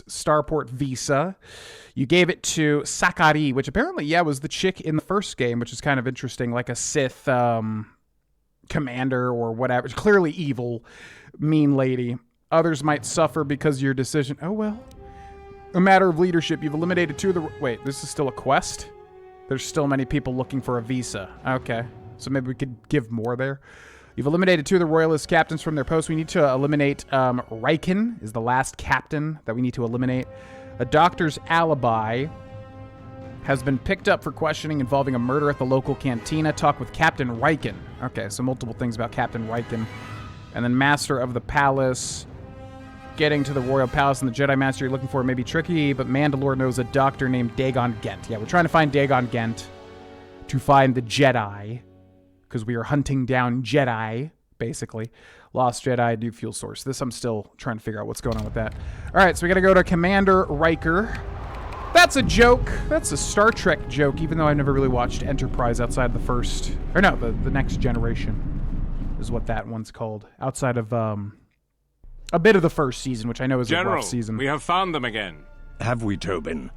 starport visa. You gave it to Sakari, which apparently, was the chick in the first game, which is kind of interesting, like a Sith commander or whatever. Clearly evil, mean lady. Others might suffer because of your decision. Oh, well. A matter of leadership. You've eliminated 2 of the... Wait, this is still a quest? There's still many people looking for a visa. Okay. So maybe we could give more there. You've eliminated 2 of the royalist captains from their posts. We need to eliminate Riken is the last captain that we need to eliminate. A doctor's alibi has been picked up for questioning involving a murder at the local cantina. Talk with Captain Riken. Okay, so multiple things about Captain Riken. And then Master of the Palace. Getting to the Royal Palace and the Jedi Master you're looking for may be tricky, but Mandalore knows a doctor named Dagon Gent. Yeah, we're trying to find Dagon Gent to find the Jedi. Because we are hunting down Jedi, basically. Lost Jedi, new fuel source. This, I'm still trying to figure out what's going on with that. All right, so we got to go to Commander Riker. That's a joke. That's a Star Trek joke, even though I've never really watched Enterprise outside the first... Or no, the Next Generation is what that one's called. Outside of a bit of the first season, which I know is a rough season. We have found them again. Have we, Tobin?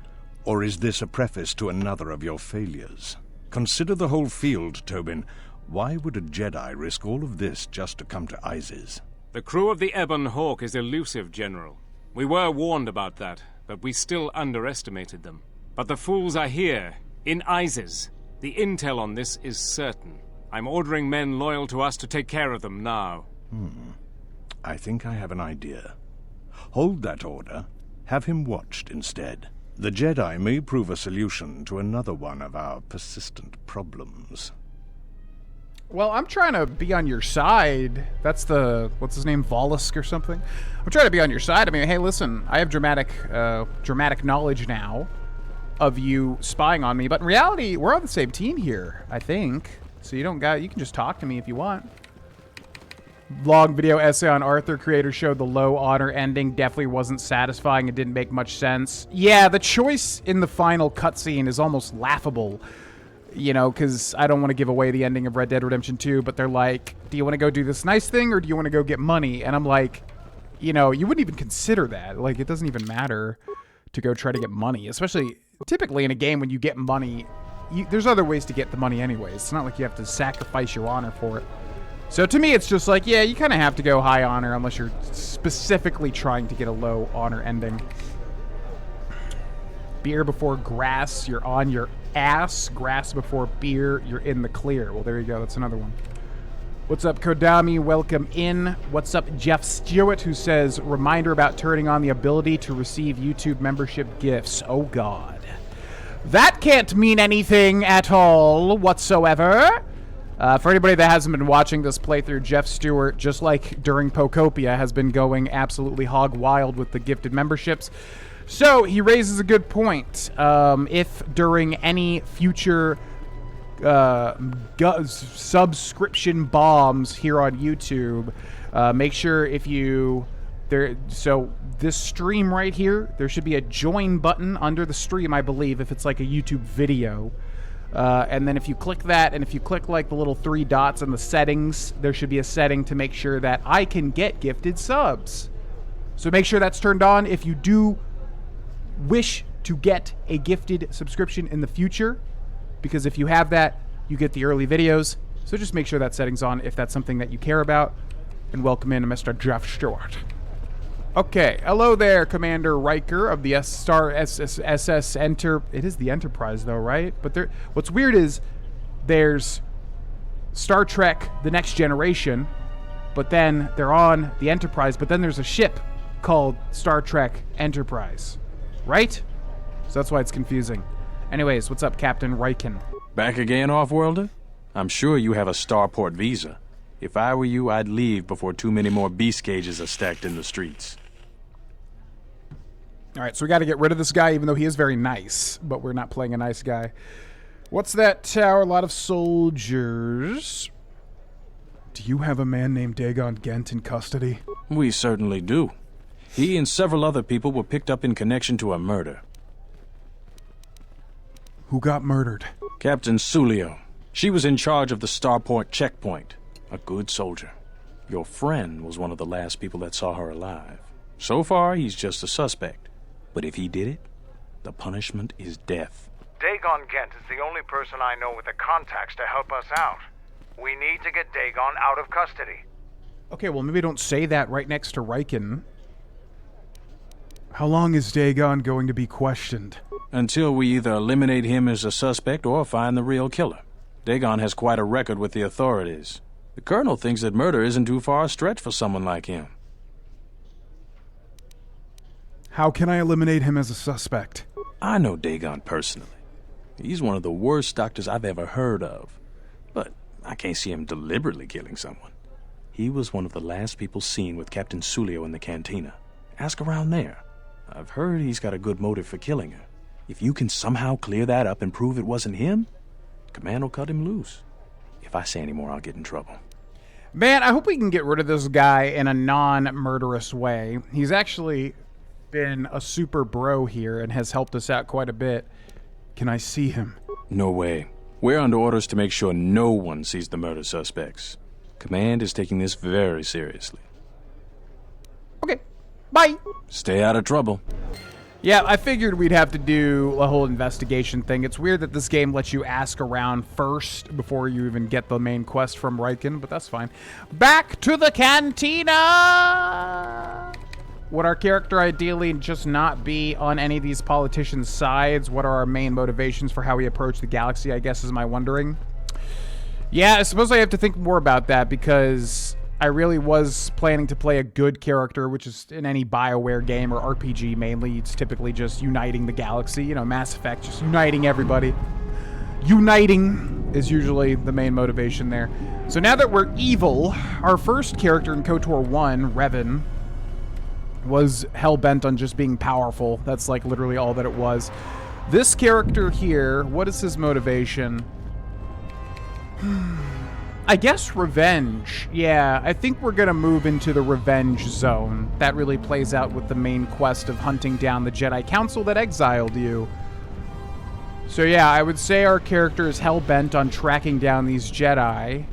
Or is this a preface to another of your failures? Consider the whole field, Tobin. Why would a Jedi risk all of this just to come to Izes? The crew of the Ebon Hawk is elusive, General. We were warned about that, but we still underestimated them. But the fools are here, in Izes. The intel on this is certain. I'm ordering men loyal to us to take care of them now. I think I have an idea. Hold that order. Have him watched instead. The Jedi may prove a solution to another one of our persistent problems. Well, I'm trying to be on your side. That's the, what's his name, Vollusk or something? I'm trying to be on your side. I mean, hey, listen, I have dramatic knowledge now of you spying on me. But in reality, we're on the same team here, I think. So you can just talk to me if you want. Long video essay on Arthur. Creator showed the low honor ending. Definitely wasn't satisfying. It didn't make much sense. Yeah, the choice in the final cutscene is almost laughable. You know, because I don't want to give away the ending of Red Dead Redemption 2, but they're like, do you want to go do this nice thing, or do you want to go get money? And I'm like, you know, you wouldn't even consider that. Like, it doesn't even matter to go try to get money. Especially, typically in a game when you get money, there's other ways to get the money anyways. It's not like you have to sacrifice your honor for it. So to me, it's just like, yeah, you kind of have to go high honor unless you're specifically trying to get a low honor ending. Beer before grass, you're on your ass. Grass before beer, you're in the clear. Well, there you go. That's another one. What's up, Kodami? Welcome in. What's up, Jeff Stewart, who says, reminder about turning on the ability to receive YouTube membership gifts. Oh, God. That can't mean anything at all whatsoever. For anybody that hasn't been watching this playthrough, Jeff Stewart, just like during Pokopia, has been going absolutely hog wild with the gifted memberships. So, he raises a good point. If during any future subscription bombs here on YouTube, make sure if you... So, this stream right here, there should be a join button under the stream, I believe, if it's like a YouTube video. And then if you click that, and if you click like the little 3 dots in the settings, there should be a setting to make sure that I can get gifted subs. So make sure that's turned on if you do wish to get a gifted subscription in the future, because if you have that, you get the early videos. So just make sure that setting's on if that's something that you care about. And welcome in Mr. Jeff Stewart. Okay, hello there, Commander Riker of the SS Enter. It is the Enterprise, though, right? But there, what's weird is there's Star Trek: The Next Generation, but then they're on the Enterprise, but then there's a ship called Star Trek Enterprise, right? So that's why it's confusing. Anyways, what's up, Captain Riken? Back again, Off-Worlder? I'm sure you have a starport visa. If I were you, I'd leave before too many more beast cages are stacked in the streets. All right, so we got to get rid of this guy, even though he is very nice, but we're not playing a nice guy. What's that tower? A lot of soldiers. Do you have a man named Dagon Gent in custody? We certainly do. He and several other people were picked up in connection to a murder. Who got murdered? Captain Sulio. She was in charge of the starport checkpoint. A good soldier. Your friend was one of the last people that saw her alive. So far, he's just a suspect. But if he did it, the punishment is death. Dagon Kent is the only person I know with the contacts to help us out. We need to get Dagon out of custody. Okay, well, maybe don't say that right next to Riken. How long is Dagon going to be questioned? Until we either eliminate him as a suspect or find the real killer. Dagon has quite a record with the authorities. The Colonel thinks that murder isn't too far a stretch for someone like him. How can I eliminate him as a suspect? I know Dagon personally. He's one of the worst doctors I've ever heard of. But I can't see him deliberately killing someone. He was one of the last people seen with Captain Sulio in the cantina. Ask around there. I've heard he's got a good motive for killing her. If you can somehow clear that up and prove it wasn't him, Command will cut him loose. If I say any more, I'll get in trouble. Man, I hope we can get rid of this guy in a non-murderous way. He's actually been a super bro here and has helped us out quite a bit. Can I see him? No way. We're under orders to make sure no one sees the murder suspects. Command is taking this very seriously. Okay, bye. Stay out of trouble. Yeah, I figured we'd have to do a whole investigation thing. It's weird that this game lets you ask around first before you even get the main quest from Riken, but that's fine. Back to the cantina! Would our character ideally just not be on any of these politicians' sides? What are our main motivations for how we approach the galaxy, I guess, is my wondering. Yeah, I suppose I have to think more about that because I really was planning to play a good character, which is in any BioWare game or RPG mainly. It's typically just uniting the galaxy. You know, Mass Effect, just uniting everybody. Uniting is usually the main motivation there. So now that we're evil, our first character in KOTOR 1, Revan, was hell-bent on just being powerful. That's like literally all that it was. This character here, what is his motivation? I guess revenge. Yeah, I think we're gonna move into the revenge zone. That really plays out with the main quest of hunting down the Jedi Council that exiled you. So yeah, I would say our character is hell-bent on tracking down these Jedi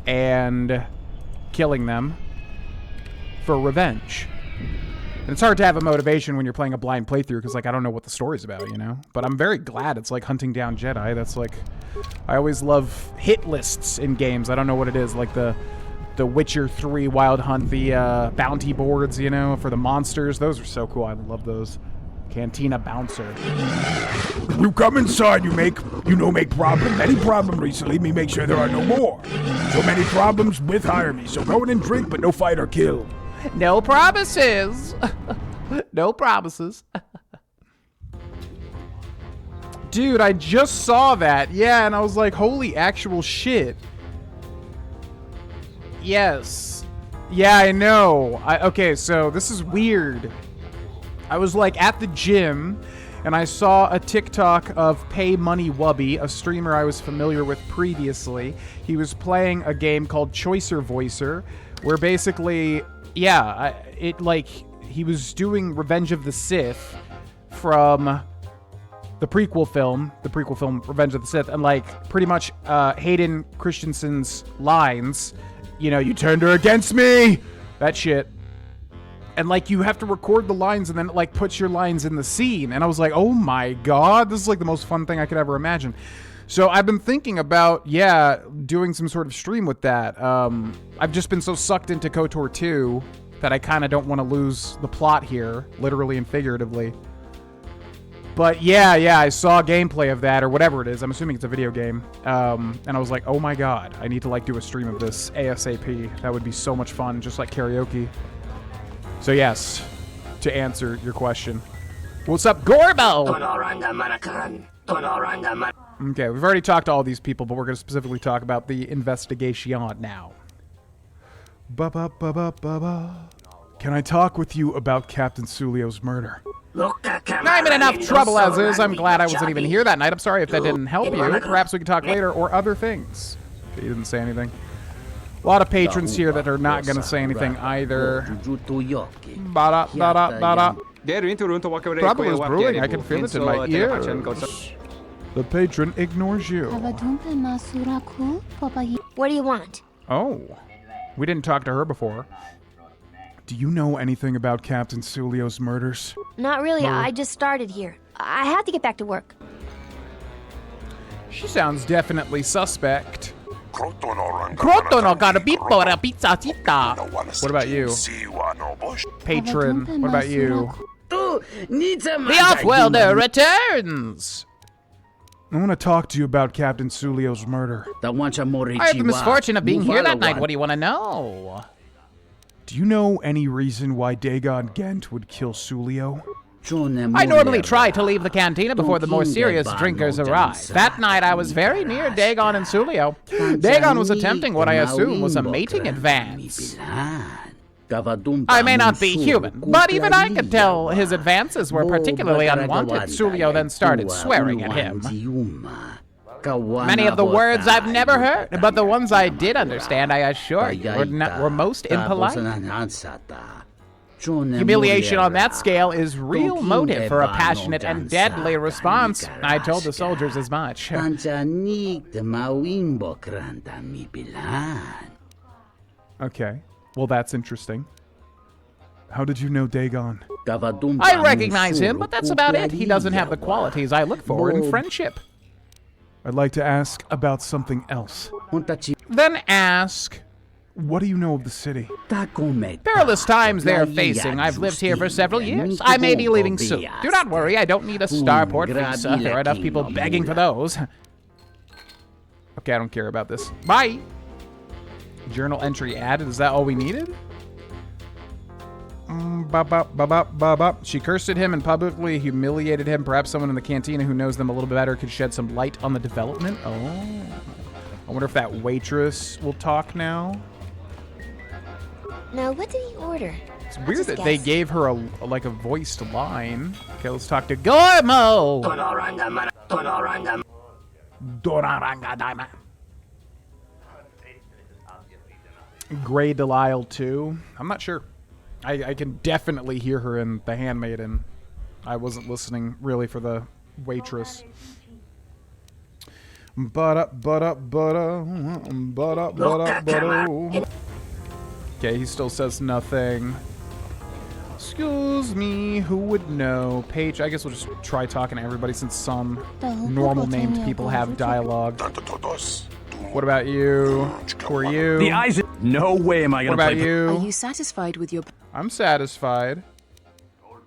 and killing them for revenge. And it's hard to have a motivation when you're playing a blind playthrough because, like, I don't know what the story's about, you know? But I'm very glad it's, like, hunting down Jedi. That's, like... I always love hit lists in games. I don't know what it is. Like, the Witcher 3 Wild Hunt, the bounty boards, you know, for the monsters. Those are so cool. I love those. Cantina Bouncer. You come inside, you make problem. Any problem recently, me make sure there are no more. So many problems with hire me. So go in and drink, but no fight or kill. No promises. No promises. Dude, I just saw that. Yeah, and I was like, holy actual shit. Yes. Yeah, I know. Okay, so this is weird. I was like at the gym and I saw a TikTok of Pay Money Wubby, a streamer I was familiar with previously. He was playing a game called Choicer Voicer, where basically, yeah, he was doing Revenge of the Sith from the prequel film Revenge of the Sith, and like pretty much Hayden Christensen's lines, you know, you turned her against me, that shit. And like you have to record the lines and then it like puts your lines in the scene. And I was like, oh my god, this is like the most fun thing I could ever imagine. So I've been thinking about, yeah, doing some sort of stream with that. I've just been so sucked into KOTOR 2 that I kind of don't want to lose the plot here, literally and figuratively. But yeah, I saw gameplay of that or whatever it is. I'm assuming it's a video game. And I was like, oh my god, I need to like do a stream of this ASAP. That would be so much fun, just like karaoke. So yes, to answer your question. What's up, Gorbo? Okay, we've already talked to all these people, but we're going to specifically talk about the investigation now. Can I talk with you about Captain Sulio's murder? I'm in enough trouble as is. I'm glad I wasn't even here that night. I'm sorry if that didn't help you. Perhaps we can talk later or other things. Okay, he didn't say anything. A lot of patrons here that are not going to say anything either. Trouble is brewing. I can feel it in my ears. The patron ignores you. What do you want? Oh. We didn't talk to her before. Do you know anything about Captain Sulio's murders? Not really. I just started here. I have to get back to work. She sounds definitely suspect. What What about you? Patron, what about you? The Offworlder returns! I want to talk to you about Captain Sulio's murder. I I had the misfortune of being here that night. What do you want to know? Do you know any reason wwhy Dagon Gent would kill Sulio? I I normally try to leave the cantina before the more serious drinkers arrive. That night I was very near Dagon and Sulio. Dagon was attempting what I assume was a mating advance. I may not be human, but even I could tell his advances were particularly unwanted. Sulio then started swearing at him. Many of the words I've never heard, but the ones I did understand, I assure you, were most impolite. Humiliation on that scale is real motive for a passionate and deadly response. I told the soldiers as much. Okay, well that's interesting. How did you know Dagon? I recognize him, but that's about it. He doesn't have the qualities I look for in friendship. I'd like to ask about something else. Then ask, what do you know of the city? Perilous times they're facing. I've lived here for several years. I may be leaving soon. Do not worry, I don't need a starport visa. There are enough people begging for those. Okay, I don't care about this. Bye! Journal entry added. Is that all we needed? She cursed at him and publicly humiliated him. Perhaps someone in the cantina who knows them a little bit better could shed some light on the development. Oh. I wonder if that waitress will talk now. Now, what did he order? It's weird that they gave her a voiced line. Okay, let's talk to Gormo! Grey Delisle too. I'm not sure. I can definitely hear her in The Handmaiden. I wasn't listening really for the waitress. Okay, he still says nothing. Excuse me, who would know? Paige, I guess we'll just try talking to everybody since some normal named people have dialogue. What about you? Who are you? The eyes. No way am I What gonna about play. you? Are you satisfied with your... I'm satisfied.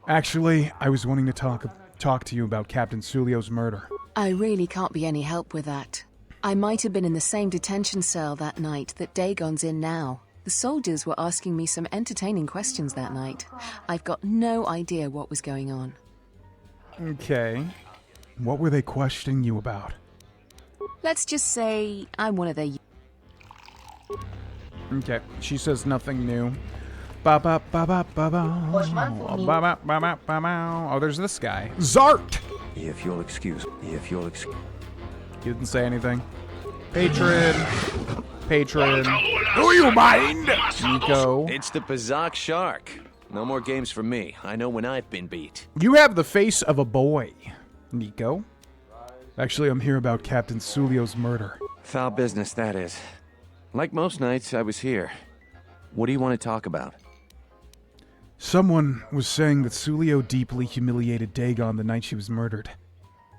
Actually, I was wanting to talk to you about Captain Sulio's murder. I really can't be any help with that. I might have been in the same detention cell that night that Dagon's in now. The soldiers were asking me some entertaining questions that night. I've got no idea what was going on. Okay. What were they questioning you about? Let's just say I'm one of their... Okay, she says nothing new. Oh, there's this guy. Zart! If you'll excuse. He didn't say anything. Patron. Do you mind? Nico. It's the Bazak Shark. No more games for me. I know when I've been beat. You have the face of a boy. Nico. Actually, I'm here about Captain Sulio's murder. Foul business, that is. Like most nights, I was here. What do you want to talk about? Someone was saying that Sulio deeply humiliated Dagon the night she was murdered.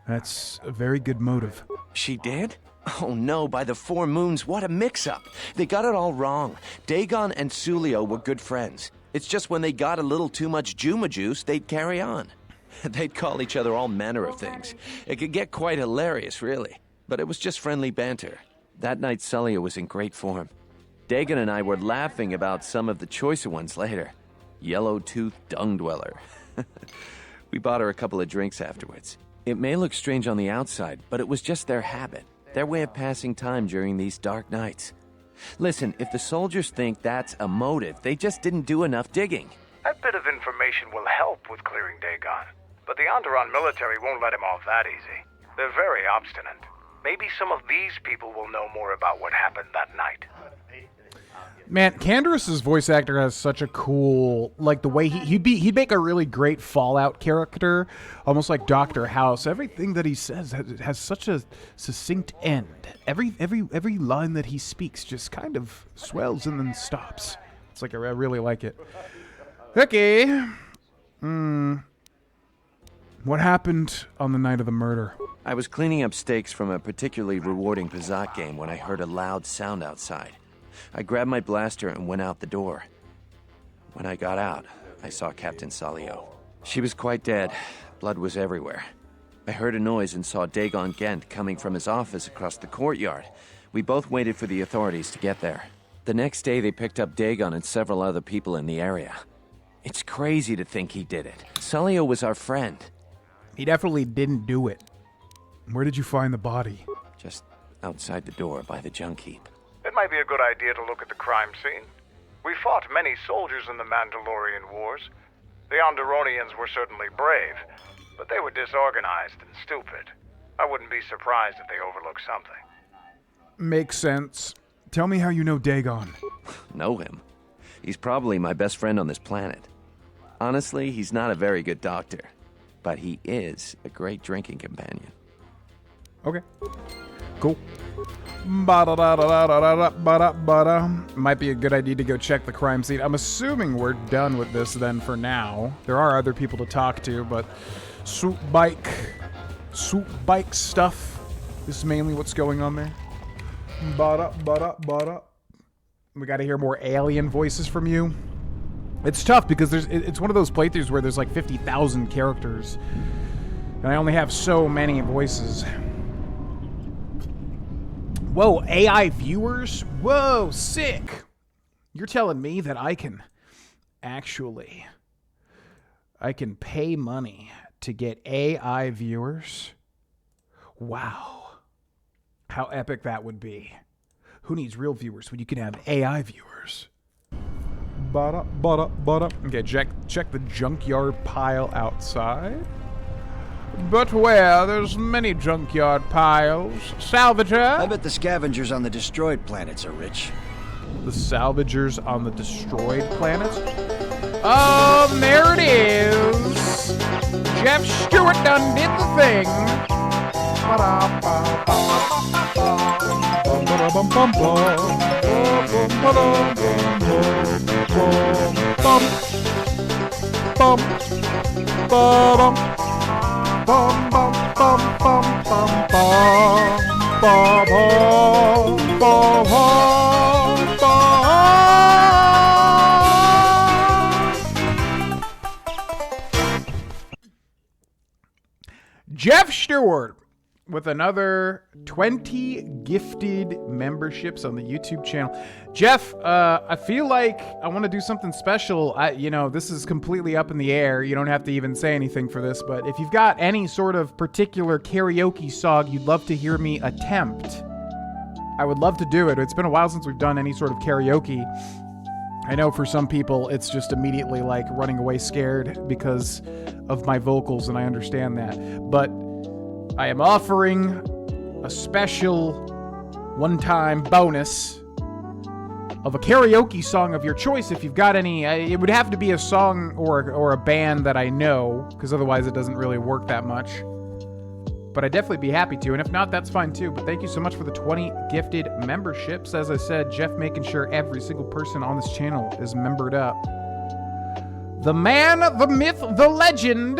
That's a very good motive. She did? Oh no, by the 4 moons, what a mix-up. They got it all wrong. Dagon and Sulio were good friends. It's just when they got a little too much Juma juice, they'd carry on. They'd call each other all manner of things. It could get quite hilarious, really. But it was just friendly banter. That night, Sulio was in great form. Dagon and I were laughing about some of the choicer ones later. Yellow-toothed dung dweller. We bought her a couple of drinks afterwards. It may look strange on the outside, but it was just their habit. Their way of passing time during these dark nights. Listen, if the soldiers think that's a motive, they just didn't do enough digging. That bit of information will help with clearing Dagon. But the Onderon military won't let him off that easy. They're very obstinate. Maybe some of these people will know more about what happened that night. Man, Canderous' voice actor has such a cool, like the way he'd make a really great Fallout character, almost like Dr. House. Everything that he says has such a succinct end. Every line that he speaks just kind of swells and then stops. It's like I really like it. Okay. What happened on the night of the murder? I was cleaning up stakes from a particularly rewarding Pizat game when I heard a loud sound outside. I grabbed my blaster and went out the door. When I got out, I saw Captain Salio. She was quite dead. Blood was everywhere. I heard a noise and saw Dagon Gent coming from his office across the courtyard. We both waited for the authorities to get there. The next day, they picked up Dagon and several other people in the area. It's crazy to think he did it. Salio was our friend. He definitely didn't do it. Where did you find the body? Just outside the door by the junk heap. It might be a good idea to look at the crime scene. We fought many soldiers in the Mandalorian Wars. The Onderonians were certainly brave, but they were disorganized and stupid. I wouldn't be surprised if they overlooked something. Makes sense. Tell me how you know Dagon. Know him? He's probably my best friend on this planet. Honestly, he's not a very good doctor, but he is a great drinking companion. Okay. Cool. Might be a good idea to go check the crime scene. I'm assuming we're done with this then for now. There are other people to talk to, but swoop bike stuff is mainly what's going on there. We got to hear more alien voices from you. It's tough because it's one of those playthroughs where there's like 50,000 characters, and I only have so many voices. Whoa, AI viewers? Whoa, sick! You're telling me that I can pay money to get AI viewers? Wow. How epic that would be. Who needs real viewers when you can have AI viewers? Okay, check the junkyard pile outside. But where? There's many junkyard piles. Salvager? I bet the scavengers on the destroyed planets are rich. The salvagers on the destroyed planets? Oh, there it is! Jeff Stewart done did the thing! Jeff Stewart with another 20 gifted memberships on the YouTube channel. Jeff, I feel like I want to do something special. This is completely up in the air. You don't have to even say anything for this, but if you've got any sort of particular karaoke song you'd love to hear me attempt, I would love to do it. It's been a while since we've done any sort of karaoke. I know for some people it's just immediately like running away scared because of my vocals, and I understand that. But I am offering a special one-time bonus of a karaoke song of your choice if you've got any. It would have to be a song or a band that I know, because otherwise it doesn't really work that much. But I'd definitely be happy to, and if not, that's fine too. But thank you so much for the 20 gifted memberships. As I said, Jeff making sure every single person on this channel is membered up. The man, the myth, the legend,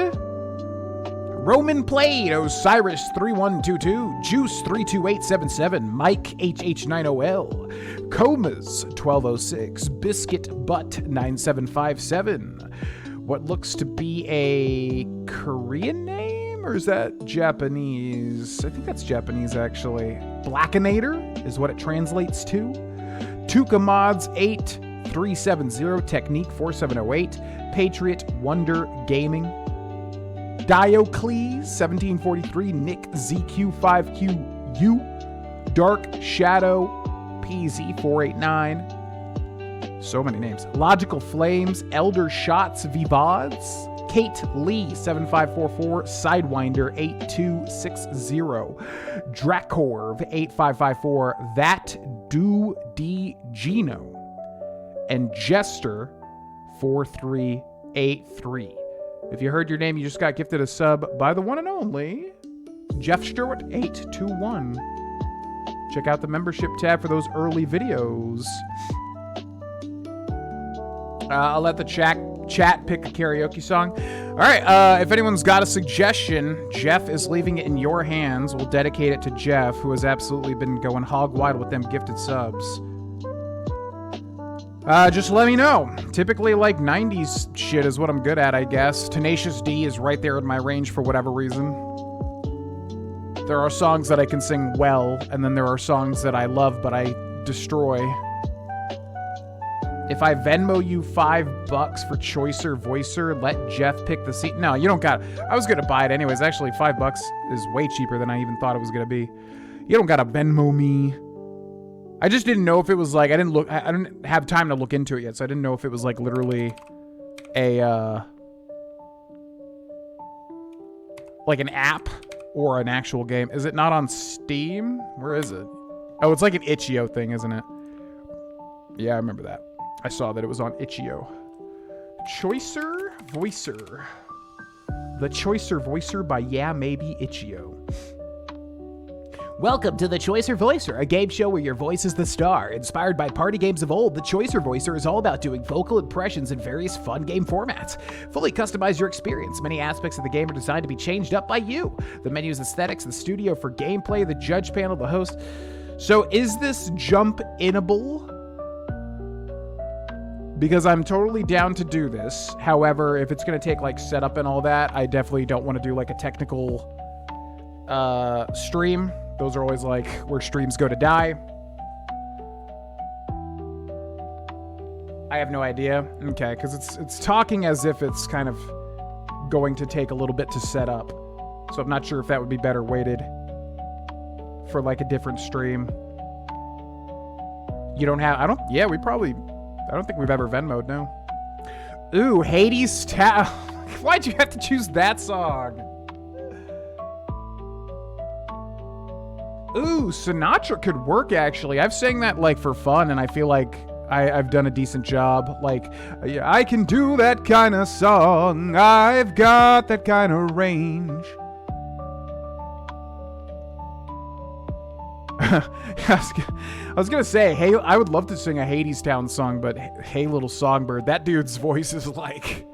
Roman Plate, Osiris 3122, Juice 32877, Mike HH90L, Comas 1206, Biscuit Butt 9757. What looks to be a Korean name, or is that Japanese? I think that's Japanese actually. Blackinator is what it translates to. Tuka Mods 8370, Technique 4708, Patriot Wonder Gaming, Diocles 1743, Nick ZQ5QU, Dark Shadow PZ 489. So many names. Logical Flames, Elder Shots Vivads, Kate Lee 7544, Sidewinder 8260, Dracorv 8554, That Do D Gino, and Jester 4383. If you heard your name, you just got gifted a sub by the one and only Jeff Stewart 821. Check out the membership tab for those early videos. I'll let the chat chat, pick a karaoke song. All right, if anyone's got a suggestion, Jeff is leaving it in your hands. We'll dedicate it to Jeff, who has absolutely been going hog wild with them gifted subs. Just let me know. Typically, like, 90s shit is what I'm good at, I guess. Tenacious D is right there in my range for whatever reason. There are songs that I can sing well, and then there are songs that I love but I destroy. If I Venmo you $5 for Choicer Voicer, let Jeff pick the seat. No, you don't got it. I was gonna buy it anyways. Actually, $5 is way cheaper than I even thought it was gonna be. You don't gotta Venmo me. I just didn't know if it was like, I didn't have time to look into it yet, so I didn't know if it was like literally a, like an app or an actual game. Is it not on Steam? Where is it? Oh, it's like an Itch.io thing, isn't it? Yeah, I remember that. I saw that it was on Itch.io. Choicer Voicer. The Choicer Voicer by Yeah Maybe Itch.io. Welcome to The Choicer Voicer, a game show where your voice is the star. Inspired by party games of old, The Choicer Voicer is all about doing vocal impressions in various fun game formats. Fully customize your experience. Many aspects of the game are designed to be changed up by you. The menu's aesthetics, the studio for gameplay, the judge panel, the host. So is this jump-inable? Because I'm totally down to do this. However, if it's going to take like setup and all that, I definitely don't want to do like a technical stream. Those are always like where streams go to die. I have no idea. Okay, because it's talking as if it's kind of going to take a little bit to set up. So I'm not sure if that would be better waited for like a different stream. You don't have, yeah, we probably, I don't think we've ever Venmo'd, no. Ooh, Hades Town. Why'd you have to choose that song? Ooh, Sinatra could work, actually. I've sang that, like, for fun, and I feel like I've done a decent job. Like, yeah, I can do that kind of song. I've got that kind of range. I was gonna say, hey, I would love to sing a Hades Town song, but Hey Little Songbird, that dude's voice is, like,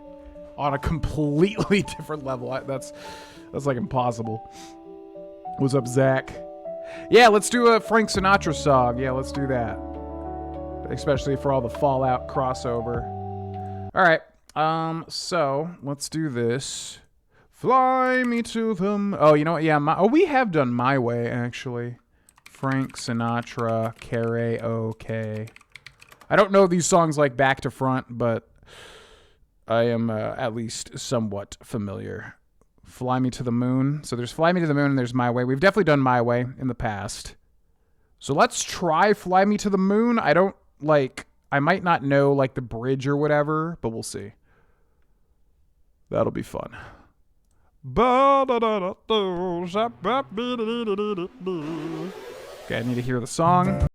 on a completely different level. That's like impossible. What's up, Zach? Yeah, let's do a Frank Sinatra song. Yeah, let's do that. Especially for all the Fallout crossover. All right. So let's do this. Fly me to them. Oh, you know what? Yeah. We have done My Way, actually. Frank Sinatra karaoke. I don't know these songs like back to front, but I am at least somewhat familiar. Fly Me to the Moon. So there's Fly Me to the Moon and there's My Way. We've definitely done My Way in the past. So let's try Fly Me to the Moon. I don't, like, I might not know, like, the bridge or whatever, but we'll see. That'll be fun. Okay, I need to hear the song.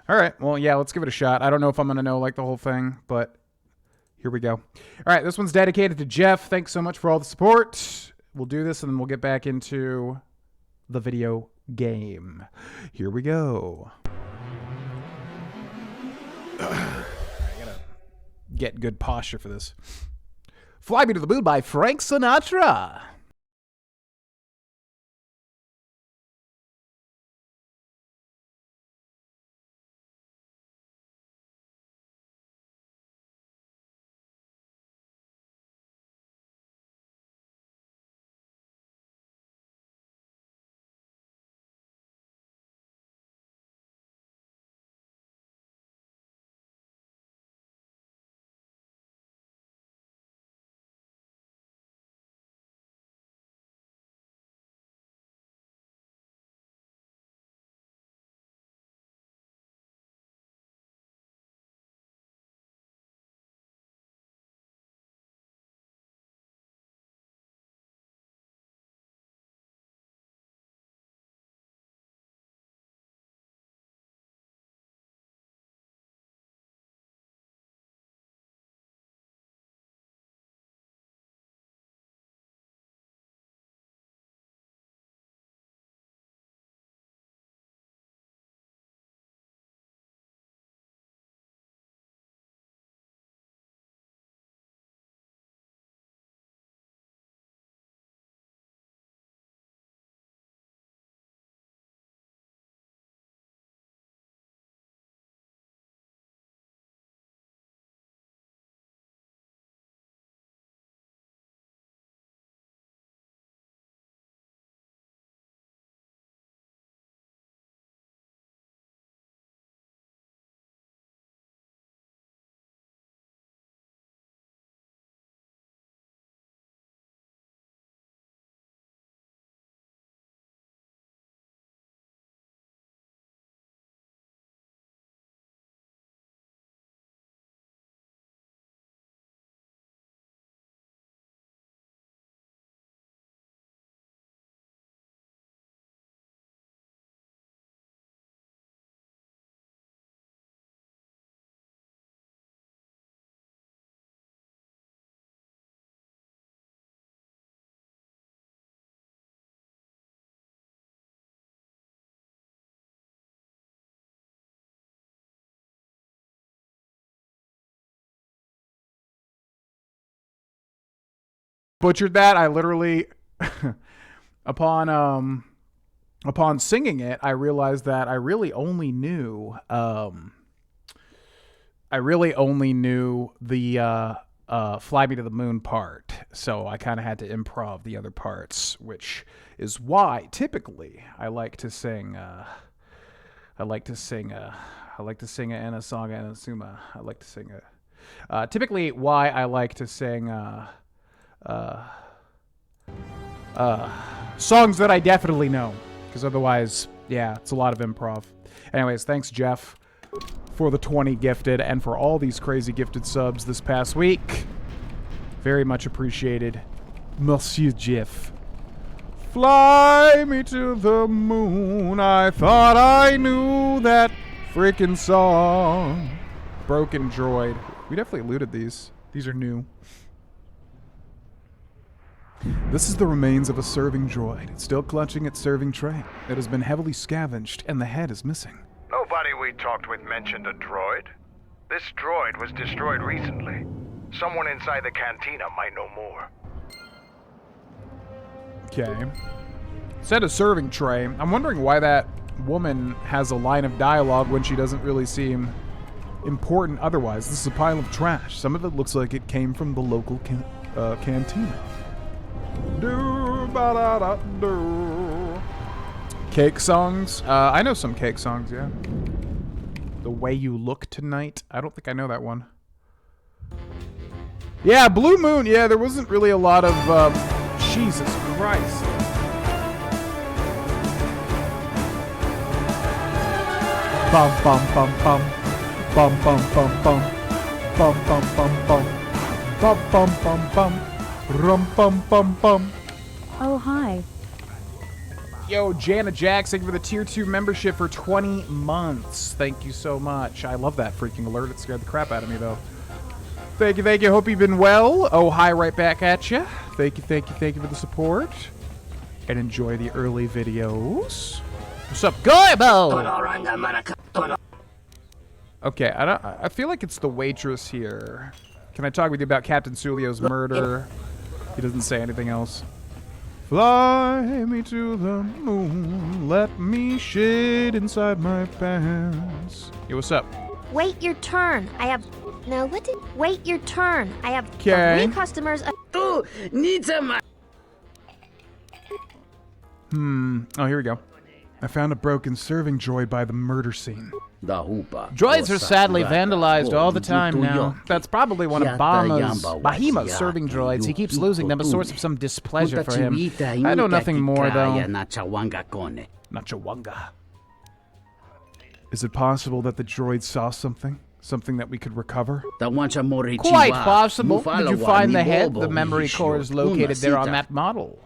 All right, well, yeah, let's give it a shot. I don't know if I'm going to know, like, the whole thing, but here we go. All right, this one's dedicated to Jeff. Thanks so much for all the support. We'll do this, and then we'll get back into the video game. Here we go. I gotta get good posture for this. Fly Me to the Moon by Frank Sinatra. butchered that. I literally, upon singing it, I realized that I really only knew the Fly Me to the Moon part. So I kind of had to improv the other parts, which is why typically I like to sing a song and Asuma. I like to sing a typically why I like to sing songs that I definitely know, because otherwise, yeah, it's a lot of improv. Anyways, thanks Jeff for the 20 gifted and for all these crazy gifted subs this past week. Very much appreciated, Monsieur Jeff. Fly me to the moon, I thought I knew that freaking song. Broken droid. We definitely looted these. These are new. This is the remains of a serving droid, still clutching its serving tray. It has been heavily scavenged, and the head is missing. Nobody we talked with mentioned a droid. This droid was destroyed recently. Someone inside the cantina might know more. Okay. Said a serving tray. I'm wondering why that woman has a line of dialogue when she doesn't really seem important otherwise. This is a pile of trash. Some of it looks like it came from the local cantina. Cake songs? I know some cake songs, yeah. The Way You Look Tonight. I don't think I know that one. Yeah, Blue Moon. Yeah, there wasn't really a lot of... Jesus Christ. Bum bum bum bum. Bum bum bum bum. Bum bum bum bum. Bum bum bum bum. Rum bum bum bum. Oh, hi. Yo, Jana Jax, thank you for the Tier 2 membership for 20 months. Thank you so much. I love that freaking alert. It scared the crap out of me, though. Thank you, thank you. Hope you've been well. Oh, hi, right back at you. Thank you, thank you, thank you for the support. And enjoy the early videos. What's up, Goibo? Okay, I feel like it's the waitress here. Can I talk with you about Captain Sulio's murder? He doesn't say anything else. Fly me to the moon, let me shade inside my pants. Yo, what's up? Wait your turn. I have... Now, what did... Wait your turn. I have 3 customers... Tú, needs a Oh, here we go. I found a broken serving droid by the murder scene. Droids are sadly vandalized all the time now. That's probably one of Bahima's serving droids. He keeps losing them, a source of some displeasure for him. I know nothing more, though. Nachawanga. Is it possible that the droid saw something? Something that we could recover? Quite possible. Did you find the head? The memory core is located there on that model.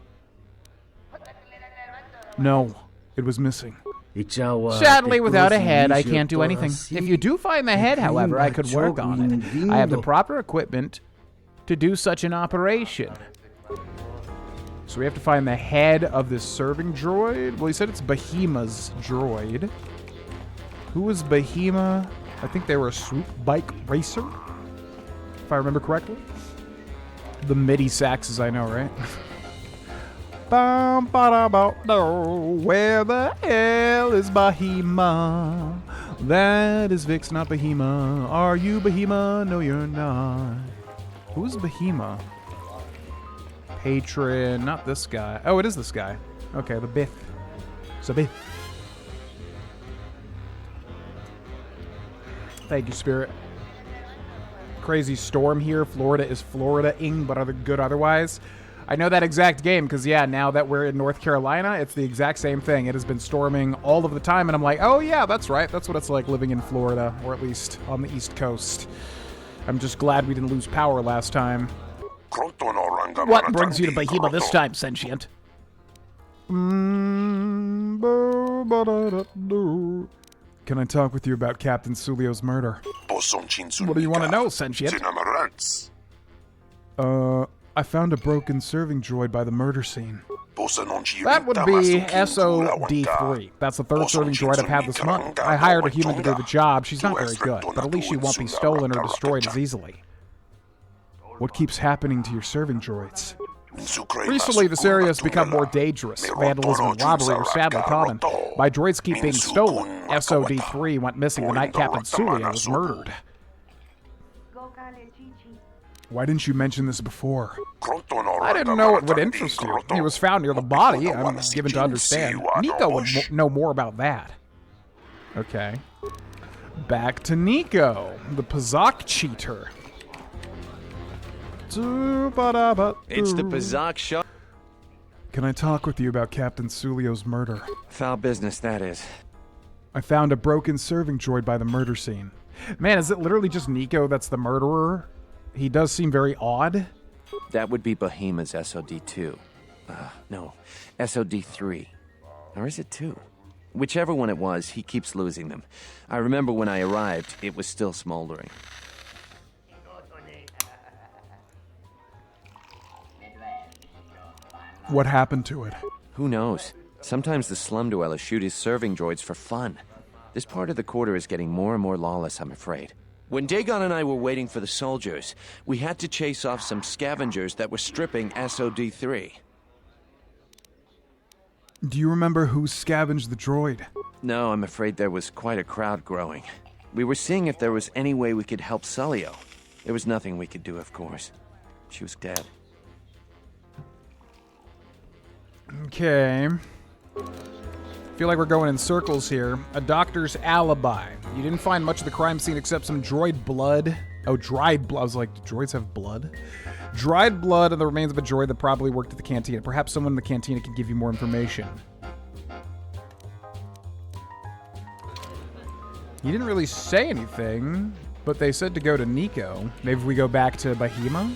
No, it was missing. Sadly, without a head, I can't do anything. If you do find the head, however, I could work on it. I have the proper equipment to do such an operation. So we have to find the head of this serving droid? Well, he said it's Bahima's droid. Who was Bahima? I think they were a swoop bike racer, if I remember correctly. The MIDI saxes, I know, right? Where the hell is Bahima? That is Vix, not Bahima. Are you Bahima? No, you're not. Who's Bahima? Patron, not this guy. Oh, it is this guy. Okay, the Biff. It's a Biff. Thank you, Spirit. Crazy storm here. Florida is Florida-ing, but good otherwise. I know that exact game because, yeah, now that we're in North Carolina, it's the exact same thing. It has been storming all of the time, and I'm like, oh, yeah, that's right. That's what it's like living in Florida, or at least on the East Coast. I'm just glad we didn't lose power last time. What brings you to Bahima this time, Sentient? Can I talk with you about Captain Sulio's murder? What do you want to know, Sentient? I found a broken serving droid by the murder scene. That would be SOD3. That's the third serving droid I've had this month. I hired a human to do the job. She's not very good, but at least she won't be stolen or destroyed as easily. What keeps happening to your serving droids? Recently, this area has become more dangerous. Vandalism and robbery are sadly common. My droids keep being stolen. SOD-3 went missing the night Captain Sulio was murdered. Why didn't you mention this before? I didn't know it would interest you. He was found near the body. I'm given to understand. Nico would know more about that. Okay. Back to Nico, the Pazak cheater. It's the Pazak show. Can I talk with you about Captain Sulio's murder? Foul business, that is. I found a broken serving droid by the murder scene. Man, is it literally just Nico that's the murderer? He does seem very odd. That would be Bohema's SOD-2. No, SOD-3. Or is it 2? Whichever one it was, he keeps losing them. I remember when I arrived, it was still smoldering. What happened to it? Who knows? Sometimes the slum dwellers shoot his serving droids for fun. This part of the quarter is getting more and more lawless, I'm afraid. When Dagon and I were waiting for the soldiers, we had to chase off some scavengers that were stripping SOD-3. Do you remember who scavenged the droid? No, I'm afraid there was quite a crowd growing. We were seeing if there was any way we could help Sulio. There was nothing we could do, of course. She was dead. Okay. Feel like we're going in circles here. A doctor's alibi. You didn't find much of the crime scene except some droid blood. Oh, dried blood. I was like, do droids have blood? Dried blood and the remains of a droid that probably worked at the cantina. Perhaps someone in the cantina can give you more information. He didn't really say anything, but they said to go to Nico. Maybe we go back to Bahima?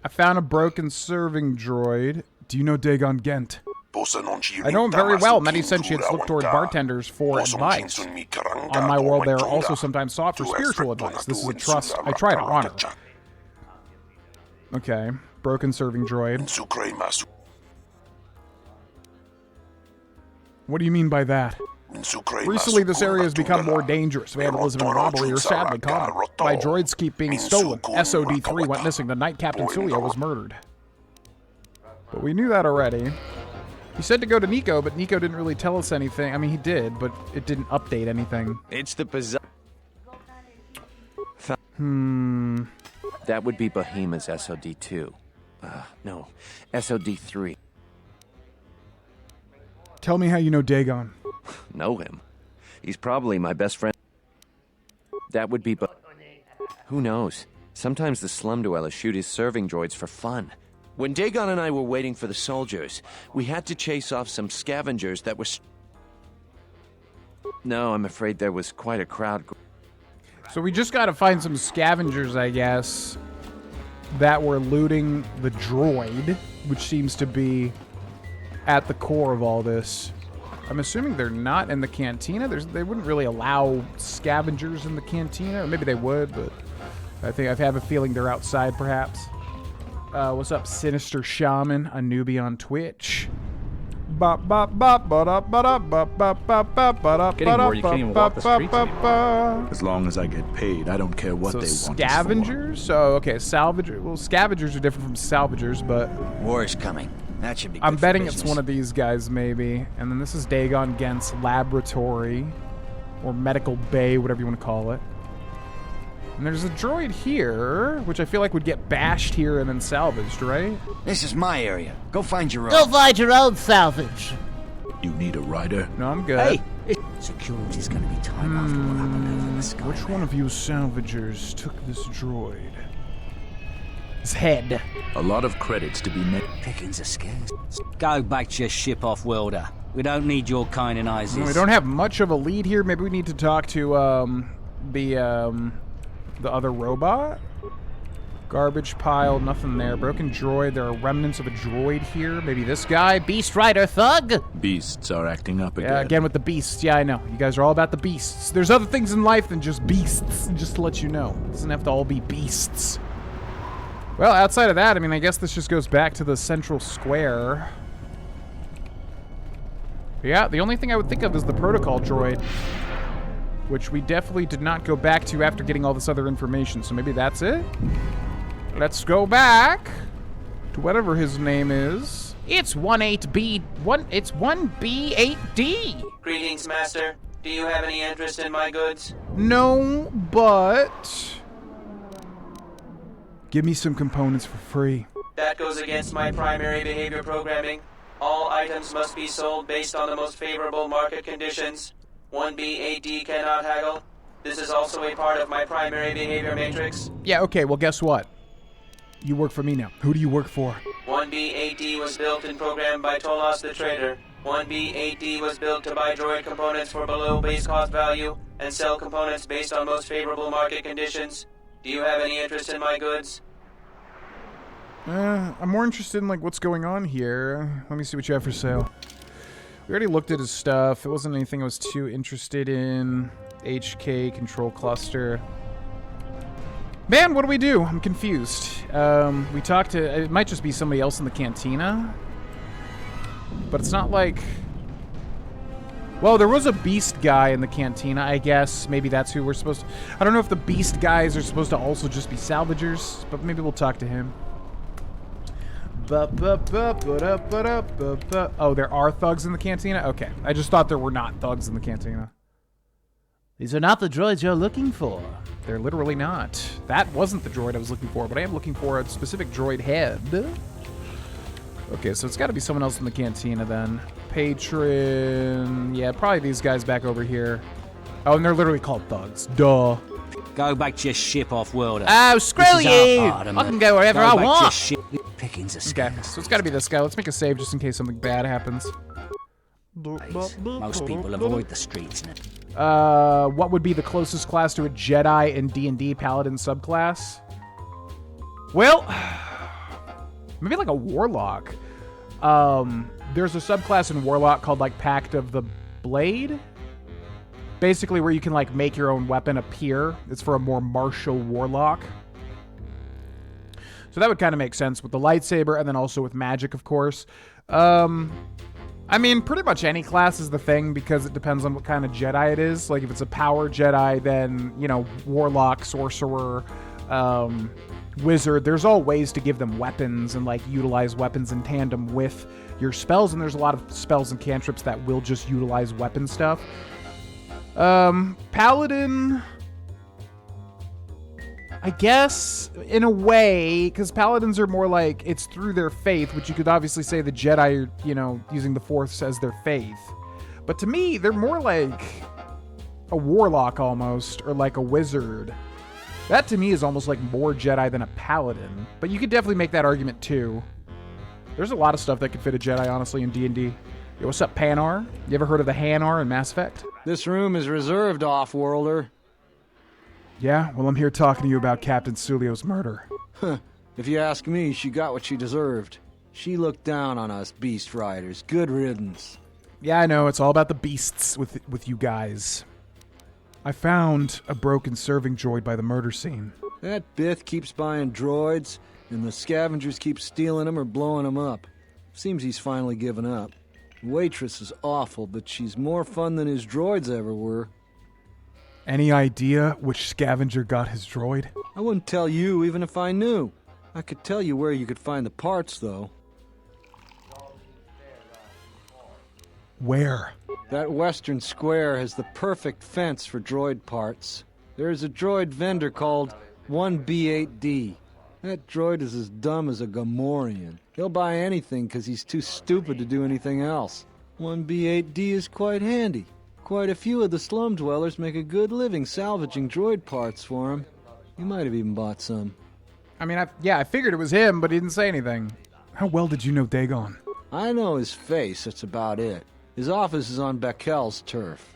I found a broken serving droid. Do you know Dagon Gent? I know him very well. Many sentients look toward bartenders for advice. On my world, they are also sometimes sought for spiritual advice. This is a trust I try to honor. Okay. Broken serving droid. What do you mean by that? Recently, this area has become more dangerous. Vandalism and robbery are sadly common. My droids keep being stolen. SOD-3 went missing the night Captain Sulio was murdered. But we knew that already. He said to go to Nico, but Nico didn't really tell us anything. I mean, he did, but it didn't update anything. It's the bizarre. That would be Bohema's SOD-2. No, SOD-3. Tell me how you know Dagon. Know him? He's probably my best friend. That would be Who knows? Sometimes the slum dwellers shoot his serving droids for fun. When Dagon and I were waiting for the soldiers, we had to chase off some scavengers that were... No, I'm afraid there was quite a crowd. So we just gotta find some scavengers, I guess, that were looting the droid, which seems to be at the core of all this. I'm assuming they're not in the cantina. They wouldn't really allow scavengers in the cantina. Or maybe they would, but I have a feeling they're outside, perhaps. What's up, Sinister Shaman, a newbie on Twitch? Getting more, you can't even walk the streets anymore. As long as I get paid, I don't care what they want. Scavengers? So, okay, salvagers. Well, scavengers are different from salvagers, but... War is coming. That should be good. I'm betting for it's business. one of these guys, maybe. And then this is Dagon Gent's laboratory, or medical bay, whatever you want to call it. And there's a droid here, which I feel like would get bashed here and then salvaged, right? This is my area. Go find your own. Go find your own salvage. You need a rider? No, I'm good. Hey, security's gonna be tight after what happened over the sky. Which one of you salvagers took this droid? His head. A lot of credits to be made. Pickings are scarce. Go back to your ship off-worlder. We don't need your kind and eyes. We don't have much of a lead here. Maybe we need to talk to the other robot. Garbage pile, nothing there. Broken droid. There are remnants of a droid here. Maybe this guy. Beast Rider Thug. Beasts are acting up again. Yeah, again with the beasts. Yeah, I know. You guys are all about the beasts. There's other things in life than just beasts, just to let you know. It doesn't have to all be beasts. Well, outside of that, I mean, I guess this just goes back to the central square. Yeah, the only thing I would think of is the protocol droid. which we definitely did not go back to after getting all this other information, so maybe that's it? Let's go back to whatever his name is. It's 1B8D. Greetings, Master. Do you have any interest in my goods? No, but give me some components for free. That goes against my primary behavior programming. All items must be sold based on the most favorable market conditions. 1B8D cannot haggle. This is also a part of my primary behavior matrix. Yeah, okay, well guess what? You work for me now. Who do you work for? 1B8D was built and programmed by Tolos the Trader. 1B8D was built to buy droid components for below base cost value and sell components based on most favorable market conditions. Do you have any interest in my goods? I'm more interested in, like, what's going on here. Let me see what you have for sale. We already looked at his stuff. It wasn't anything I was too interested in. HK, control cluster. Man, what do we do? I'm confused. We talked to... It might just be somebody else in the cantina. But it's not like... Well, there was a beast guy in the cantina, I guess. Maybe that's who we're supposed to... I don't know if the beast guys are supposed to also just be salvagers, but maybe we'll talk to him. Oh, there are thugs in the cantina? Okay. I just thought there were not thugs in the cantina. These are not the droids you're looking for. They're literally not. That wasn't the droid I was looking for, but I am looking for a specific droid head. Okay, so it's got to be someone else in the cantina then. Patron... Yeah, probably these guys back over here. Oh, and they're literally called thugs. Duh. Go back to your ship off-worlder. Oh, screw you! I can go wherever I want. Pickings are okay, so it's got to be this guy. Let's make a save just in case something bad happens. Most people avoid the streets. What would be the closest class to a Jedi in D&D Paladin subclass? Well, maybe like a Warlock. There's a subclass in Warlock called like Pact of the Blade. Basically where you can like make your own weapon appear. It's for a more martial Warlock. So that would kind of make sense with the lightsaber and then also with magic, of course. I mean, pretty much any class is the thing because it depends on what kind of Jedi it is. Like, if it's a power Jedi, then, you know, Warlock, Sorcerer, Wizard, there's all ways to give them weapons and, like, utilize weapons in tandem with your spells. And there's a lot of spells and cantrips that will just utilize weapon stuff. Paladin... I guess, in a way, because Paladins are more like, it's through their faith, which you could obviously say the Jedi are, you know, using the Force as their faith. But to me, they're more like a Warlock almost, or like a Wizard. That to me is almost like more Jedi than a Paladin. But you could definitely make that argument too. There's a lot of stuff that could fit a Jedi, honestly, in D&D. Yo, what's up, Panar? You ever heard of the Hanar in Mass Effect? This room is reserved, off-worlder. Yeah? Well, I'm here talking to you about Captain Sulio's murder. If you ask me, she got what she deserved. She looked down on us beast riders. Good riddance. Yeah, I know. It's all about the beasts with you guys. I found a broken serving droid by the murder scene. That Bith keeps buying droids, and the scavengers keep stealing them or blowing them up. Seems he's finally given up. The waitress is awful, but she's more fun than his droids ever were. Any idea which scavenger got his droid? I wouldn't tell you even if I knew. I could tell you where you could find the parts, though. Where? That western square has the perfect fence for droid parts. There is a droid vendor called 1B8D. That droid is as dumb as a Gamorrean. He'll buy anything because he's too stupid to do anything else. 1B8D is quite handy. Quite a few of the slum dwellers make a good living salvaging droid parts for him. You might have even bought some. I mean, I figured it was him, but he didn't say anything. How well did you know Dagon? I know his face, that's about it. His office is on Beckel's turf.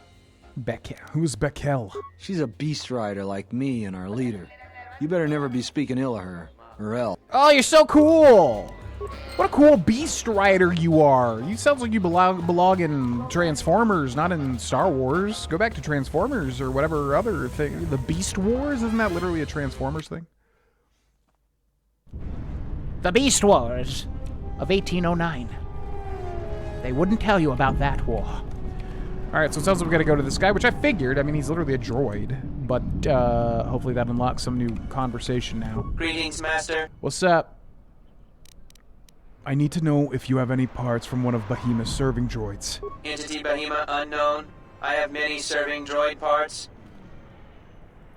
Beckel? Who's Beckel? She's a beast rider like me and our leader. You better never be speaking ill of her, or else. Oh, you're so cool! What a cool beast rider you are. You sounds like you belong in Transformers, not in Star Wars. Go back to Transformers or whatever other thing. The Beast Wars? Isn't that literally a Transformers thing? The Beast Wars of 1809. They wouldn't tell you about that war. Alright, so it sounds like we gotta go to this guy, which I figured. I mean, he's literally a droid. But, hopefully that unlocks some new conversation now. Greetings, Master. What's up? I need to know if you have any parts from one of Behemoth's serving droids. Entity Behemoth unknown. I have many serving droid parts.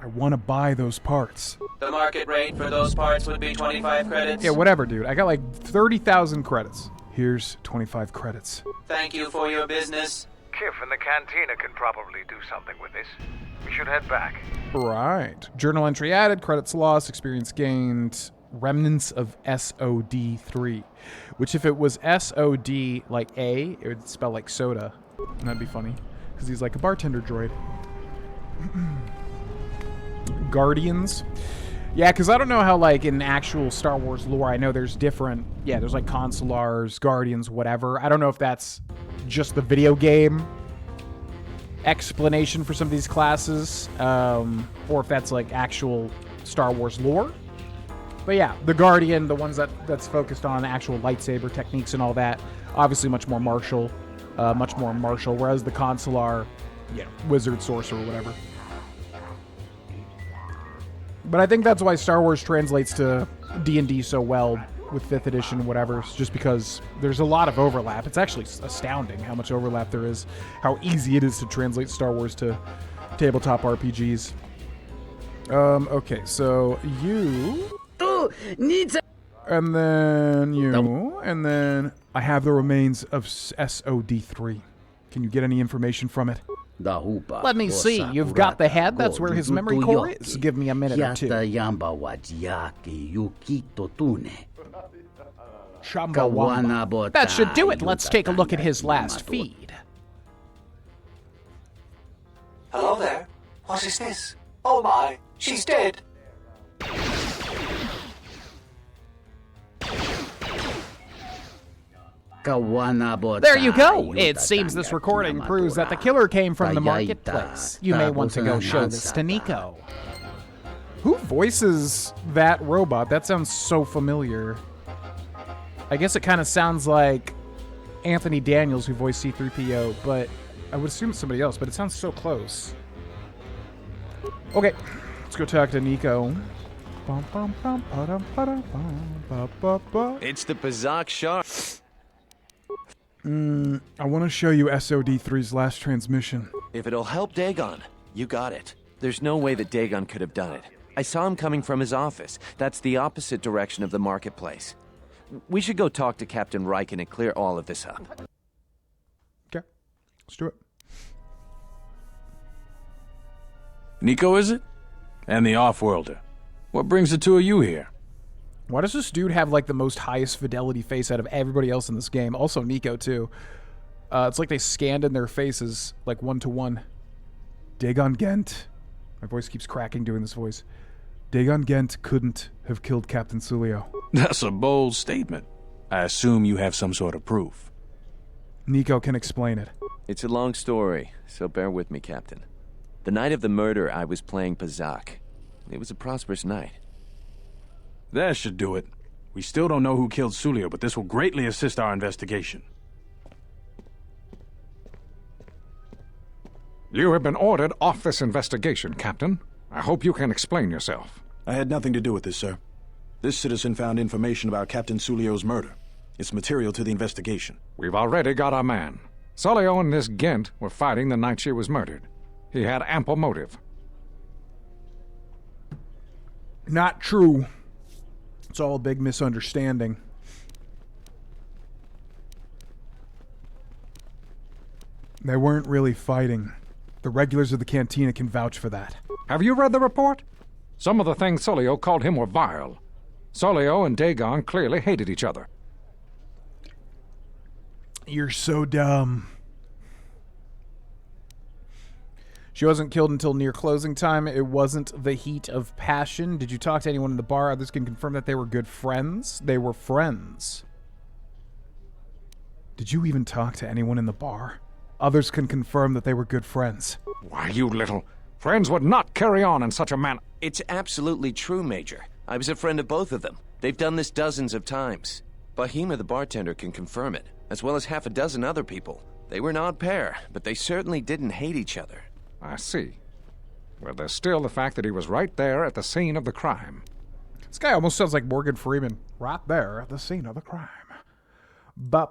I want to buy those parts. The market rate for those parts would be 25 credits. Yeah, whatever, dude. I got like 30,000 credits. Here's 25 credits. Thank you for your business. Kif and the Cantina can probably do something with this. We should head back. Right. Journal entry added, credits lost, experience gained, remnants of SOD3. Which if it was SOD, like A, it would spell like soda. And that'd be funny. Because he's like a bartender droid. Guardians. Yeah, because I don't know how, like, in actual Star Wars lore, I know there's different... Yeah, there's, like, Consulars, Guardians, whatever. I don't know if that's just the video game explanation for some of these classes, or if that's, like, actual Star Wars lore. But yeah, the Guardian, the ones that's focused on actual lightsaber techniques and all that, obviously much more martial, whereas the Consular, you know, wizard, sorcerer, whatever. But I think that's why Star Wars translates to D&D so well with 5th edition, whatever. It's just because there's a lot of overlap. It's actually astounding how much overlap there is, how easy it is to translate Star Wars to tabletop RPGs. Okay, so you... And then you... And then I have the remains of SOD3. Can you get any information from it? Let me see. You've got the head. That's where his memory core is. Give me a minute or two. That should do it. Let's take a look at his last feed. Hello there. What is this? Oh my, she's dead. There you go. It seems this recording proves that the killer came from the marketplace. You may want to go show this to Nico. Who voices that robot? That sounds so familiar. I guess it kind of sounds like Anthony Daniels, who voiced C-3PO, but I would assume it's somebody else, but it sounds so close. Okay, let's go talk to Nico. It's the Bazak Shark. I want to show you SOD3's last transmission. If it'll help Dagon, you got it. There's no way that Dagon could have done it. I saw him coming from his office. That's the opposite direction of the marketplace. We should go talk to Captain Riken and clear all of this up. Okay, let's do it. Nico, is it? And the Off-Worlder. What brings the two of you here? Why does this dude have, like, the most highest fidelity face out of everybody else in this game? Also Nico, too. It's like they scanned in their faces, like, 1-to-1. Dagon Gent. My voice keeps cracking doing this voice. Dagon Gent couldn't have killed Captain Sulio. That's a bold statement. I assume you have some sort of proof. Nico can explain it. It's a long story, so bear with me, Captain. The night of the murder, I was playing Bazak. It was a prosperous night. That should do it. We still don't know who killed Sulio, but this will greatly assist our investigation. You have been ordered off this investigation, Captain. I hope you can explain yourself. I had nothing to do with this, sir. This citizen found information about Captain Sulio's murder. It's material to the investigation. We've already got our man. Sulio and this Gent were fighting the night she was murdered. He had ample motive. Not true. It's all a big misunderstanding. They weren't really fighting. The regulars of the Cantina can vouch for that. Have you read the report? Some of the things Sulio called him were vile. Sulio and Dagon clearly hated each other. You're so dumb. She wasn't killed until near closing time. It wasn't the heat of passion. Did you talk to anyone in the bar? Others can confirm that they were good friends. They were friends. Did you even talk to anyone in the bar? Others can confirm that they were good friends. Why, you little... Friends would not carry on in such a manner. It's absolutely true, Major. I was a friend of both of them. They've done this dozens of times. Bahima the bartender can confirm it, as well as half a dozen other people. They were an odd pair, but they certainly didn't hate each other. I see. Well, there's still the fact that he was right there at the scene of the crime. This guy almost sounds like Morgan Freeman. Right there at the scene of the crime. Where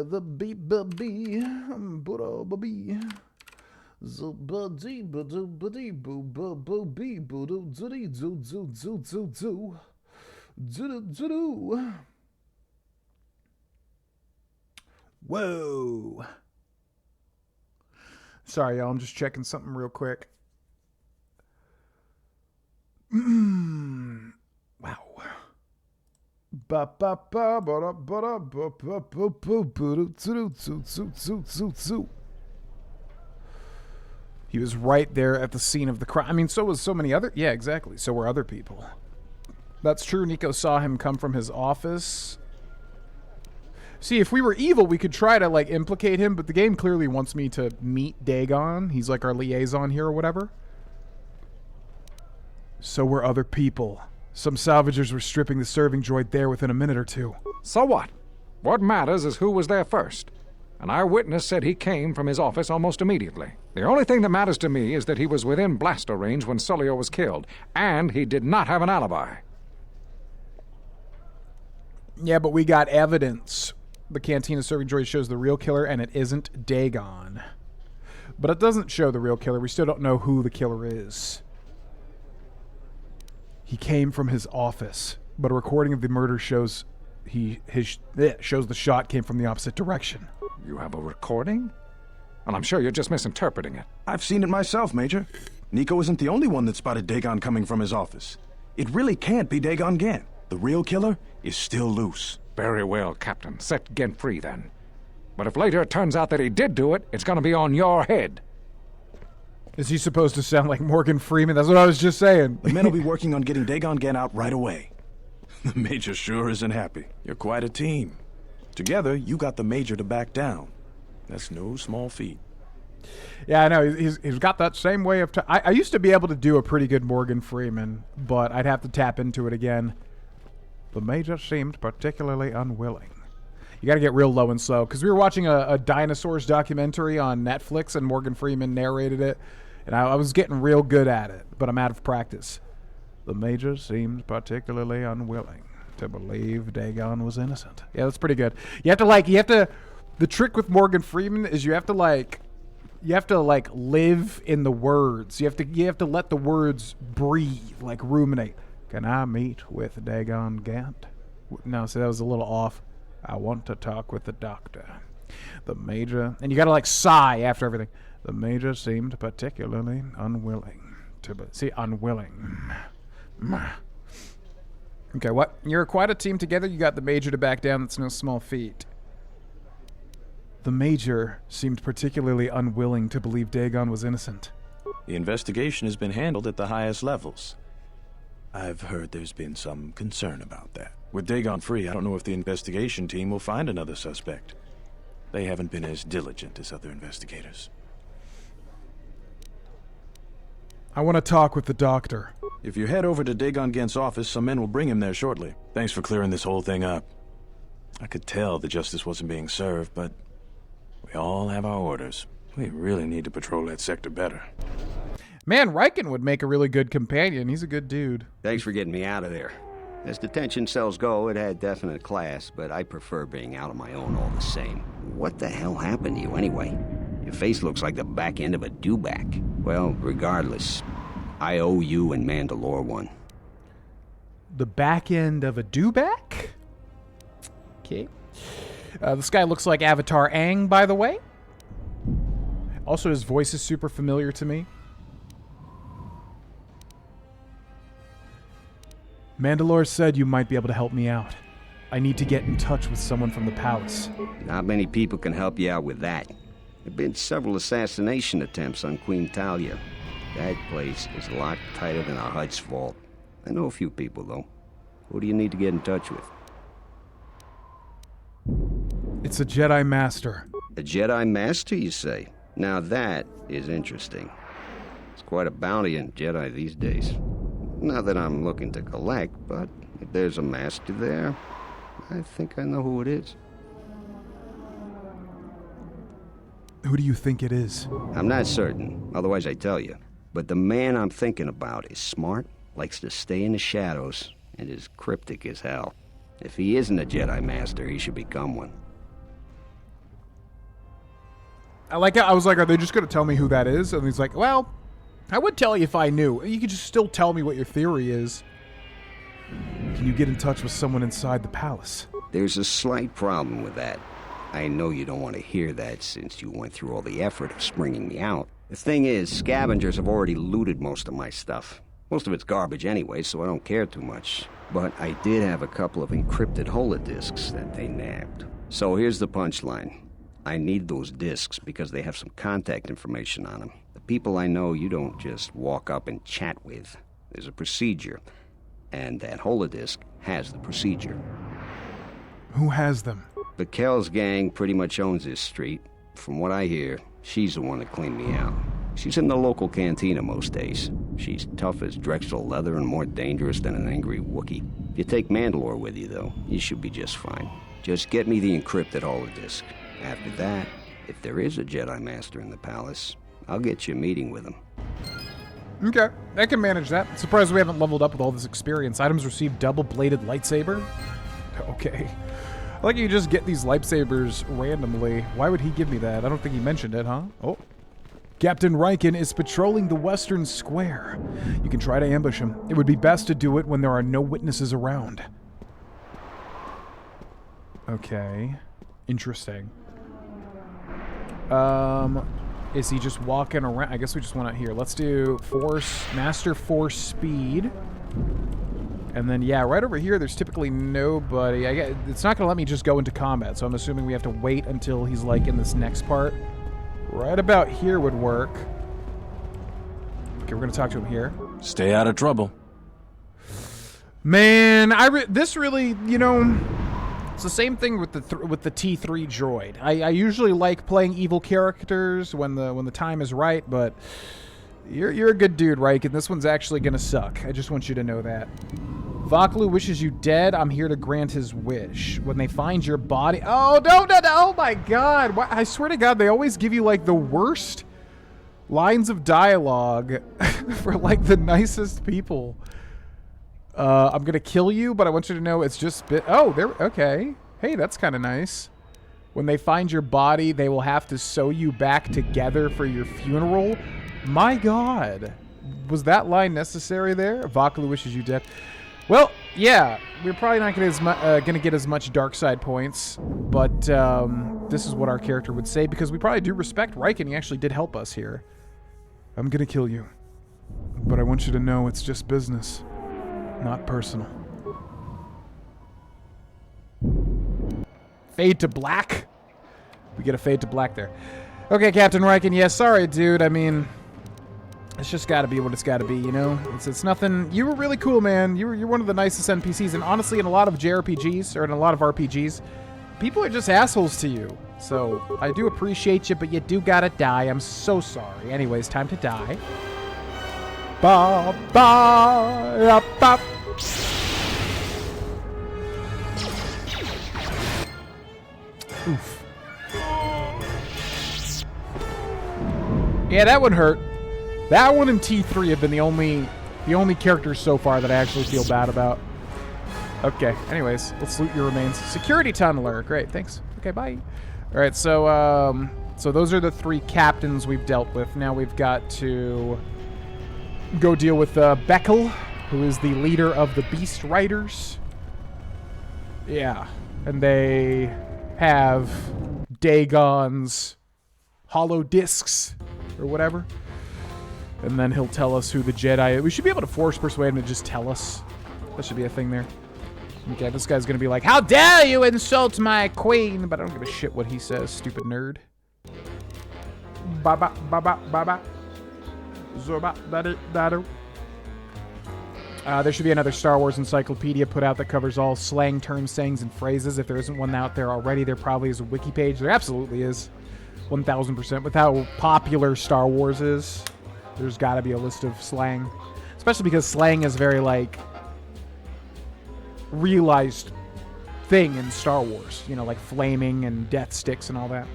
the beep Whoa. Sorry, y'all. I'm just checking something real quick. Wow. He was right there at the scene of the crime. I mean, so was so many other... Yeah, exactly. So were other people. That's true. Nico saw him come from his office. See, if we were evil, we could try to, like, implicate him, but the game clearly wants me to meet Dagon. He's, like, our liaison here or whatever. So were other people. Some salvagers were stripping the serving droid there within a minute or two. So what? What matters is who was there first. An eyewitness said he came from his office almost immediately. The only thing that matters to me is that he was within blaster range when Sulio was killed, and he did not have an alibi. Yeah, but we got evidence. The Cantina serving droid shows the real killer, and it isn't Dagon. But it doesn't show the real killer. We still don't know who the killer is. He came from his office, but a recording of the murder shows shows the shot came from the opposite direction. You have a recording? Well, I'm sure you're just misinterpreting it. I've seen it myself, Major. Nico isn't the only one that spotted Dagon coming from his office. It really can't be Dagon Gant. The real killer is still loose. Very well, Captain. Set Gent free, then. But if later it turns out that he did do it, it's going to be on your head. Is he supposed to sound like Morgan Freeman? That's what I was just saying. The men will be working on getting Dagon Gant out right away. The Major sure isn't happy. You're quite a team. Together, you got the Major to back down. That's no small feat. Yeah, I know. He's got that same way of... I used to be able to do a pretty good Morgan Freeman, but I'd have to tap into it again. The Major seemed particularly unwilling. You got to get real low and slow, because we were watching a dinosaurs documentary on Netflix, and Morgan Freeman narrated it, and I was getting real good at it, but I'm out of practice. The Major seemed particularly unwilling to believe Dagon was innocent. Yeah, that's pretty good. The trick with Morgan Freeman is you have to live in the words. You have to let the words breathe, like ruminate. Can I meet with Dagon Gant? No, so that was a little off. I want to talk with the doctor. The Major... And you gotta, like, sigh after everything. The Major seemed particularly unwilling to... unwilling. Okay, what? You're quite a team together. You got the Major to back down. That's no small feat. The Major seemed particularly unwilling to believe Dagon was innocent. The investigation has been handled at the highest levels. I've heard there's been some concern about that. With Dagon free, I don't know if the investigation team will find another suspect. They haven't been as diligent as other investigators. I want to talk with the doctor. If you head over to Dagon Gant's office, some men will bring him there shortly. Thanks for clearing this whole thing up. I could tell the justice wasn't being served, but we all have our orders. We really need to patrol that sector better. Man, Riken would make a really good companion. He's a good dude. Thanks for getting me out of there. As detention cells go, it had definite class, but I prefer being out on my own all the same. What the hell happened to you anyway? Your face looks like the back end of a dewback. Well, regardless, I owe you and Mandalore one. The back end of a dewback? Okay. This guy looks like Avatar Aang, by the way. Also, his voice is super familiar to me. Mandalore said you might be able to help me out. I need to get in touch with someone from the palace. Not many people can help you out with that. There have been several assassination attempts on Queen Talia. That place is a lot tighter than a Hut's vault. I know a few people, though. Who do you need to get in touch with? It's a Jedi Master. A Jedi Master, you say? Now that is interesting. It's quite a bounty on Jedi these days. Not that I'm looking to collect, but if there's a master there, I think I know who it is. Who do you think it is? I'm not certain, otherwise I'd tell you. But the man I'm thinking about is smart, likes to stay in the shadows, and is cryptic as hell. If he isn't a Jedi Master, he should become one. I like it. I was like, are they just going to tell me who that is? And he's like, well, I would tell you if I knew. You could just still tell me what your theory is. Can you get in touch with someone inside the palace? There's a slight problem with that. I know you don't want to hear that since you went through all the effort of springing me out. The thing is, scavengers have already looted most of my stuff. Most of it's garbage anyway, so I don't care too much. But I did have a couple of encrypted holodisks that they nabbed. So here's the punchline. I need those disks because they have some contact information on them. The people I know you don't just walk up and chat with. There's a procedure. And that holodisk has the procedure. Who has them? The Kells gang pretty much owns this street. From what I hear, she's the one that cleaned me out. She's in the local cantina most days. She's tough as Drexel leather and more dangerous than an angry Wookiee. If you take Mandalore with you, though, you should be just fine. Just get me the encrypted holodisk. After that, if there is a Jedi Master in the palace, I'll get you a meeting with him. Okay, I can manage that. Surprised we haven't leveled up with all this experience. Items received double-bladed lightsaber? Okay. I like you just get these lightsabers randomly. Why would he give me that? I don't think he mentioned it, huh? Oh. Captain Riken is patrolling the western square. You can try to ambush him. It would be best to do it when there are no witnesses around. Okay. Interesting. Is he just walking around? I guess we just want to here. Let's do Master Force Speed. And then, yeah, right over here, there's typically nobody. It's not going to let me just go into combat, so I'm assuming we have to wait until he's, like, in this next part. Right about here would work. Okay, we're going to talk to him here. Stay out of trouble. Man, this really, you know, it's the same thing with the T3 droid. I usually like playing evil characters when the time is right, but you're a good dude, Riken. This one's actually going to suck. I just want you to know that. Vaklu wishes you dead. I'm here to grant his wish. When they find your body... Oh, no. Oh, my God. I swear to God, they always give you, like, the worst lines of dialogue for, like, the nicest people. I'm going to kill you, but I want you to know it's just... okay. Hey, that's kind of nice. When they find your body, they will have to sew you back together for your funeral. My God. Was that line necessary there? Vaklu wishes you dead. Well, yeah, we're probably not going to get as much dark side points, but this is what our character would say, because we probably do respect Riken. He actually did help us here. I'm going to kill you, but I want you to know it's just business, not personal. Fade to black? We get a fade to black there. Okay, Captain Riken, yeah, sorry, dude. I mean... It's just got to be what it's got to be, you know? It's nothing... You were really cool, man. You're one of the nicest NPCs, and honestly, in a lot of JRPGs, or in a lot of RPGs, people are just assholes to you. So, I do appreciate you, but you do gotta die. I'm so sorry. Anyways, time to die. Ba ba ba. Oof. Yeah, that one hurt. That one and T3 have been the only characters so far that I actually feel bad about. Okay, anyways, let's loot your remains. Security tunneler. Great, thanks. Okay, bye. All right, so those are the 3 captains we've dealt with. Now we've got to go deal with Beckel, who is the leader of the Beast Riders. Yeah, and they have Dagon's hollow discs or whatever. And then he'll tell us who the Jedi is. We should be able to force persuade him to just tell us. That should be a thing there. Okay, this guy's going to be like, how dare you insult my queen? But I don't give a shit what he says, stupid nerd. Ba-ba, ba-ba, ba-ba. Zorba, da-da-da-da. There should be another Star Wars encyclopedia put out that covers all slang terms, sayings, and phrases. If there isn't one out there already, there probably is a wiki page. There absolutely is. 1,000%. With how popular Star Wars is, there's got to be a list of slang. Especially because slang is very, like, realized thing in Star Wars. You know, like flaming and death sticks and all that.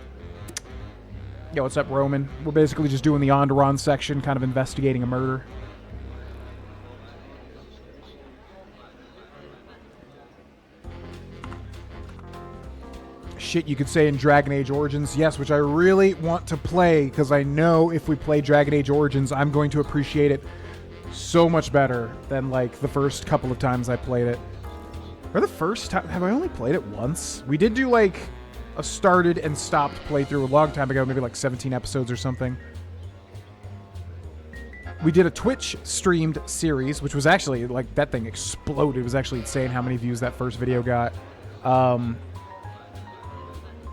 Yo, what's up, Roman? We're basically just doing the Onderon section, kind of investigating a murder. Shit you could say in Dragon Age Origins, yes, which I really want to play, because I know if we play Dragon Age Origins, I'm going to appreciate it so much better than, like, the first couple of times I played it. Or the first time, have I only played it once? We did do, like, a started and stopped playthrough a long time ago, maybe like 17 episodes or something. We did a Twitch streamed series, which was actually, like, that thing exploded. It was actually insane how many views that first video got.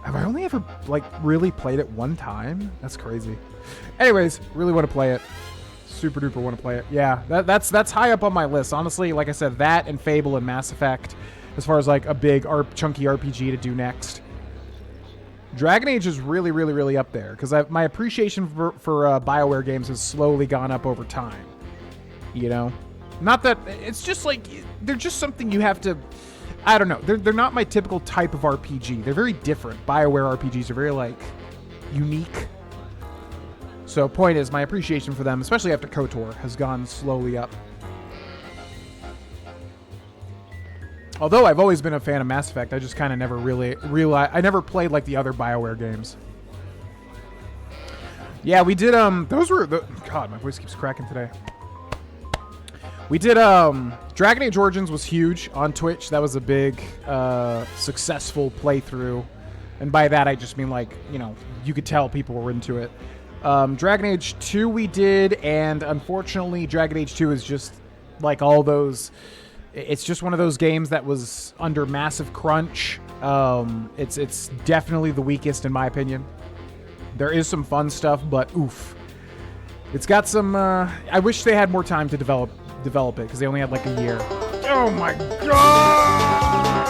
Have I only ever, like, really played it one time? That's crazy. Anyways, really want to play it. Super duper want to play it. Yeah, that's high up on my list. Honestly, like I said, that and Fable and Mass Effect, as far as, like, a big, chunky RPG to do next. Dragon Age is really, really, really up there, because my appreciation for BioWare games has slowly gone up over time. You know? Not that... It's just, like, they're just something you have to... I don't know. They're not my typical type of RPG. They're very different. BioWare RPGs are very, like, unique. So, point is, my appreciation for them, especially after KOTOR, has gone slowly up. Although I've always been a fan of Mass Effect, I just kind of never really realized... I never played, like, the other BioWare games. Yeah, we did, those were... God, my voice keeps cracking today. We did, Dragon Age Origins was huge on Twitch. That was a big, successful playthrough. And by that, I just mean, like, you know, you could tell people were into it. Dragon Age 2 we did, and unfortunately, Dragon Age 2 is just, like, all those... It's just one of those games that was under massive crunch. It's definitely the weakest, in my opinion. There is some fun stuff, but oof. It's got some, I wish they had more time to develop it, because they only had, like, a year. Oh my god!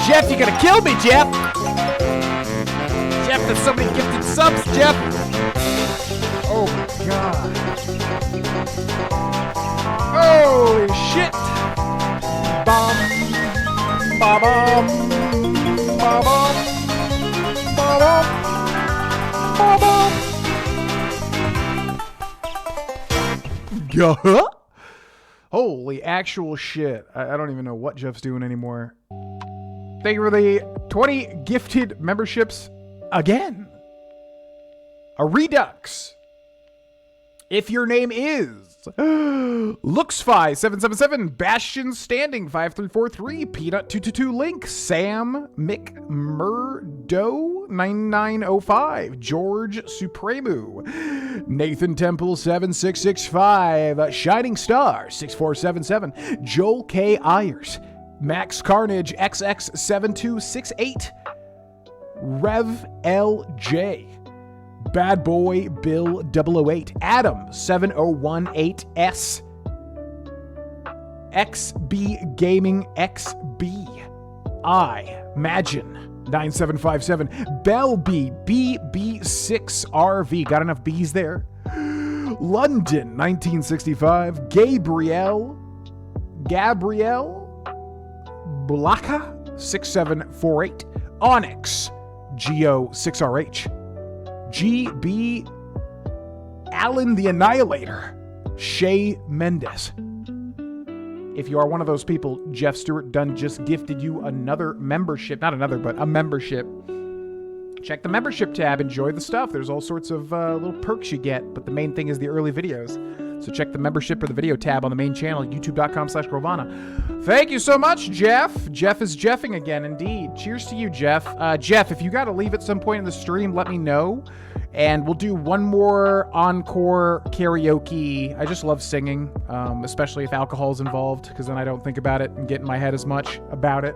Jeff, you're gonna kill me, Jeff! Jeff, there's so many gifted subs, Jeff! Oh my god. Holy shit! Bum, ba-bum, ba-bum, ba-bum, ba-bum. Gah! Holy actual shit. I don't even know what Jeff's doing anymore. Thank you for the 20 gifted memberships again. A Redux. If your name is Looksfi777, Bastion Standing 5343, Peanut 222 Link, Sam McMurdo 9905, George Supremu, Nathan Temple 7665, Shining Star 6477, Joel K. Ayers, Max Carnage XX7268, Rev LJ, Bad Boy Bill 008, Adam 7018S, XB Gaming XB, I Magin 9757, Bell B BB6RV, got enough B's there, London 1965, Gabrielle Blaka 6748, Onyx Geo6RH, GB Allen the Annihilator, Shay Mendes. If you are one of those people, Jeff Stewart Dunn just gifted you another membership. Not another, but a membership. Check the membership tab. Enjoy the stuff. There's all sorts of little perks you get, but the main thing is the early videos. So check the membership or the video tab on the main channel, youtube.com/Grohlvana. Thank you so much, Jeff. Jeff is Jeffing again, indeed. Cheers to you, Jeff. Jeff, if you got to leave at some point in the stream, let me know. And we'll do one more encore karaoke. I just love singing, especially if alcohol's involved, because then I don't think about it and get in my head as much about it.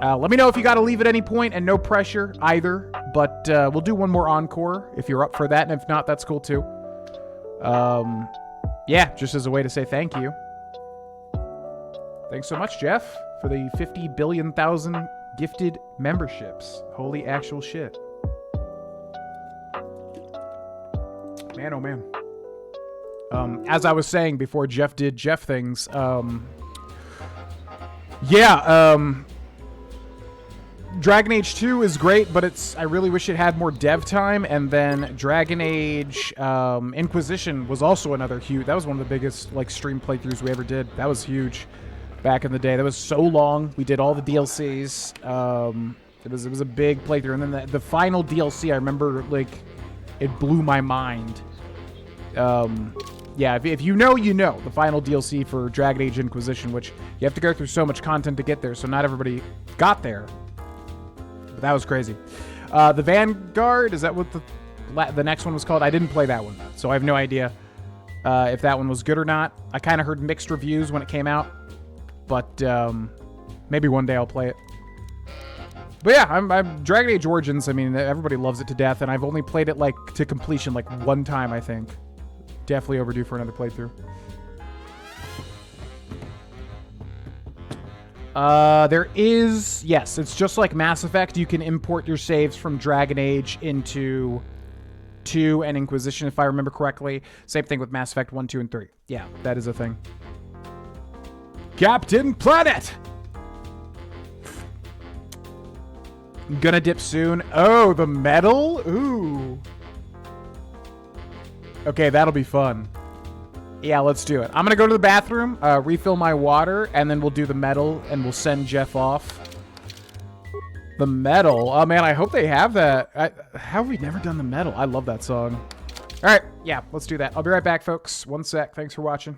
Let me know if you got to leave at any point, and no pressure either. But we'll do one more encore if you're up for that, and if not, that's cool too. Yeah, just as a way to say thank you. Thanks so much, Jeff, for the 50 billion thousand gifted memberships. Holy actual shit. Man, oh man. As I was saying before Jeff did Jeff things, Dragon Age 2 is great, but I really wish it had more dev time. And then Dragon Age Inquisition was also another huge. That was one of the biggest like stream playthroughs we ever did. That was huge back in the day. That was so long. We did all the DLCs. It was a big playthrough. And then the final DLC, I remember like it blew my mind. Yeah, if you know, you know. The final DLC for Dragon Age Inquisition, which you have to go through so much content to get there, so not everybody got there. But that was crazy. The Vanguard, is that what the next one was called? I didn't play that one, so I have no idea if that one was good or not. I kind of heard mixed reviews when it came out, but maybe one day I'll play it. But yeah, I'm Dragon Age Origins. I mean, everybody loves it to death, and I've only played it like to completion like one time, I think. Definitely overdue for another playthrough. There is, yes, it's just like Mass Effect. You can import your saves from Dragon Age into 2 and Inquisition, if I remember correctly. Same thing with Mass Effect 1, 2, and 3. Yeah, that is a thing. Captain Planet! Gonna dip soon. Oh, the medal? Ooh. Okay, that'll be fun. Yeah, let's do it. I'm gonna go to the bathroom, refill my water, and then we'll do the medal, and we'll send Jeff off. The medal? Oh, man, I hope they have that. How have we never done the medal? I love that song. All right, yeah, let's do that. I'll be right back, folks. One sec. Thanks for watching.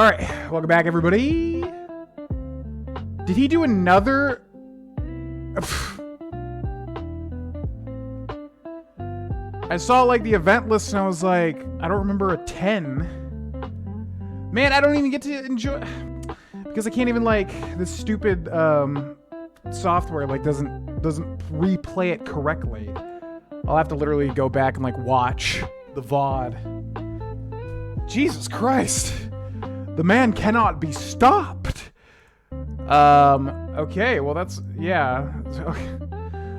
All right, welcome back, everybody. Did he do another? I saw like the event list and I was like, I don't remember a 10. Man, I don't even get to enjoy because I can't even like this stupid software like doesn't replay it correctly. I'll have to literally go back and like watch the VOD. Jesus Christ. The man cannot be stopped. Okay, well that's, yeah. Okay.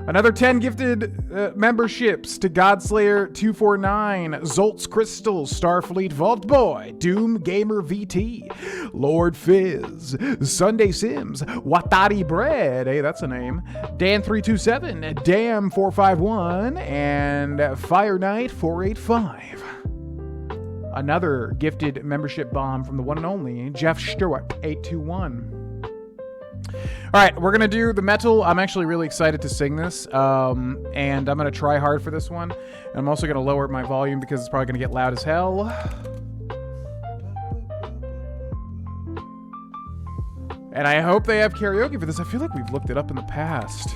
Another 10 gifted memberships to Godslayer 249, Zolt's Crystal, Starfleet Vault Boy, Doom Gamer VT, Lord Fizz, Sunday Sims, Watari Bread, hey, that's a name, Dan327, Dam451, and Fire Knight 485. Another gifted membership bomb from the one and only Jeff Stewart 821. All right, we're going to do the metal. I'm actually really excited to sing this, and I'm going to try hard for this one. And I'm also going to lower my volume because it's probably going to get loud as hell. And I hope they have karaoke for this. I feel like we've looked it up in the past.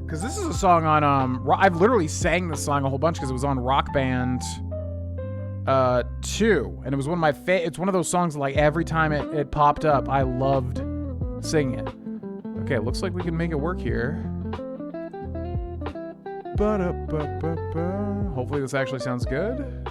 Because this is a song on, I've literally sang this song a whole bunch because it was on Rock Band 2. And it was one of my it's one of those songs that, like, every time it popped up, I loved singing it. Okay, looks like we can make it work here. Ba-da-ba-ba-ba. Hopefully this actually sounds good.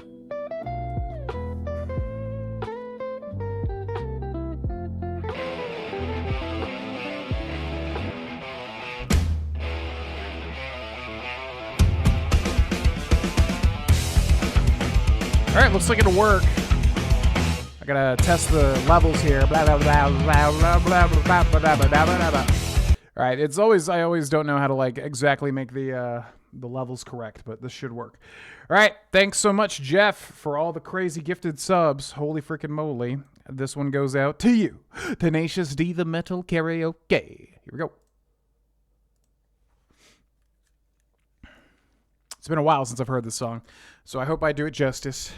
All right, looks like it'll work. I gotta test the levels here. Blah, blah, blah, blah, blah, blah, blah, blah, blah, blah, blah. All right, I always don't know how to like exactly make the levels correct, but this should work. All right, thanks so much, Jeff, for all the crazy gifted subs. Holy freaking moly. This one goes out to you, Tenacious D, the Metal Karaoke. Here we go. It's been a while since I've heard this song, so I hope I do it justice.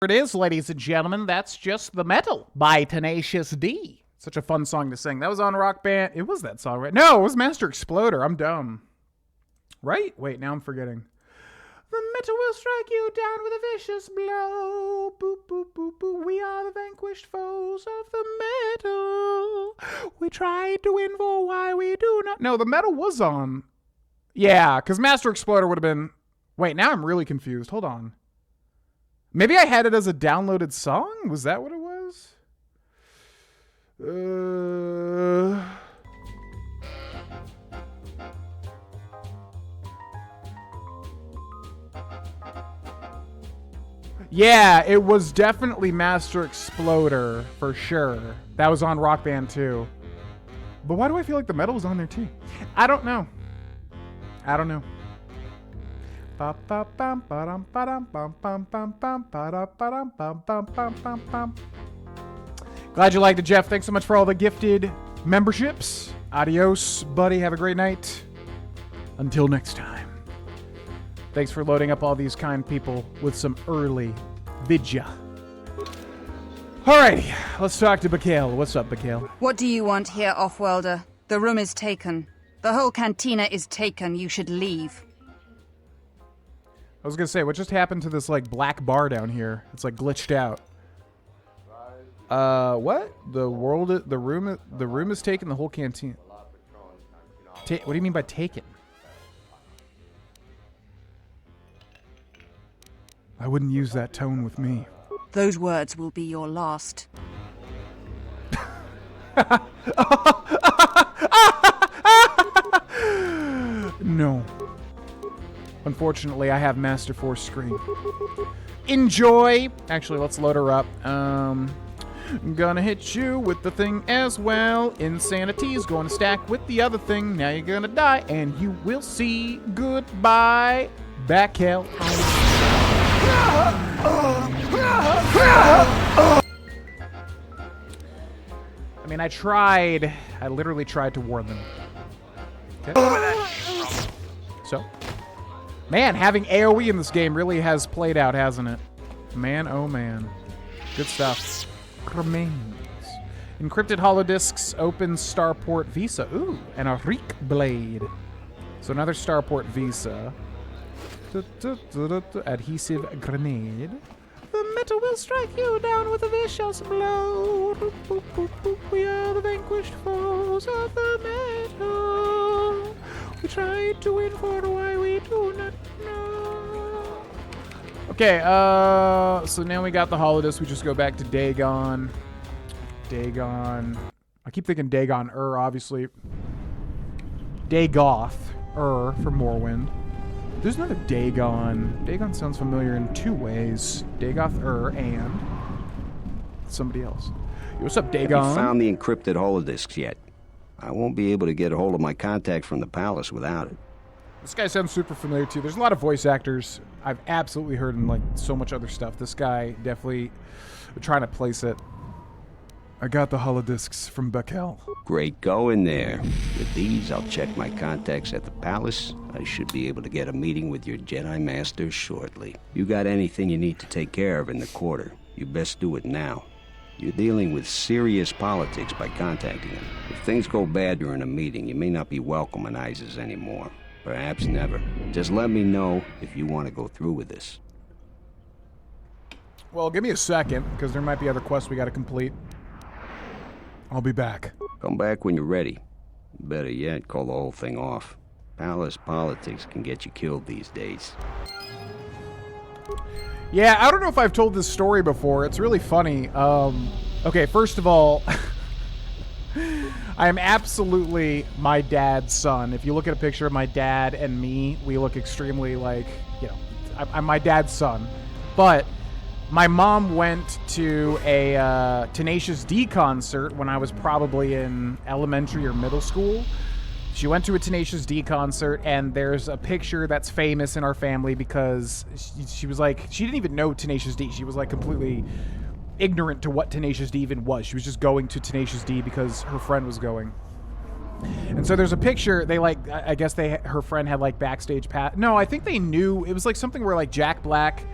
It is, ladies and gentlemen. That's Just the Metal by Tenacious D. Such a fun song to sing. That was on Rock Band. It was that song, right? No, it was Master Exploder. I'm dumb. Right? Wait, now I'm forgetting. The metal will strike you down with a vicious blow. Boop, boop, boop, boop. We are the vanquished foes of the metal. We tried to win for why we do not. No, the metal was on. Yeah, because Master Exploder would have been. Wait, now I'm really confused. Hold on. Maybe I had it as a downloaded song? Was that what it was? Yeah, it was definitely Master Exploder, for sure. That was on Rock Band too. But why do I feel like the metal was on there too? I don't know. Glad you liked it, Jeff. Thanks so much for all the gifted memberships. Adios, buddy. Have a great night. Until next time. Thanks for loading up all these kind people with some early vidya. Alrighty, let's talk to Bakail. What's up, Bakail? What do you want here, Offworlder? The room is taken. The whole cantina is taken. You should leave. I was gonna say, what just happened to this like black bar down here? It's like glitched out. What? The room is taken. The whole canteen. What do you mean by taken? I wouldn't use that tone with me. Those words will be your last. No. Unfortunately, I have Master Force screen. Enjoy! Actually, let's load her up. Gonna hit you with the thing as well. Insanity's going to stack with the other thing. Now you're gonna die, and you will see. Goodbye. Back hell. I mean, I literally tried to warn them. Okay. So, man, having AoE in this game really has played out, hasn't it? Man, oh man. Good stuff. Remains. Encrypted holodiscs, open starport visa. Ooh, and a reek blade. So another starport visa. Adhesive grenade. The metal will strike you down with a vicious blow. We are the vanquished foes of the metal. We tried to win for why we do not know. Okay, so now we got the holodisc. We just go back to Dagon. I keep thinking Dagon obviously. Dagoth for Morrowind. There's another Dagon. Dagon sounds familiar in two ways. Dagoth and somebody else. Yo, what's up, Dagon? Have you found the encrypted holodiscs yet? I won't be able to get a hold of my contact from the palace without it. This guy sounds super familiar too. There's a lot of voice actors I've absolutely heard in like so much other stuff. This guy definitely trying to place it. I got the holodiscs from Bakail. Great going there. With these, I'll check my contacts at the palace. I should be able to get a meeting with your Jedi Master shortly. You got anything you need to take care of in the quarter, you best do it now. You're dealing with serious politics by contacting him. If things go bad during a meeting, you may not be welcome in Isis anymore. Perhaps never. Just let me know if you want to go through with this. Well, give me a second, because there might be other quests we got to complete. I'll be back. Come back when you're ready. Better yet, call the whole thing off. Palace politics can get you killed these days. Yeah, I don't know if I've told this story before. It's really funny. Okay, first of all, I am absolutely my dad's son. If you look at a picture of my dad and me, we look extremely like, you know, I'm my dad's son. But my mom went to a Tenacious D concert when I was probably in elementary or middle school. She went to a Tenacious D concert, and there's a picture that's famous in our family because she was like, she didn't even know Tenacious D. She was like completely ignorant to what Tenacious D even was. She was just going to Tenacious D because her friend was going. And so there's a picture, they like, I guess her friend had like backstage pass. No, I think they knew, it was like something where like Jack Black,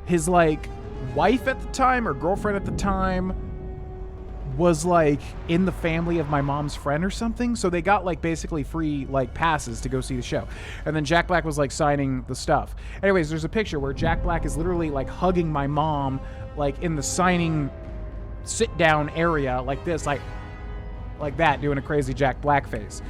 his like wife at the time or girlfriend at the time was like in the family of my mom's friend or something, so they got like basically free like passes to go see the show. And then Jack Black was like signing the stuff. Anyways, there's a picture where Jack Black is literally like hugging my mom like in the signing sit down area like this, like that, doing a crazy Jack Black face.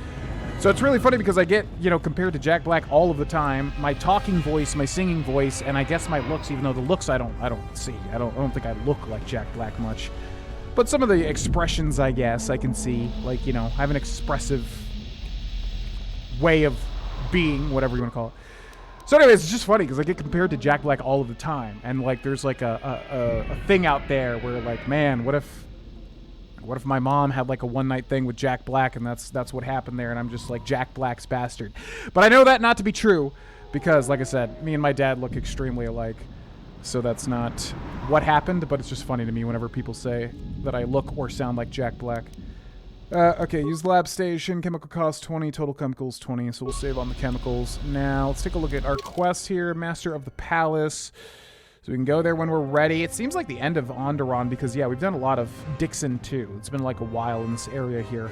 So it's really funny because I get, you know, compared to Jack Black all of the time, my talking voice, my singing voice, and I guess my looks, even though the looks I don't see. I don't think I look like Jack Black much. But some of the expressions, I guess, I can see. Like, you know, I have an expressive way of being, whatever you want to call it. So anyways, it's just funny because I get compared to Jack Black all of the time. And, like, there's, like, a thing out there where, like, man, what if my mom had, like, a one-night thing with Jack Black and that's what happened there and I'm just, like, Jack Black's bastard. But I know that not to be true because, like I said, me and my dad look extremely alike. So that's not what happened, but it's just funny to me whenever people say that I look or sound like Jack Black. Okay, use lab station. Chemical cost 20, total chemicals 20, so we'll save on the chemicals. Now, let's take a look at our quest here. Master of the Palace. So we can go there when we're ready. It seems like the end of Onderon because, yeah, we've done a lot of Dixon, too. It's been like a while in this area here.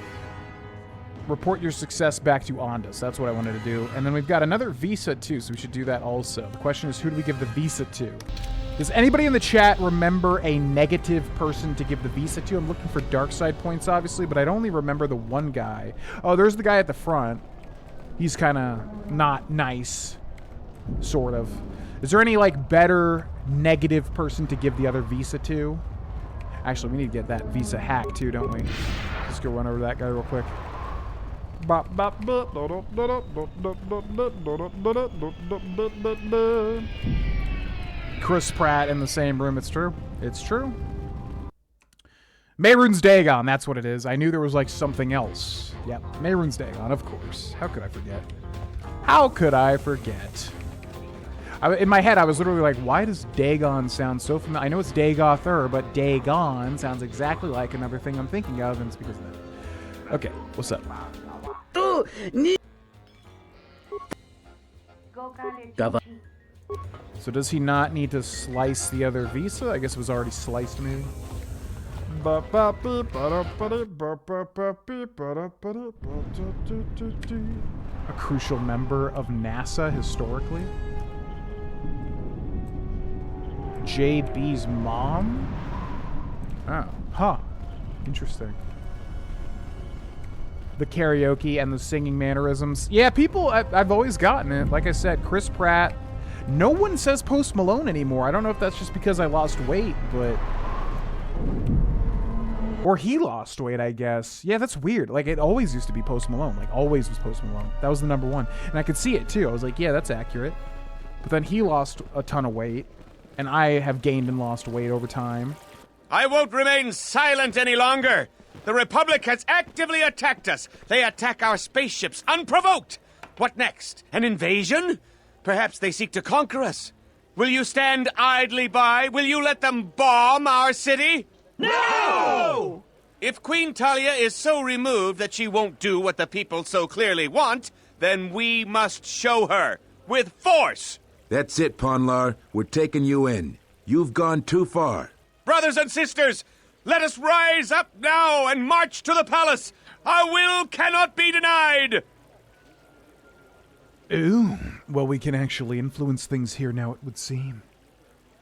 Report your success back to Ondas. That's what I wanted to do. And then we've got another visa, too, so we should do that also. The question is, who do we give the visa to? Does anybody in the chat remember a negative person to give the visa to? I'm looking for dark side points, obviously, but I'd only remember the one guy. Oh, there's the guy at the front. He's kind of not nice, sort of. Is there any, like, better negative person to give the other visa to? Actually, we need to get that visa hack, too, don't we? Let's go run over that guy real quick. Chris Pratt in the same room. It's true. It's true. Mehrunes Dagon, that's what it is. I knew there was like something else. Yep, Mehrunes Dagon, of course. How could I forget? How could I forget? In my head, I was literally like, why does Dagon sound so familiar? I know it's Dagother, but Dagon sounds exactly like another thing I'm thinking of, and it's because of that. Okay, what's up? So does he not need to slice the other visa? I guess it was already sliced, maybe. A crucial member of NASA historically. JB's mom? Oh, huh. Interesting. The karaoke and the singing mannerisms. Yeah, people, I've always gotten it. Like I said, Chris Pratt. No one says Post Malone anymore. I don't know if that's just because I lost weight, but... Or he lost weight, I guess. Yeah, that's weird. Like, it always used to be Post Malone. Like, always was Post Malone. That was the number one. And I could see it, too. I was like, yeah, that's accurate. But then he lost a ton of weight. And I have gained and lost weight over time. I won't remain silent any longer. The Republic has actively attacked us. They attack our spaceships unprovoked. What next? An invasion? Perhaps they seek to conquer us. Will you stand idly by? Will you let them bomb our city? No! If Queen Talia is so removed that she won't do what the people so clearly want, then we must show her. With force! That's it, Ponlar. We're taking you in. You've gone too far. Brothers and sisters, let us rise up now and march to the palace. Our will cannot be denied. Ooh, well, we can actually influence things here now, it would seem.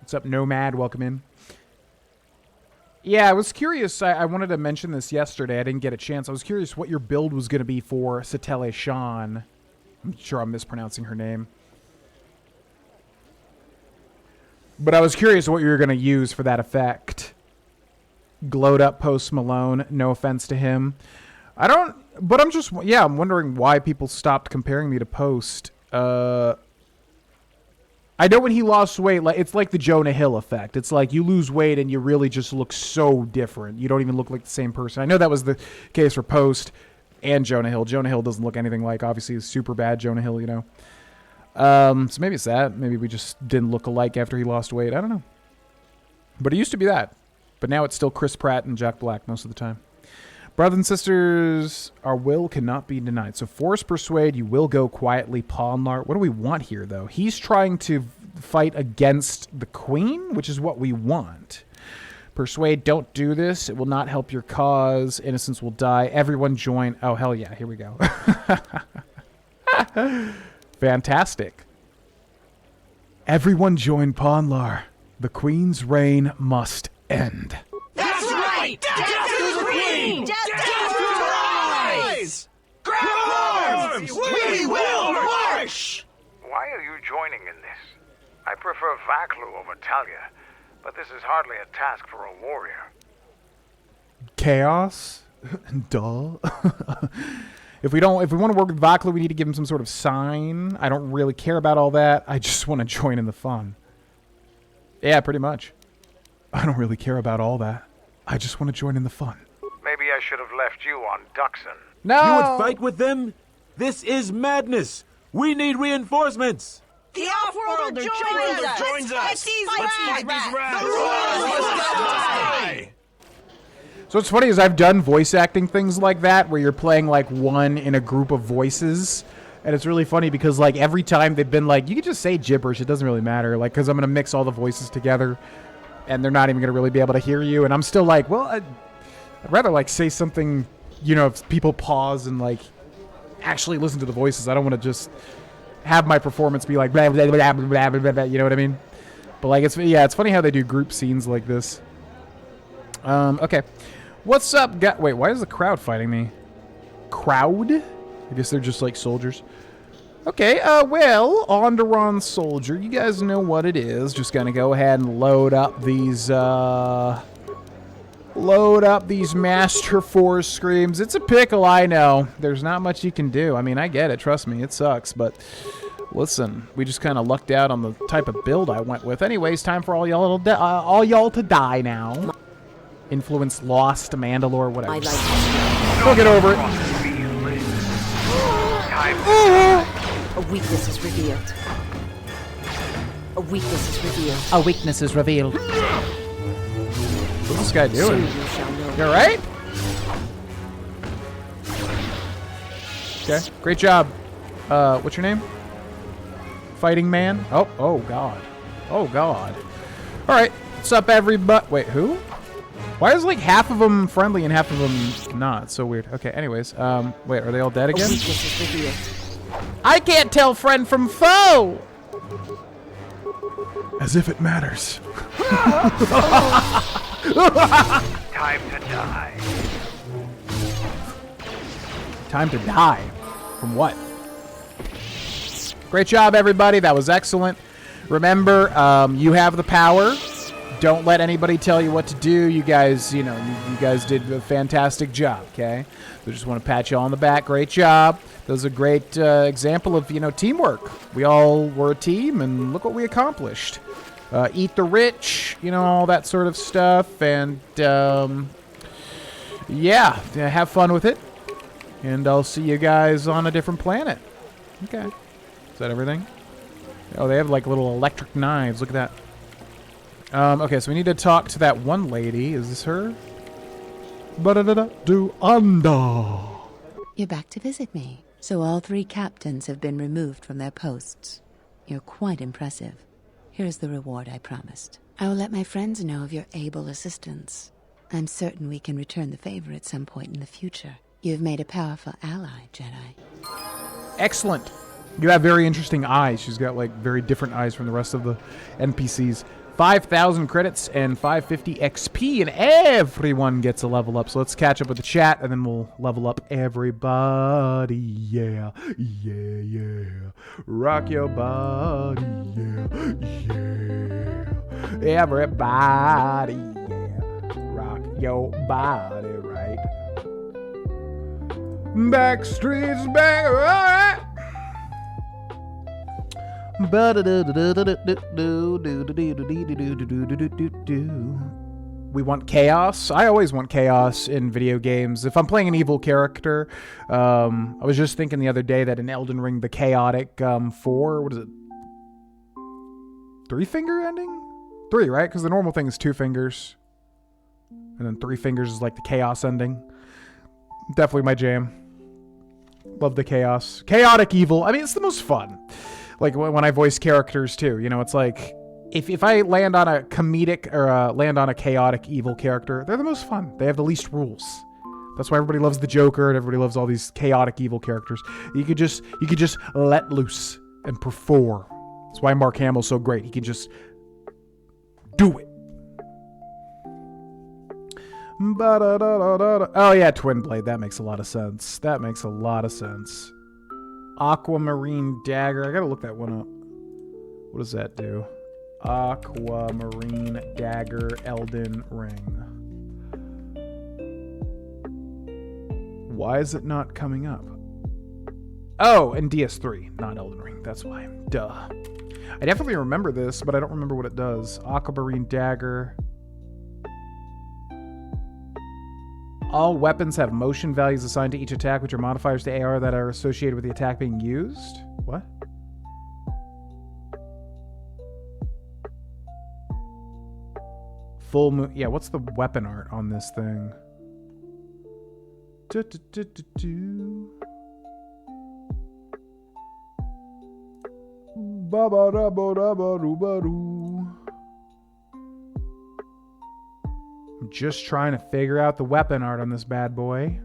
What's up, Nomad? Welcome in. Yeah, I was curious. I wanted to mention this yesterday. I didn't get a chance. I was curious what your build was going to be for Satele Shan. I'm sure I'm mispronouncing her name. But I was curious what you were going to use for that effect. Glowed up Post Malone. No offense to him. But I'm just, yeah, I'm wondering why people stopped comparing me to Post. I know when he lost weight, like it's like the Jonah Hill effect. It's like you lose weight and you really just look so different. You don't even look like the same person. I know that was the case for Post and Jonah Hill. Jonah Hill doesn't look anything like, obviously, he's super bad Jonah Hill, you know. So maybe it's that. Maybe we just didn't look alike after he lost weight. I don't know. But it used to be that. But now it's still Chris Pratt and Jack Black most of the time. Brothers and sisters, our will cannot be denied. So force persuade, you will go quietly, Ponlar. What do we want here, though? He's trying to fight against the queen, which is what we want. Persuade, don't do this. It will not help your cause. Innocents will die. Everyone join. Oh, hell yeah. Here we go. Fantastic. Everyone join Ponlar. The queen's reign must end. That's right! Death to the queen! Death to rise! Grab arms! We will march! Why are you joining in this? I prefer Vaklu over Talia, but this is hardly a task for a warrior. Chaos? Duh. If we want to work with Vaklu, we need to give him some sort of sign. I don't really care about all that. I just want to join in the fun. Yeah, pretty much. I don't really care about all that. I just want to join in the fun. Maybe I should have left you on Duxon. No! You would fight with them? This is madness! We need reinforcements! The Offworlder joins us! Let's fight these rats! The Royals must die! So what's funny is I've done voice acting things like that where you're playing like one in a group of voices, and it's really funny because like every time they've been like, you can just say gibberish, it doesn't really matter, like because I'm gonna mix all the voices together and they're not even gonna really be able to hear you, and I'm still like, well, I'd rather like say something, you know, if people pause and like actually listen to the voices. I don't want to just have my performance be like blah, blah, blah, blah, blah, blah, you know what I mean? But like it's funny how they do group scenes like this. Okay. What's up, wait, why is the crowd fighting me? Crowd? I guess they're just like soldiers. Okay, well, Onderon soldier, you guys know what it is. Just gonna go ahead and load up these Master Force Screams. It's a pickle, I know. There's not much you can do. I mean, I get it, trust me, it sucks, but listen, we just kind of lucked out on the type of build I went with. Anyways, time for all y'all to die now. Influence lost, Mandalore, whatever. We'll get over it. A weakness is revealed. A weakness is revealed. A weakness is revealed. What's this guy doing? You alright? Okay, great job. What's your name? Fighting man? Oh god. Oh god. Alright, what's up everybody? Wait, who? Why is like half of them friendly and half of them not? It's so weird. Okay, anyways, wait, are they all dead again? I can't tell friend from foe! As if it matters. Time to die. Time to die? From what? Great job, everybody. That was excellent. Remember, you have the power. Don't let anybody tell you what to do. You guys, you guys did a fantastic job, okay? We just want to pat you on the back. Great job. That was a great example of, teamwork. We all were a team, and look what we accomplished. Eat the rich, all that sort of stuff, and, yeah, have fun with it. And I'll see you guys on a different planet. Okay. Is that everything? Oh, they have, like, little electric knives. Look at that. Okay, so we need to talk to that one lady. Is this her? You're back to visit me. So all 3 captains have been removed from their posts. You're quite impressive. Here's the reward I promised. I will let my friends know of your able assistance. I'm certain we can return the favor at some point in the future. You've made a powerful ally, Jedi. Excellent. You have very interesting eyes. She's got, like, very different eyes from the rest of the NPCs. 5,000 credits and 550 XP, and everyone gets a level up. So let's catch up with the chat, and then we'll level up everybody. Yeah, yeah, yeah. Rock your body. Yeah, yeah. Everybody. Yeah. Rock your body, right? Backstreet's back. All right. We want chaos. I always want chaos in video games. If I'm playing an evil character, I was just thinking the other day that in Elden Ring, the chaotic 4, what is it? 3-finger ending? 3, right? Because the normal thing is 2 fingers. And then 3 fingers is like the chaos ending. Definitely my jam. Love the chaos. Chaotic evil. I mean, it's the most fun. Like when I voice characters too, you know, it's like if I land on a comedic or land on a chaotic evil character, they're the most fun. They have the least rules. That's why everybody loves the Joker and everybody loves all these chaotic evil characters. You could just let loose and perform. That's why Mark Hamill's so great. He can just do it. Oh yeah, Twin Blade. That makes a lot of sense. That makes a lot of sense. Aquamarine Dagger. I gotta look that one up. What does that do? Aquamarine Dagger Elden Ring. Why is it not coming up? Oh, and DS3, not Elden Ring. That's why. Duh. I definitely remember this, but I don't remember what it does. Aquamarine Dagger. All weapons have motion values assigned to each attack, which are modifiers to AR that are associated with the attack being used. What? Full moon. Yeah, what's the weapon art on this thing? I'm just trying to figure out the weapon art on this bad boy.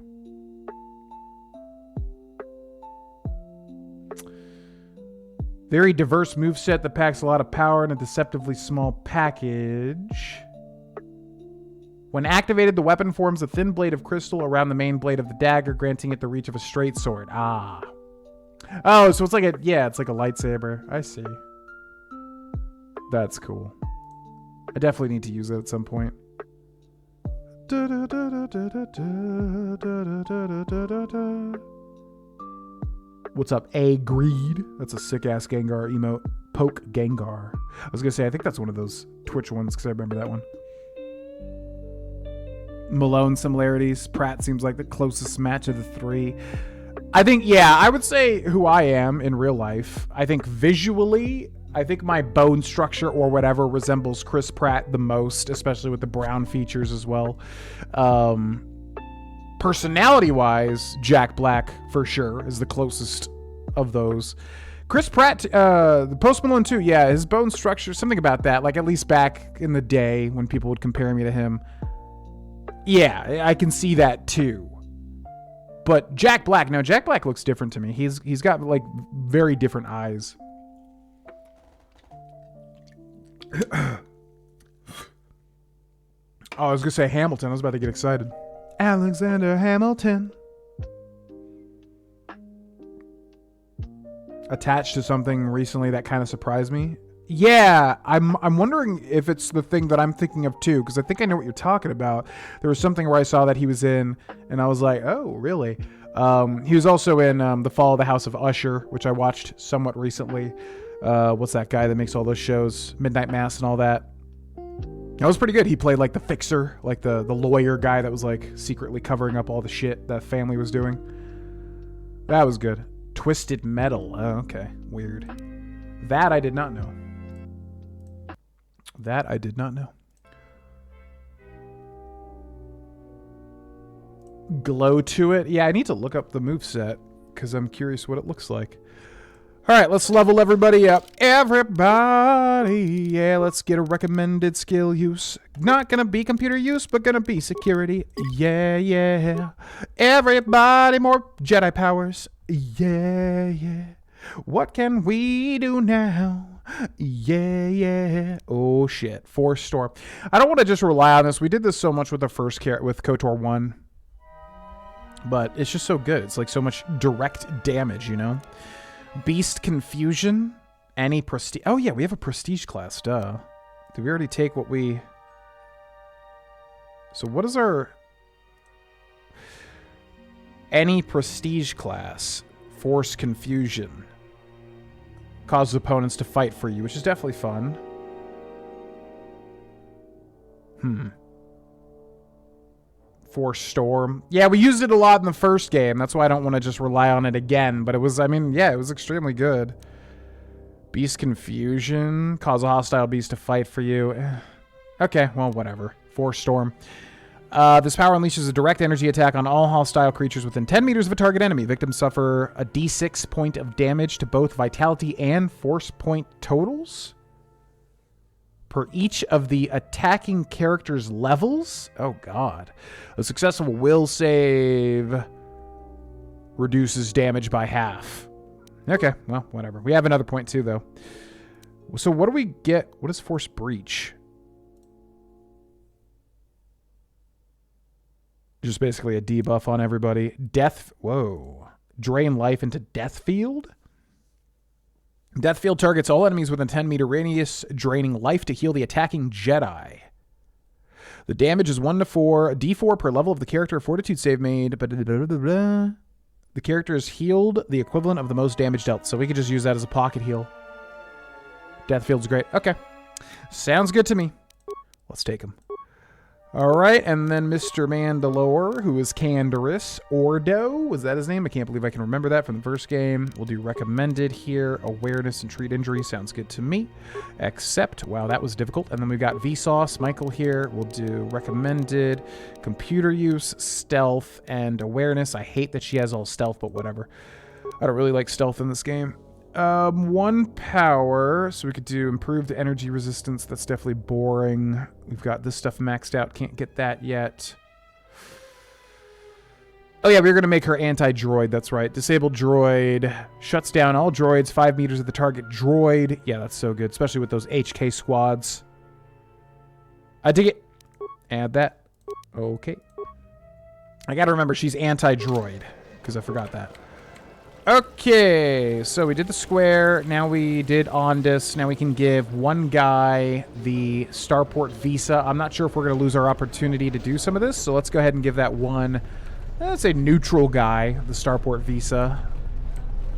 Very diverse moveset that packs a lot of power in a deceptively small package. When activated, the weapon forms a thin blade of crystal around the main blade of the dagger, granting it the reach of a straight sword. Ah. Oh, so it's like a, yeah, it's like a lightsaber. I see. That's cool. I definitely need to use it at some point. What's up, A Greed? That's a sick-ass Gengar emote. Poke Gengar. I was gonna say, I think that's one of those Twitch ones, because I remember that one. Malone similarities. Pratt seems like the closest match of the three. I think, yeah, I would say who I am in real life. I think visually, I think my bone structure or whatever resembles Chris Pratt the most, especially with the brown features as well. Personality-wise, Jack Black, for sure, is the closest of those. Chris Pratt, the Post Malone too, yeah, his bone structure, something about that, like at least back in the day when people would compare me to him. Yeah, I can see that too. But Jack Black, no, Jack Black looks different to me. He's got like very different eyes. Oh, I was gonna say Hamilton. I was about to get excited. Alexander Hamilton. Attached to something recently that kind of surprised me. Yeah, I'm wondering if it's the thing that I'm thinking of too, because I think I know what you're talking about. There was something where I saw that he was in, and I was like, oh, really? He was also in The Fall of the House of Usher, which I watched somewhat recently. What's that guy that makes all those shows? Midnight Mass and all that. That was pretty good. He played like the fixer, like the lawyer guy that was like secretly covering up all the shit that family was doing. That was good. Twisted Metal. Oh, okay. Weird. That I did not know. That I did not know. Glow to it. Yeah, I need to look up the moveset because I'm curious what it looks like. All right, let's level everybody up. Everybody, yeah, let's get a recommended skill use. Not gonna be computer use, but gonna be security. Yeah, yeah. Everybody, more Jedi powers. Yeah, yeah. What can we do now? Yeah, yeah. Oh, shit. Force Storm. I don't want to just rely on this. We did this so much with the first with KOTOR 1. But it's just so good. It's like so much direct damage, you know? Beast Confusion. Any prestige. Oh, yeah, we have a prestige class. Duh. Did we already take what we... So what is our... Any prestige class. Force Confusion. Causes opponents to fight for you, which is definitely fun. Force Storm. Yeah, we used it a lot in the first game. That's why I don't want to just rely on it again. But it was, I mean, yeah, it was extremely good. Beast Confusion. Cause a hostile beast to fight for you. Okay, well, whatever. Force Storm. This power unleashes a direct energy attack on all hostile creatures within 10 meters of a target enemy. Victims suffer a d6 point of damage to both vitality and force point totals per each of the attacking character's levels. Oh, God. A successful will save reduces damage by half. Okay, well, whatever. We have another point, too, though. So what do we get? What is Force Breach? Just basically a debuff on everybody. Death. Whoa. Drain life into Death Field. Death Field targets all enemies within 10-meter radius, draining life to heal the attacking Jedi. The damage is 1 to 4, d4 per level of the character fortitude save made. The character is healed the equivalent of the most damage dealt, so we could just use that as a pocket heal. Death Field's great. Okay. Sounds good to me. Let's take him. All right, and then Mr. Mandalore, who is Canderous. Ordo, was that his name? I can't believe I can remember that from the first game. We'll do recommended here. Awareness and treat injury sounds good to me. Accept. Wow, that was difficult. And then we've got Vsauce, Michael here. We'll do recommended, computer use, stealth, and awareness. I hate that she has all stealth, but whatever. I don't really like stealth in this game. 1 power, so we could do improved energy resistance. That's definitely boring. We've got this stuff maxed out. Can't get that yet. Oh yeah, we're going to make her anti-droid. That's right. Disabled droid. Shuts down all droids 5 meters of the target droid. Yeah, that's so good, especially with those HK squads. I dig it. Add that. Okay. I got to remember she's anti-droid, because I forgot that. Okay, so we did the square. Now we did Ondus. Now we can give one guy the Starport Visa. I'm not sure if we're going to lose our opportunity to do some of this, so let's go ahead and give that one, let's say, neutral guy the Starport Visa.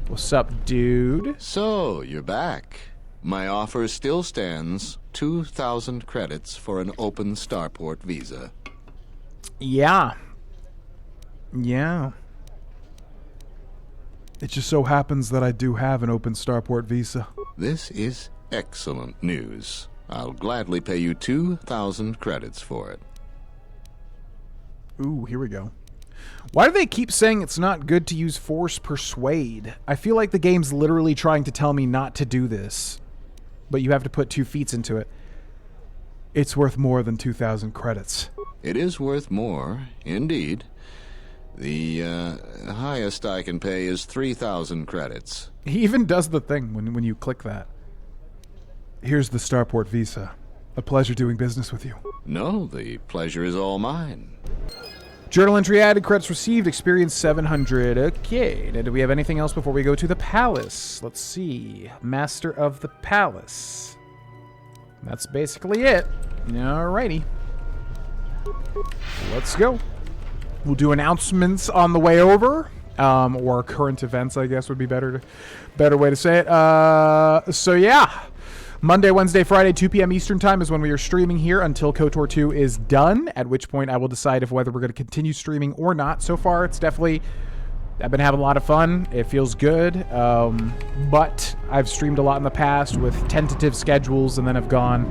What's up, dude? So, you're back. My offer still stands. 2,000 credits for an open Starport Visa. Yeah. Yeah. It just so happens that I do have an open Starport Visa. This is excellent news. I'll gladly pay you 2,000 credits for it. Ooh, here we go. Why do they keep saying it's not good to use Force Persuade? I feel like the game's literally trying to tell me not to do this. But you have to put 2 feats into it. It's worth more than 2,000 credits. It is worth more, indeed. The highest I can pay is 3,000 credits. He even does the thing when you click that. Here's the Starport Visa. A pleasure doing business with you. No, the pleasure is all mine. Journal entry added, credits received, experience 700. Okay, now do we have anything else before we go to the palace? Let's see. Master of the Palace. That's basically it. Alrighty. Let's go. We'll do announcements on the way over, or current events, I guess would be better way to say it. So yeah, Monday, Wednesday, Friday, 2 p.m. Eastern Time is when we are streaming here until KOTOR 2 is done, at which point I will decide if whether we're going to continue streaming or not. So far, it's definitely, I've been having a lot of fun. It feels good, but I've streamed a lot in the past with tentative schedules and then have gone,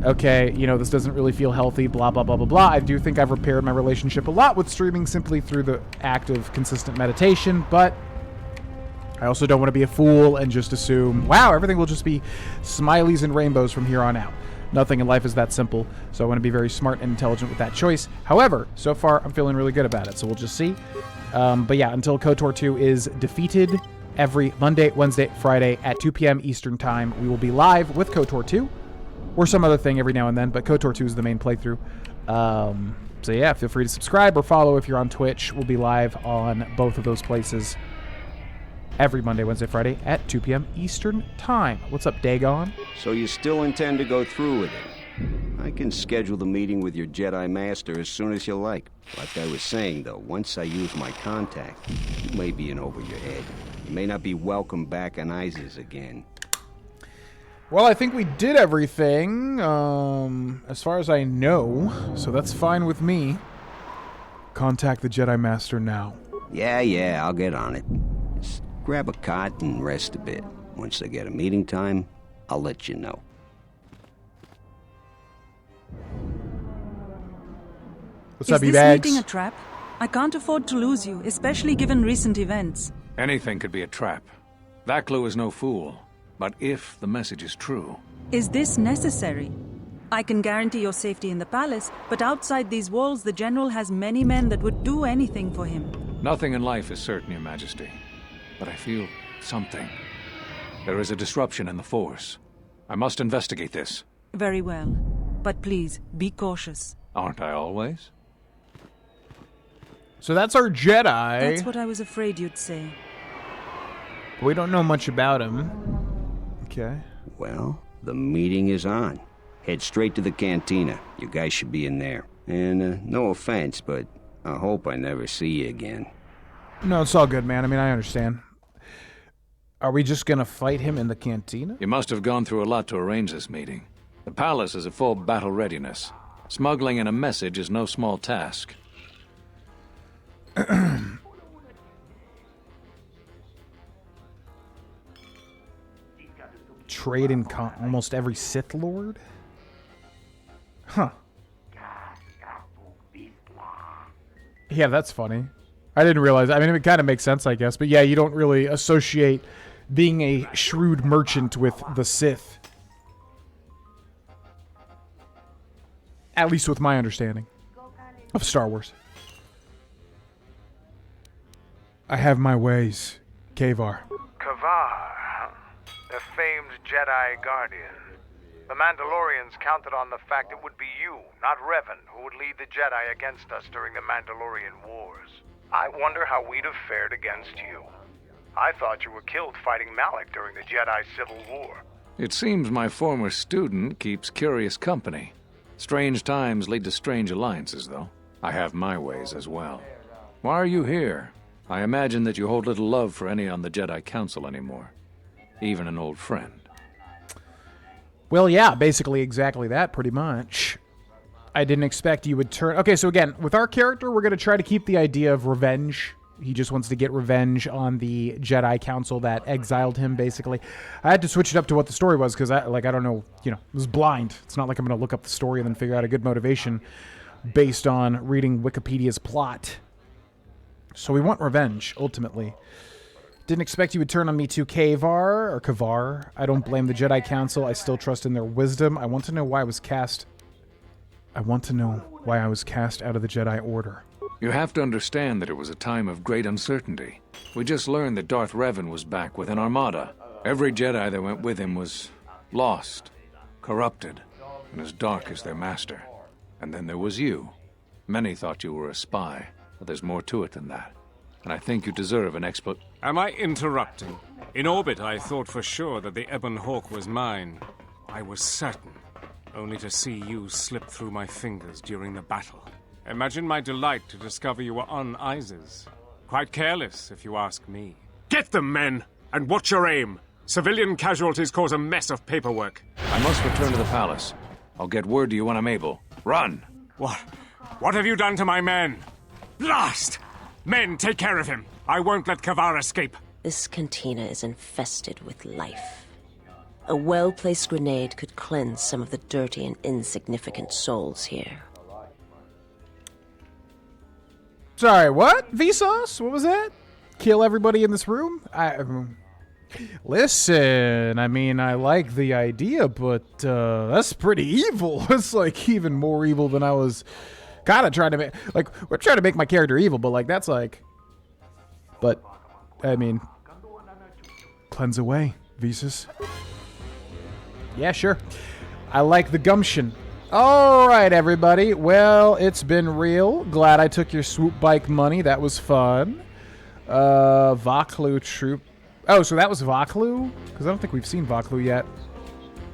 okay, you know, this doesn't really feel healthy, blah, blah, blah, blah, blah. I do think I've repaired my relationship a lot with streaming simply through the act of consistent meditation, but I also don't want to be a fool and just assume, wow, everything will just be smileys and rainbows from here on out. Nothing in life is that simple, so I want to be very smart and intelligent with that choice. However, so far, I'm feeling really good about it, so we'll just see. But yeah, until KOTOR 2 is defeated, every Monday, Wednesday, Friday at 2 p.m. Eastern Time, we will be live with KOTOR 2. Or some other thing every now and then, but KOTOR 2 is the main playthrough. So yeah, feel free to subscribe or follow if you're on Twitch. We'll be live on both of those places every Monday, Wednesday, Friday at 2 p.m. Eastern Time. What's up, Dagon? So you still intend to go through with it? I can schedule the meeting with your Jedi Master as soon as you like. Like I was saying, though, once I use my contact, you may be in over your head. You may not be welcome back on Isis again. Well, I think we did everything, as far as I know, so that's fine with me. Contact the Jedi Master now. Yeah, I'll get on it. Just grab a cot and rest a bit. Once I get a meeting time, I'll let you know. What's up, Is this E-Bags? meeting a trap? I can't afford to lose you, especially given recent events. Anything could be a trap. Vaklu is no fool. But if the message is true... Is this necessary? I can guarantee your safety in the palace, but outside these walls, the General has many men that would do anything for him. Nothing in life is certain, Your Majesty. But I feel something. There is a disruption in the Force. I must investigate this. Very well. But please, be cautious. Aren't I always? So that's our Jedi. That's what I was afraid you'd say. We don't know much about him. Okay. Well, the meeting is on. Head straight to the cantina. You guys should be in there. And no offense, but I hope I never see you again. No, it's all good, man. I mean, I understand. Are we just gonna fight him in the cantina? You must have gone through a lot to arrange this meeting. The palace is at full battle readiness. Smuggling in a message is no small task. Trade in almost every Sith Lord? Huh. Yeah, that's funny. I didn't realize. I mean, it kind of makes sense, I guess. But yeah, you don't really associate being a shrewd merchant with the Sith. At least with my understanding of Star Wars. I have my ways, Kavar. Kavar, the famed Jedi Guardian. The Mandalorians counted on the fact it would be you, not Revan, who would lead the Jedi against us during the Mandalorian Wars. I wonder how we'd have fared against you. I thought you were killed fighting Malak during the Jedi Civil War. It seems my former student keeps curious company. Strange times lead to strange alliances, though. I have my ways as well. Why are you here? I imagine that you hold little love for any on the Jedi Council anymore. Even an old friend. Well, yeah, basically exactly that, pretty much. I didn't expect you would turn... Okay, so again, with our character, we're going to try to keep the idea of revenge. He just wants to get revenge on the Jedi Council that exiled him, basically. I had to switch it up to what the story was, because I don't know, it was blind. It's not like I'm going to look up the story and then figure out a good motivation based on reading Wikipedia's plot. So we want revenge, ultimately. Didn't expect you would turn on me too, Kavar. I don't blame the Jedi Council. I still trust in their wisdom. I want to know why I was cast... out of the Jedi Order. You have to understand that it was a time of great uncertainty. We just learned that Darth Revan was back with an armada. Every Jedi that went with him was lost, corrupted, and as dark as their master. And then there was you. Many thought you were a spy, but there's more to it than that. And I think you deserve an Am I interrupting? In orbit, I thought for sure that the Ebon Hawk was mine. I was certain, only to see you slip through my fingers during the battle. Imagine my delight to discover you were on Isis. Quite careless, if you ask me. Get them, men! And watch your aim! Civilian casualties cause a mess of paperwork. I must return to the palace. I'll get word to you when I'm able. Run! What have you done to my men? Blast! Men, take care of him. I won't let Kavar escape. This cantina is infested with life. A well-placed grenade could cleanse some of the dirty and insignificant souls here. Sorry, what? Vsauce? What was that? Kill everybody in this room? Listen, I mean, I like the idea, but that's pretty evil. It's like even more evil than I was kind of trying to make. Like, we're trying to make my character evil, but like that's like. But, I mean, cleanse away, Visas. Yeah, sure. I like the gumption. All right, everybody. Well, it's been real. Glad I took your swoop bike money. That was fun. Vaklu troop. Oh, so that was Vaklu? Because I don't think we've seen Vaklu yet.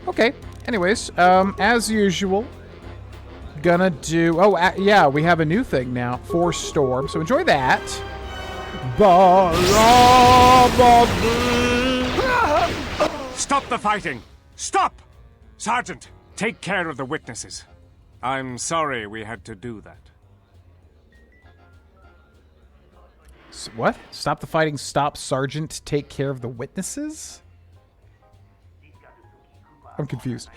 Okay. Anyways, as usual, gonna do... Oh, yeah, we have a new thing now. Force Storm. So enjoy that. Stop the fighting! Stop! Sergeant, take care of the witnesses. I'm sorry we had to do that. What? Stop the fighting, stop, Sergeant, take care of the witnesses? I'm confused.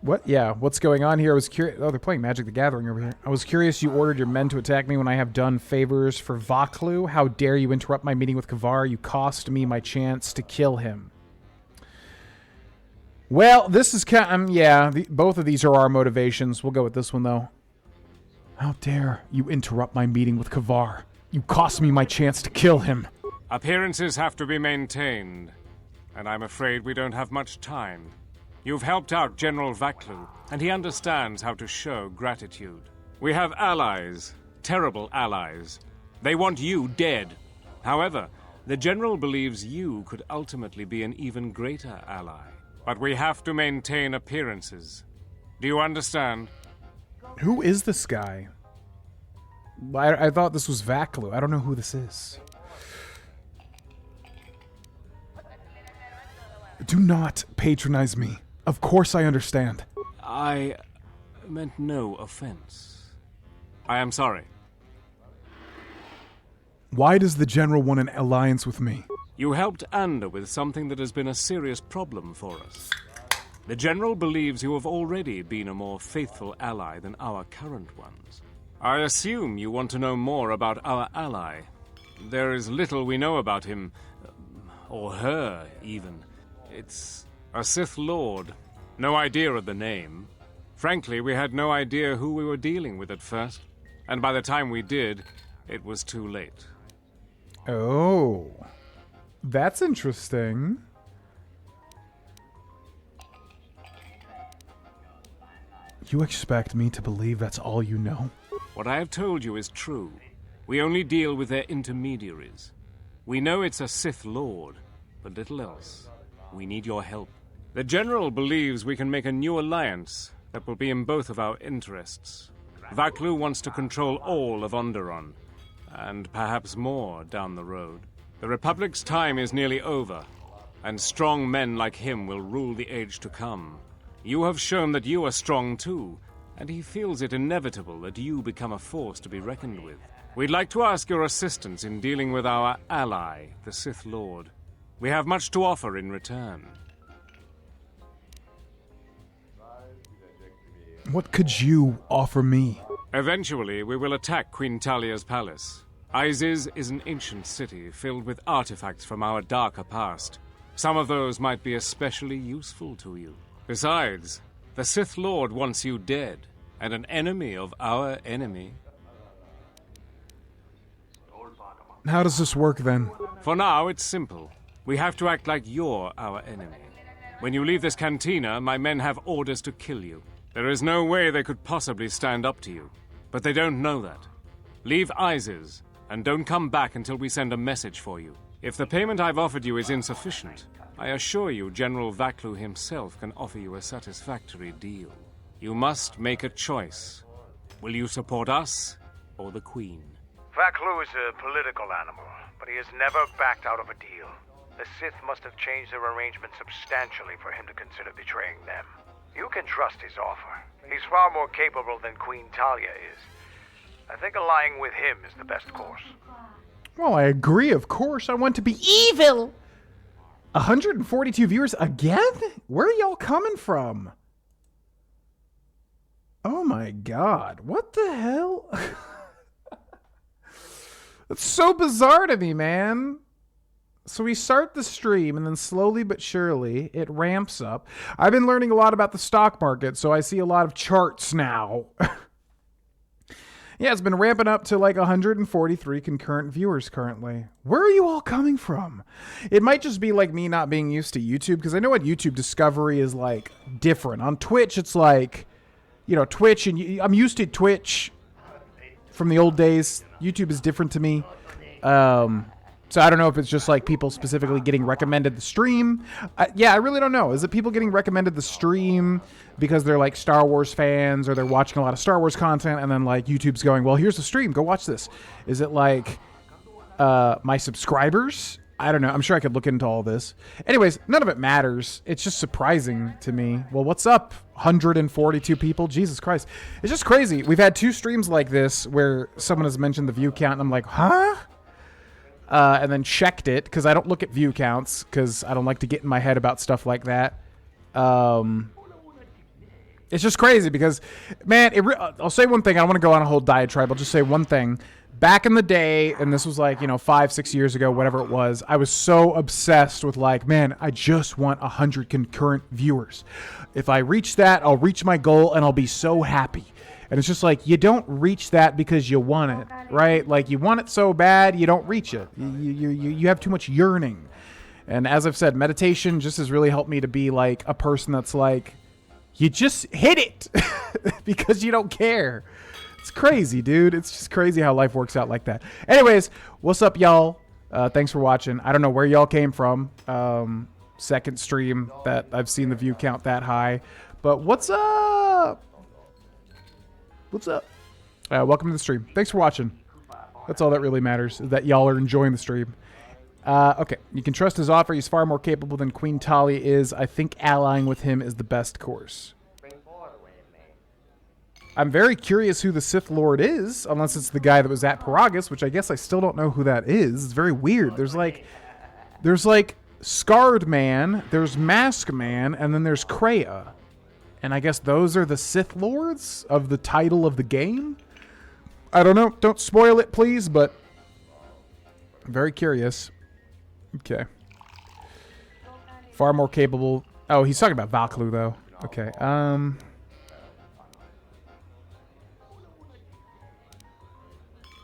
What? Yeah, what's going on here? I was curious. Oh, they're playing Magic the Gathering over here. I was curious you ordered your men to attack me when I have done favors for Vaklu. How dare you interrupt my meeting with Kavar? You cost me my chance to kill him. Well, this is kind of, yeah, both of these are our motivations. We'll go with this one, though. How dare you interrupt my meeting with Kavar? You cost me my chance to kill him. Appearances have to be maintained, and I'm afraid we don't have much time. You've helped out General Vaklu, and he understands how to show gratitude. We have allies, terrible allies. They want you dead. However, the General believes you could ultimately be an even greater ally. But we have to maintain appearances. Do you understand? Who is this guy? I thought this was Vaklu. I don't know who this is. Do not patronize me. Of course I understand. I meant no offense. I am sorry. Why does the General want an alliance with me? You helped Ander with something that has been a serious problem for us. The General believes you have already been a more faithful ally than our current ones. I assume you want to know more about our ally. There is little we know about him, or her, even. It's a Sith Lord. No idea of the name. Frankly, we had no idea who we were dealing with at first. And by the time we did, it was too late. Oh. That's interesting. You expect me to believe that's all you know? What I have told you is true. We only deal with their intermediaries. We know it's a Sith Lord, but little else. We need your help. The General believes we can make a new alliance that will be in both of our interests. Vaklu wants to control all of Onderon, and perhaps more down the road. The Republic's time is nearly over, and strong men like him will rule the age to come. You have shown that you are strong too, and he feels it inevitable that you become a force to be reckoned with. We'd like to ask your assistance in dealing with our ally, the Sith Lord. We have much to offer in return. What could you offer me? Eventually, we will attack Queen Talia's palace. Isis is an ancient city filled with artifacts from our darker past. Some of those might be especially useful to you. Besides, the Sith Lord wants you dead, and an enemy of our enemy. How does this work, then? For now, it's simple. We have to act like you're our enemy. When you leave this cantina, my men have orders to kill you. There is no way they could possibly stand up to you. But they don't know that. Leave Isis, and don't come back until we send a message for you. If the payment I've offered you is insufficient, I assure you General Vaklu himself can offer you a satisfactory deal. You must make a choice. Will you support us, or the Queen? Vaklu is a political animal, but he has never backed out of a deal. The Sith must have changed their arrangement substantially for him to consider betraying them. You can trust his offer. He's far more capable than Queen Talia is. I think allying with him is the best course. Well, I agree, of course. I want to be evil. 142 viewers again? Where are y'all coming from? Oh my god. What the hell? That's so bizarre to me, man. So we start the stream, and then slowly but surely, it ramps up. I've been learning a lot about the stock market, so I see a lot of charts now. Yeah, it's been ramping up to like 143 concurrent viewers currently. Where are you all coming from? It might just be like me not being used to YouTube, because I know what YouTube discovery is like different. On Twitch, it's like, you know, Twitch, and I'm used to Twitch from the old days. YouTube is different to me. So I don't know if it's just like people specifically getting recommended the stream. Yeah, I really don't know. Is it people getting recommended the stream because they're like Star Wars fans or they're watching a lot of Star Wars content and then like YouTube's going, well, here's the stream. Go watch this. Is it like my subscribers? I don't know. I'm sure I could look into all this. Anyways, none of it matters. It's just surprising to me. Well, what's up? 142 people? Jesus Christ. It's just crazy. We've had 2 streams like this where someone has mentioned the view count and I'm like, huh? And then checked it because I don't look at view counts because I don't like to get in my head about stuff like that. It's just crazy because, man, I'll say one thing. I don't want to go on a whole diatribe. I'll just say one thing. Back in the day, and this was like, 5-6 years ago, whatever it was, I was so obsessed with like, man, I just want 100 concurrent viewers. If I reach that, I'll reach my goal and I'll be so happy. And it's just like, you don't reach that because you want it, right? Like, you want it so bad, you don't reach it. You have too much yearning. And as I've said, meditation just has really helped me to be like a person that's like, you just hit it because you don't care. It's crazy, dude. It's just crazy how life works out like that. Anyways, what's up, y'all? Thanks for watching. I don't know where y'all came from. Second stream that I've seen the view count that high. But what's up? What's up? Welcome to the stream. Thanks for watching. That's all that really matters, is that y'all are enjoying the stream. Okay, you can trust his offer. He's far more capable than Queen Talia is. I think allying with him is the best course. I'm very curious who the Sith Lord is, unless it's the guy that was at Paragus, which I guess I still don't know who that is. It's very weird. There's like Scarred Man, there's Mask Man, and then there's Kreia. And I guess those are the Sith Lords of the title of the game? I don't know. Don't spoil it, please, but I'm very curious. Okay. Far more capable. Oh, he's talking about Valklu, though. Okay.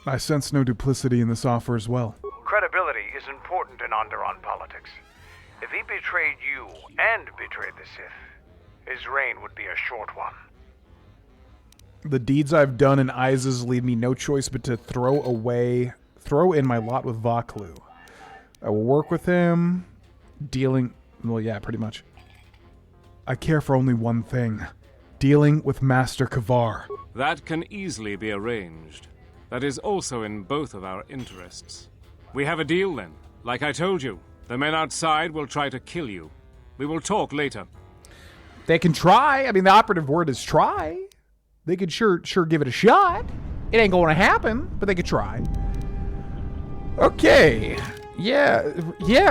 I sense no duplicity in this offer as well. Credibility is important in Onderon politics. If he betrayed you and betrayed the Sith, his reign would be a short one. The deeds I've done in Izes leave me no choice but to throw in my lot with Valklu. I will work with him, well, yeah, pretty much. I care for only one thing, dealing with Master Kavar. That can easily be arranged. That is also in both of our interests. We have a deal then. Like I told you, the men outside will try to kill you. We will talk later. They can try. I mean, the operative word is try. They could sure give it a shot. It ain't going to happen, but they could try. Okay. Yeah,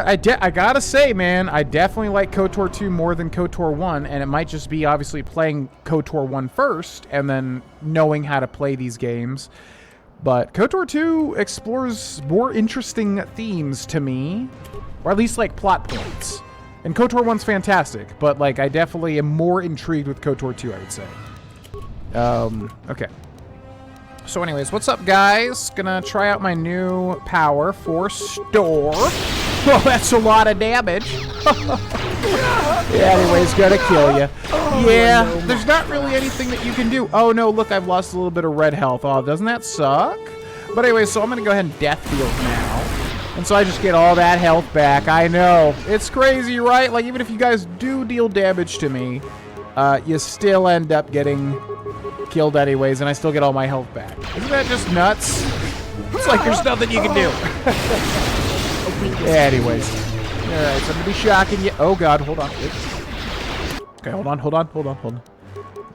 I gotta say, man, I definitely like KOTOR 2 more than KOTOR 1, and it might just be obviously playing KOTOR 1 first, and then knowing how to play these games. But KOTOR 2 explores more interesting themes to me, or at least like plot points. And KOTOR 1's fantastic, but like I definitely am more intrigued with KOTOR 2, I would say. Okay. So anyways, what's up, guys? Gonna try out my new power for store. Oh, that's a lot of damage. Yeah, anyways, gonna kill you. Yeah, there's not really anything that you can do. Oh no, look, I've lost a little bit of red health. Oh, doesn't that suck? But anyway, so I'm gonna go ahead and death field now. And so I just get all that health back. I know. It's crazy, right? Like, even if you guys do deal damage to me, you still end up getting killed anyways, and I still get all my health back. Isn't that just nuts? It's like there's nothing you can do. Anyways. Alright, so I'm gonna be shocking you. Oh god, hold on. Okay, hold on.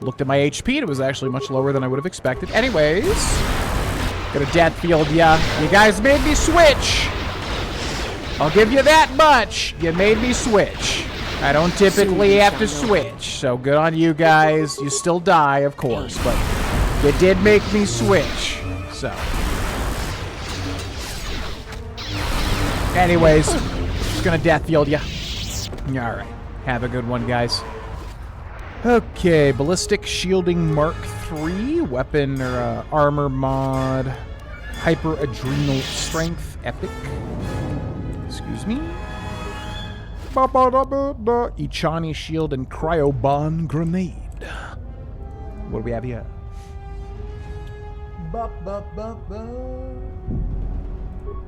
Looked at my HP, and it was actually much lower than I would have expected. Anyways. Gonna death field ya. You guys made me switch. I'll give you that much. You made me switch. I don't typically have to switch, so good on you guys. You still die, of course, but you did make me switch, so. Anyways, just gonna death field ya. Alright, have a good one, guys. Okay, Ballistic Shielding Mark III, weapon or armor mod, Hyper Adrenal Strength, Epic. Excuse me. Ichani Shield and Cryobon Grenade. What do we have here?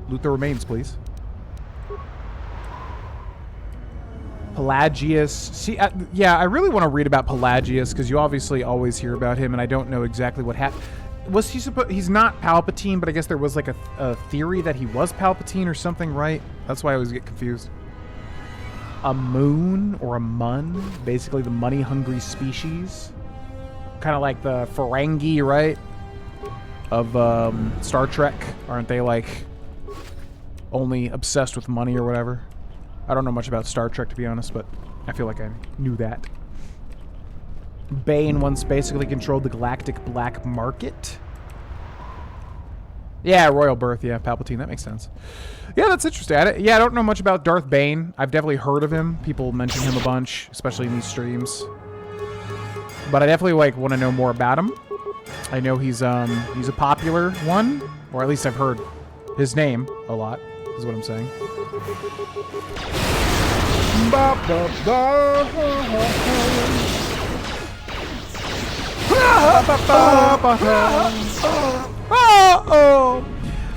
Loot the remains, please. Pelagius. See, yeah, I really want to read about Pelagius because you obviously always hear about him, and I don't know exactly what happened. Was he supposed? He's not Palpatine, but I guess there was like a theory that he was Palpatine or something, right? That's why I always get confused. A moon or a mun, basically the money-hungry species, kind of like the Ferengi, right? Of Star Trek, aren't they like only obsessed with money or whatever? I don't know much about Star Trek, to be honest, but I feel like I knew that. Bane once basically controlled the galactic black market. Yeah, royal birth. Yeah, Palpatine. That makes sense. Yeah, that's interesting. I don't know much about Darth Bane. I've definitely heard of him. People mention him a bunch, especially in these streams. But I definitely want to know more about him. I know he's a popular one, or at least I've heard his name a lot. Is what I'm saying.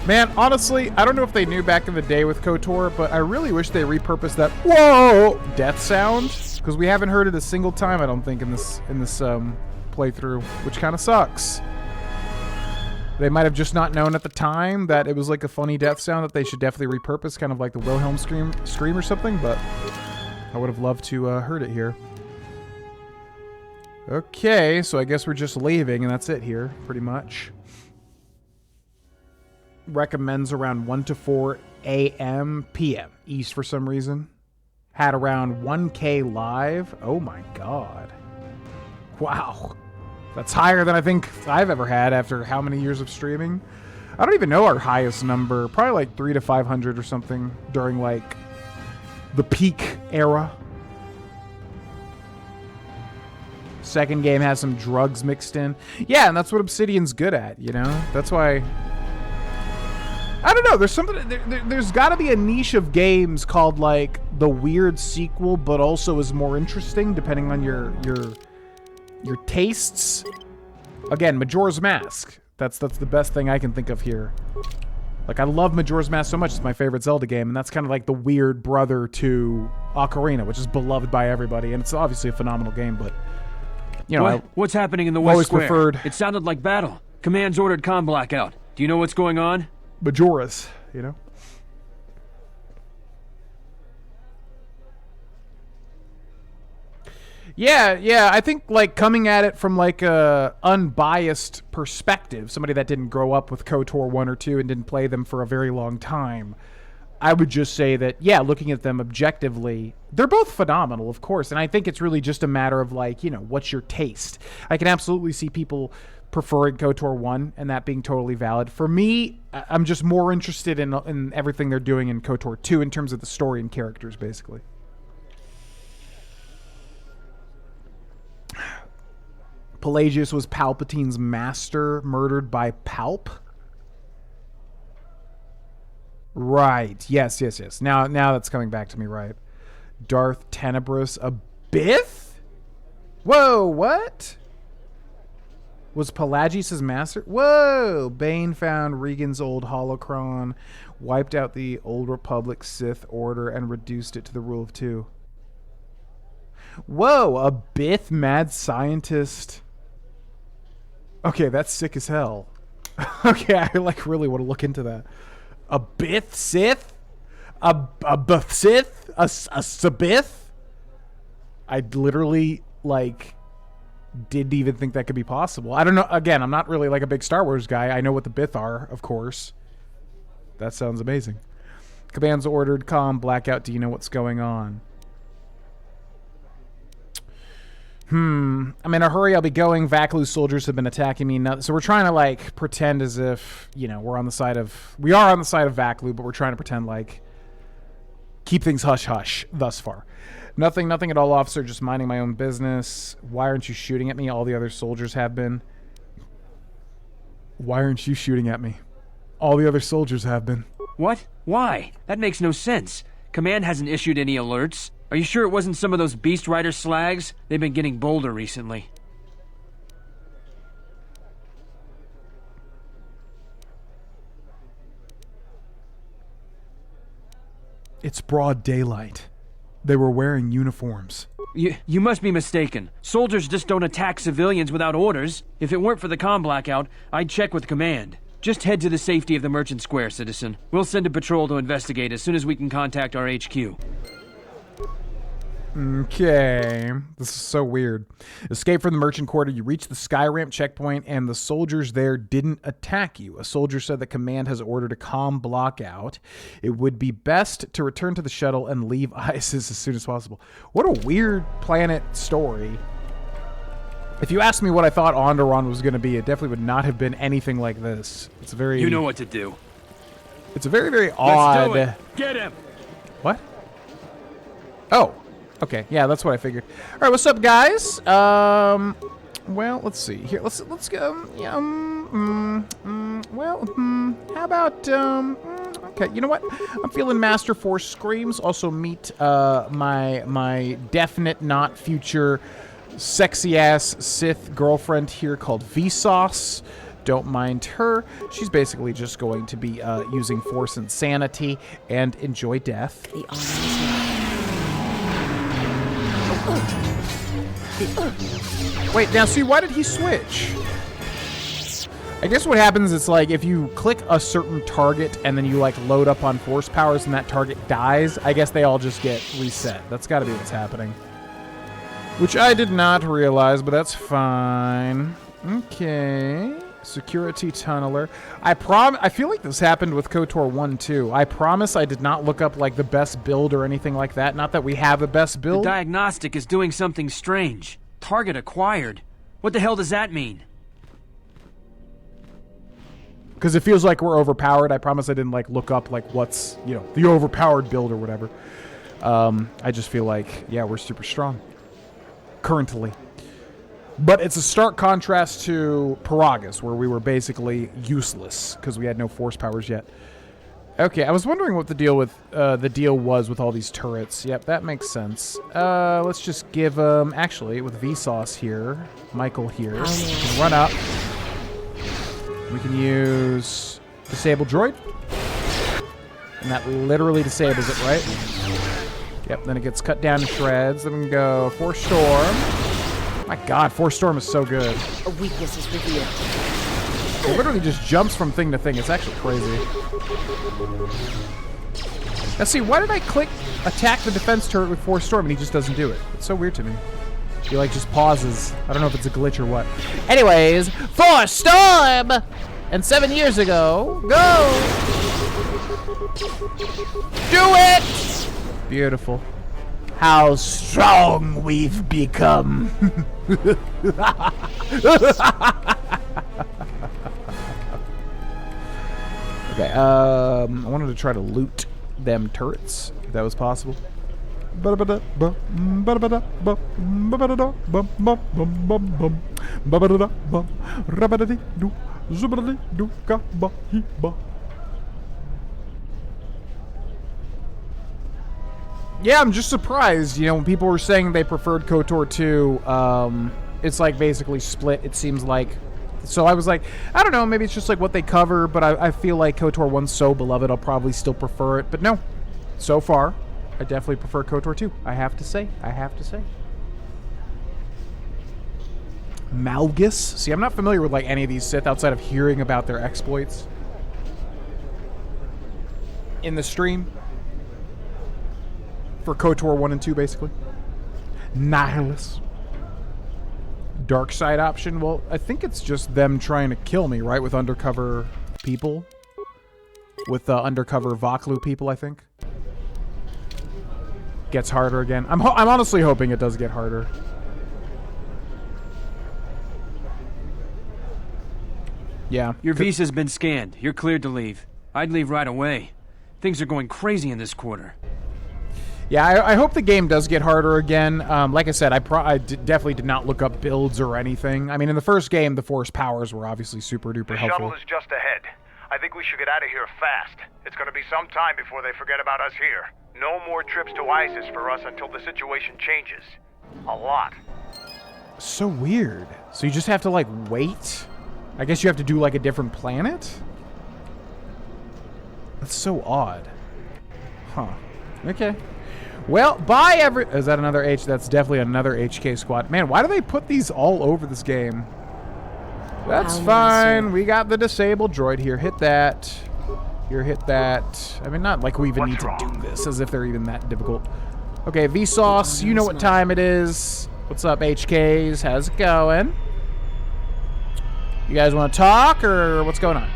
Man, honestly, I don't know if they knew back in the day with KOTOR, but I really wish they repurposed that whoa death sound, because we haven't heard it a single time, I don't think, in this playthrough, which kind of sucks. They might have just not known at the time that it was like a funny death sound that they should definitely repurpose, kind of like the Wilhelm scream or something, but I would have loved to heard it here. Okay, so I guess we're just leaving, and that's it here, pretty much. Recommends around 1 to 4 a.m. p.m. East for some reason. Had around 1K live. Oh my god. Wow. That's higher than I think I've ever had after how many years of streaming. I don't even know our highest number. Probably like 300 to 500 or something during like the peak era. Second game has some drugs mixed in. Yeah, and that's what Obsidian's good at, you know? That's why... I don't know, there's something... There's gotta be a niche of games called, like, the weird sequel, but also is more interesting, depending on your tastes. Again, Majora's Mask. That's the best thing I can think of here. Like, I love Majora's Mask so much, it's my favorite Zelda game, and that's kind of like the weird brother to Ocarina, which is beloved by everybody, and it's obviously a phenomenal game, but... You know, what's happening in the West Square? Preferred... It sounded like battle. Command's ordered comm blackout. Do you know what's going on? Majora's, you know? Yeah, I think, like, coming at it from, like, a unbiased perspective, somebody that didn't grow up with KOTOR 1 or 2 and didn't play them for a very long time, I would just say that, yeah, looking at them objectively, they're both phenomenal, of course, and I think it's really just a matter of, like, you know, what's your taste? I can absolutely see people preferring KOTOR 1 and that being totally valid. For me, I'm just more interested in everything they're doing in KOTOR 2 in terms of the story and characters, basically. Pelagius was Palpatine's master, murdered by Palp. Right. Yes. Now that's coming back to me, right. Darth Tenebrous, a Bith? Whoa, what? Was Pelagius' master? Whoa! Bane found Regan's old holocron, wiped out the Old Republic Sith Order, and reduced it to the rule of 2. Whoa! A Bith mad scientist. Okay, that's sick as hell. Okay, I like really want to look into that. A Bith Sith? A Bith Sith? A Sabith? I literally, like, didn't even think that could be possible. I don't know. Again, I'm not really, like, a big Star Wars guy. I know what the Bith are, of course. That sounds amazing. Command's ordered, comm, blackout. Do you know what's going on? I'm in a hurry. I'll be going. Vaklu's soldiers have been attacking me. So we're trying to, like, pretend as if, you know, we're on the side of... We are on the side of Vaklu, but we're trying to pretend, like, keep things hush-hush thus far. Nothing at all, officer. Just minding my own business. Why aren't you shooting at me? All the other soldiers have been. Why aren't you shooting at me? All the other soldiers have been. What? Why? That makes no sense. Command hasn't issued any alerts. Are you sure it wasn't some of those Beast Rider slags? They've been getting bolder recently. It's broad daylight. They were wearing uniforms. You must be mistaken. Soldiers just don't attack civilians without orders. If it weren't for the comm blackout, I'd check with command. Just head to the safety of the Merchant Square, citizen. We'll send a patrol to investigate as soon as we can contact our HQ. Okay. This is so weird. Escape from the Merchant Quarter. You reach the Skyramp checkpoint, and the soldiers there didn't attack you. A soldier said that command has ordered a comm blockout. It would be best to return to the shuttle and leave ISIS as soon as possible. What a weird planet story. If you asked me what I thought Onderon was going to be, it definitely would not have been anything like this. It's a very... You know what to do. It's a very, very odd... Let's do it. Get him! What? Oh. Okay, yeah, that's what I figured. All right, what's up, guys? Well, let's see. Here, let's go. How about, okay, you know what? I'm feeling Master Force Screams. Also meet, my definite not future sexy-ass Sith girlfriend here called Vsauce. Don't mind her. She's basically just going to be, using Force Insanity and enjoy death. The honor is mine. Wait, now see, why did he switch? I guess what happens is, like, if you click a certain target and then you, like, load up on force powers and that target dies, I guess they all just get reset. That's gotta be what's happening. Which I did not realize, but that's fine. Okay. Security tunneler. I feel like this happened with KOTOR 1 too. I promise I did not look up, like, the best build or anything like that. Not that we have a best build. The diagnostic is doing something strange. Target acquired. What the hell does that mean? Because it feels like we're overpowered. I promise I didn't, like, look up, like, what's, you know, the overpowered build or whatever. I just feel like, yeah, we're super strong. Currently. But it's a stark contrast to Paragus, where we were basically useless because we had no force powers yet. Okay, I was wondering what the deal was with all these turrets. Yep, that makes sense. Let's just give actually with Vsauce here, Michael here, run up. We can use disable droid, and that literally disables it, right? Yep. Then it gets cut down to shreds. Then we can go Force Storm. My God, Force Storm is so good. A weakness is revealed. It literally just jumps from thing to thing. It's actually crazy. Now see, why did I click attack the defense turret with Force Storm and he just doesn't do it? It's so weird to me. He like just pauses. I don't know if it's a glitch or what. Anyways, Force Storm! And 7 years ago, go! Do it! Beautiful. How strong we've become. Okay, I wanted to try to loot them turrets, if that was possible. Yeah, I'm just surprised, you know, when people were saying they preferred KOTOR 2, it's like basically split, it seems like. So I was like, I don't know, maybe it's just like what they cover, but I feel like KOTOR 1's so beloved, I'll probably still prefer it. But no, so far, I definitely prefer KOTOR 2. I have to say. Malgus? See, I'm not familiar with like any of these Sith outside of hearing about their exploits in the stream. For KOTOR 1 and 2, basically. Nihilus. Dark side option? Well, I think it's just them trying to kill me, right? With undercover people. With undercover Voklu people, I think. Gets harder again. I'm honestly hoping it does get harder. Yeah. Your visa's been scanned. You're cleared to leave. I'd leave right away. Things are going crazy in this quarter. Yeah, I hope the game does get harder again. Like I said, I definitely did not look up builds or anything. I mean, in the first game, the Force powers were obviously super duper helpful. The shuttle is just ahead. I think we should get out of here fast. It's going to be some time before they forget about us here. No more trips to ISIS for us until the situation changes. A lot. So weird. So you just have to, like, wait? I guess you have to do, like, a different planet? That's so odd. Huh. Okay. Well, bye is that another H? That's definitely another HK squad. Man, why do they put these all over this game? That's fine. We got the disabled droid here. Hit that. Here, hit that. I mean, not like we even need to do this, as if they're even that difficult. Okay, Vsauce, you know what time it is. What's up, HKs? How's it going? You guys want to talk, or what's going on?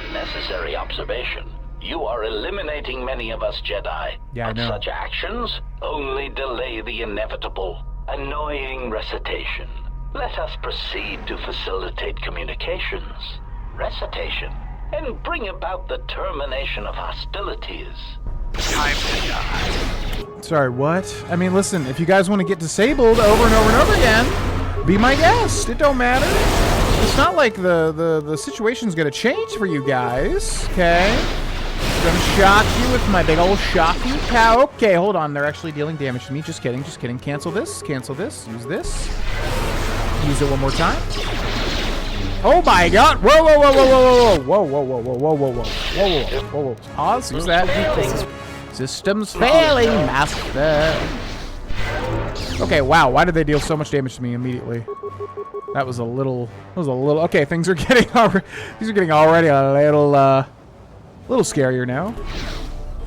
Unnecessary observation. You are eliminating many of us Jedi. Yeah, I know. Such actions only delay the inevitable. Annoying recitation. Let us proceed to facilitate communications, recitation, and bring about the termination of hostilities. Time to die. Sorry, what? I mean, listen, if you guys want to get disabled over and over and over again, be my guest. It don't matter. It's not like the situation's gonna change for you guys, okay? Gonna shock you with my big old shocky cow. Okay, hold on. They're actually dealing damage to me. Just kidding, just kidding. Cancel this, use this. Use it one more time. Oh my god! Whoa, whoa, whoa, whoa, whoa, whoa, whoa, whoa, whoa, whoa, whoa, whoa, whoa, whoa, whoa. Pause. Use that. Systems failing, master. Okay, wow. Why did they deal so much damage to me immediately? That was a little. Okay, things are getting already a little scarier now.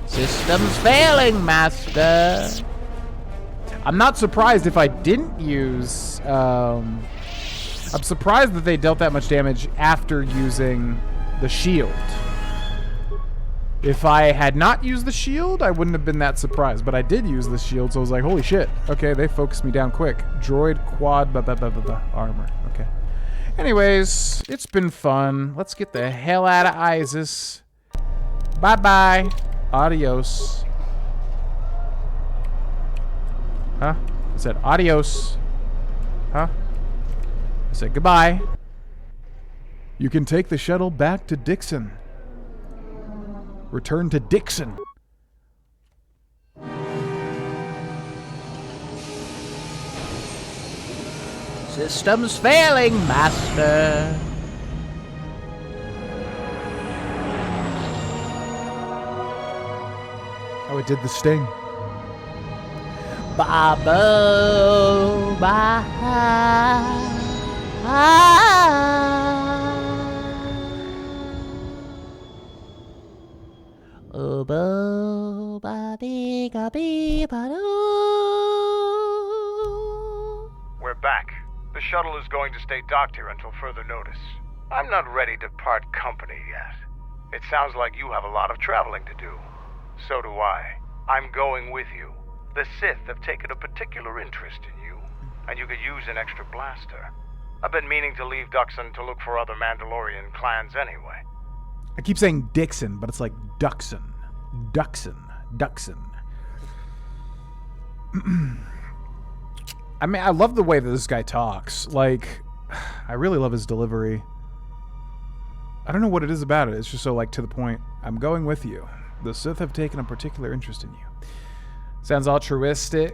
Systems failing, master. I'm not surprised if I didn't use. I'm surprised that they dealt that much damage after using the shield. If I had not used the shield, I wouldn't have been that surprised. But I did use the shield, so I was like, holy shit. Okay, they focused me down quick. Droid quad armor. Okay. Anyways, it's been fun. Let's get the hell out of Isis. Bye-bye. Adios. Huh? I said adios. Huh? I said goodbye. You can take the shuttle back to Dixon. Return to Dixon. Systems failing, master. Oh, it did the sting. Babo, We're back. The shuttle is going to stay docked here until further notice. I'm not ready to part company yet. It sounds like you have a lot of traveling to do. So do I. I'm going with you. The Sith have taken a particular interest in you, and you could use an extra blaster. I've been meaning to leave Duxon to look for other Mandalorian clans anyway. I keep saying Dixon, but it's like Duxon. Duxon. I mean, I love the way that this guy talks. Like, I really love his delivery. I don't know what it is about it. It's just so, like, to the point. I'm going with you. The Sith have taken a particular interest in you. Sounds altruistic.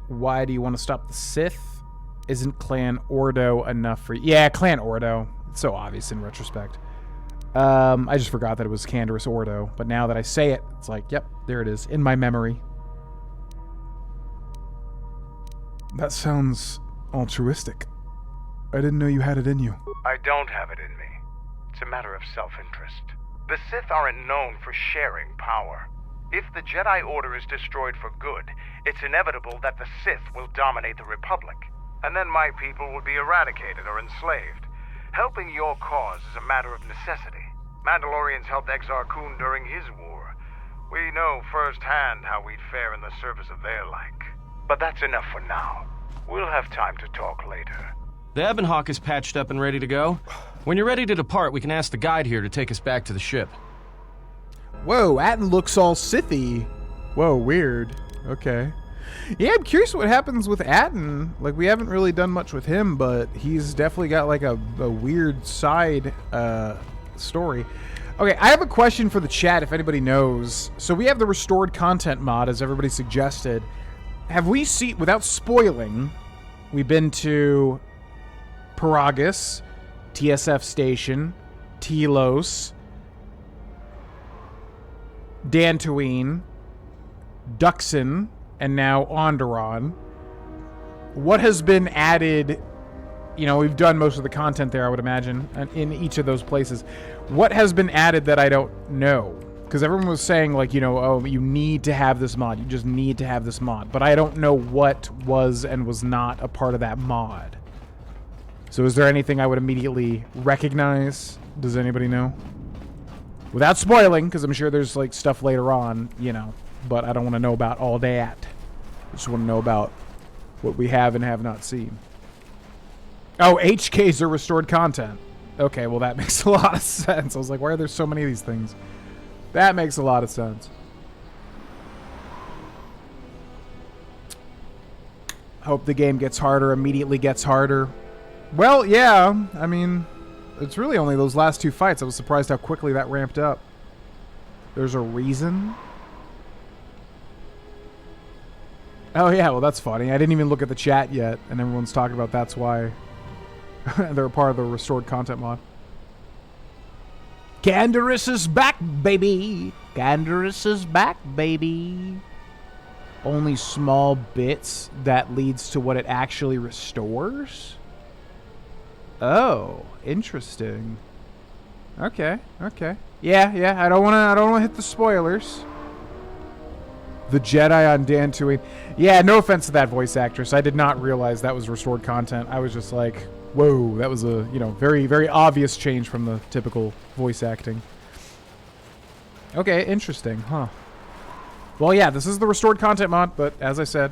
Why do you want to stop the Sith? Isn't Clan Ordo enough for you? Yeah, Clan Ordo. It's so obvious in retrospect. I just forgot that it was Canderous Ordo. But now that I say it, it's like, yep, there it is. In my memory. That sounds altruistic. I didn't know you had it in you. I don't have it in me. It's a matter of self-interest. The Sith aren't known for sharing power. If the Jedi Order is destroyed for good, it's inevitable that the Sith will dominate the Republic. And then my people will be eradicated or enslaved. Helping your cause is a matter of necessity. Mandalorians helped Exar Kun during his war. We know firsthand how we'd fare in the service of their like. But that's enough for now. We'll have time to talk later. The Ebon Hawk is patched up and ready to go. When you're ready to depart, we can ask the guide here to take us back to the ship. Whoa, Atten looks all Sithy. Whoa, weird. Okay. Yeah, I'm curious what happens with Atten. Like, we haven't really done much with him, but he's definitely got, like, a weird side story. Okay, I have a question for the chat if anybody knows. So we have the restored content mod, as everybody suggested. Have we seen, without spoiling, we've been to Paragus, TSF Station, Telos, Dantooine, Duxon, and now Onderon. What has been added? You know, we've done most of the content there, I would imagine, in each of those places. What has been added that I don't know? Because everyone was saying, like, you know, oh, you need to have this mod. You just need to have this mod. But I don't know what was and was not a part of that mod. So is there anything I would immediately recognize? Does anybody know? Without spoiling, because I'm sure there's, like, stuff later on, you know. But I don't want to know about all that. I just want to know about what we have and have not seen. Oh, HKs are restored content. Okay, well that makes a lot of sense. I was like, why are there so many of these things? That makes a lot of sense. Hope the game gets harder, immediately gets harder. Well, yeah, I mean, it's really only those last 2 fights. I was surprised how quickly that ramped up. There's a reason. Oh yeah, well that's funny. I didn't even look at the chat yet, and everyone's talking about that's why they're a part of the restored content mod. Canderous is back, baby. Canderous is back, baby. Only small bits that leads to what it actually restores? Oh, interesting. Okay, okay. Yeah, I don't wanna hit the spoilers. The Jedi on Dantooine. Yeah, no offense to that voice actress. I did not realize that was restored content. I was just like, whoa, that was a, very, very obvious change from the typical voice acting. Okay, interesting, huh? Well, yeah, this is the restored content mod, but as I said,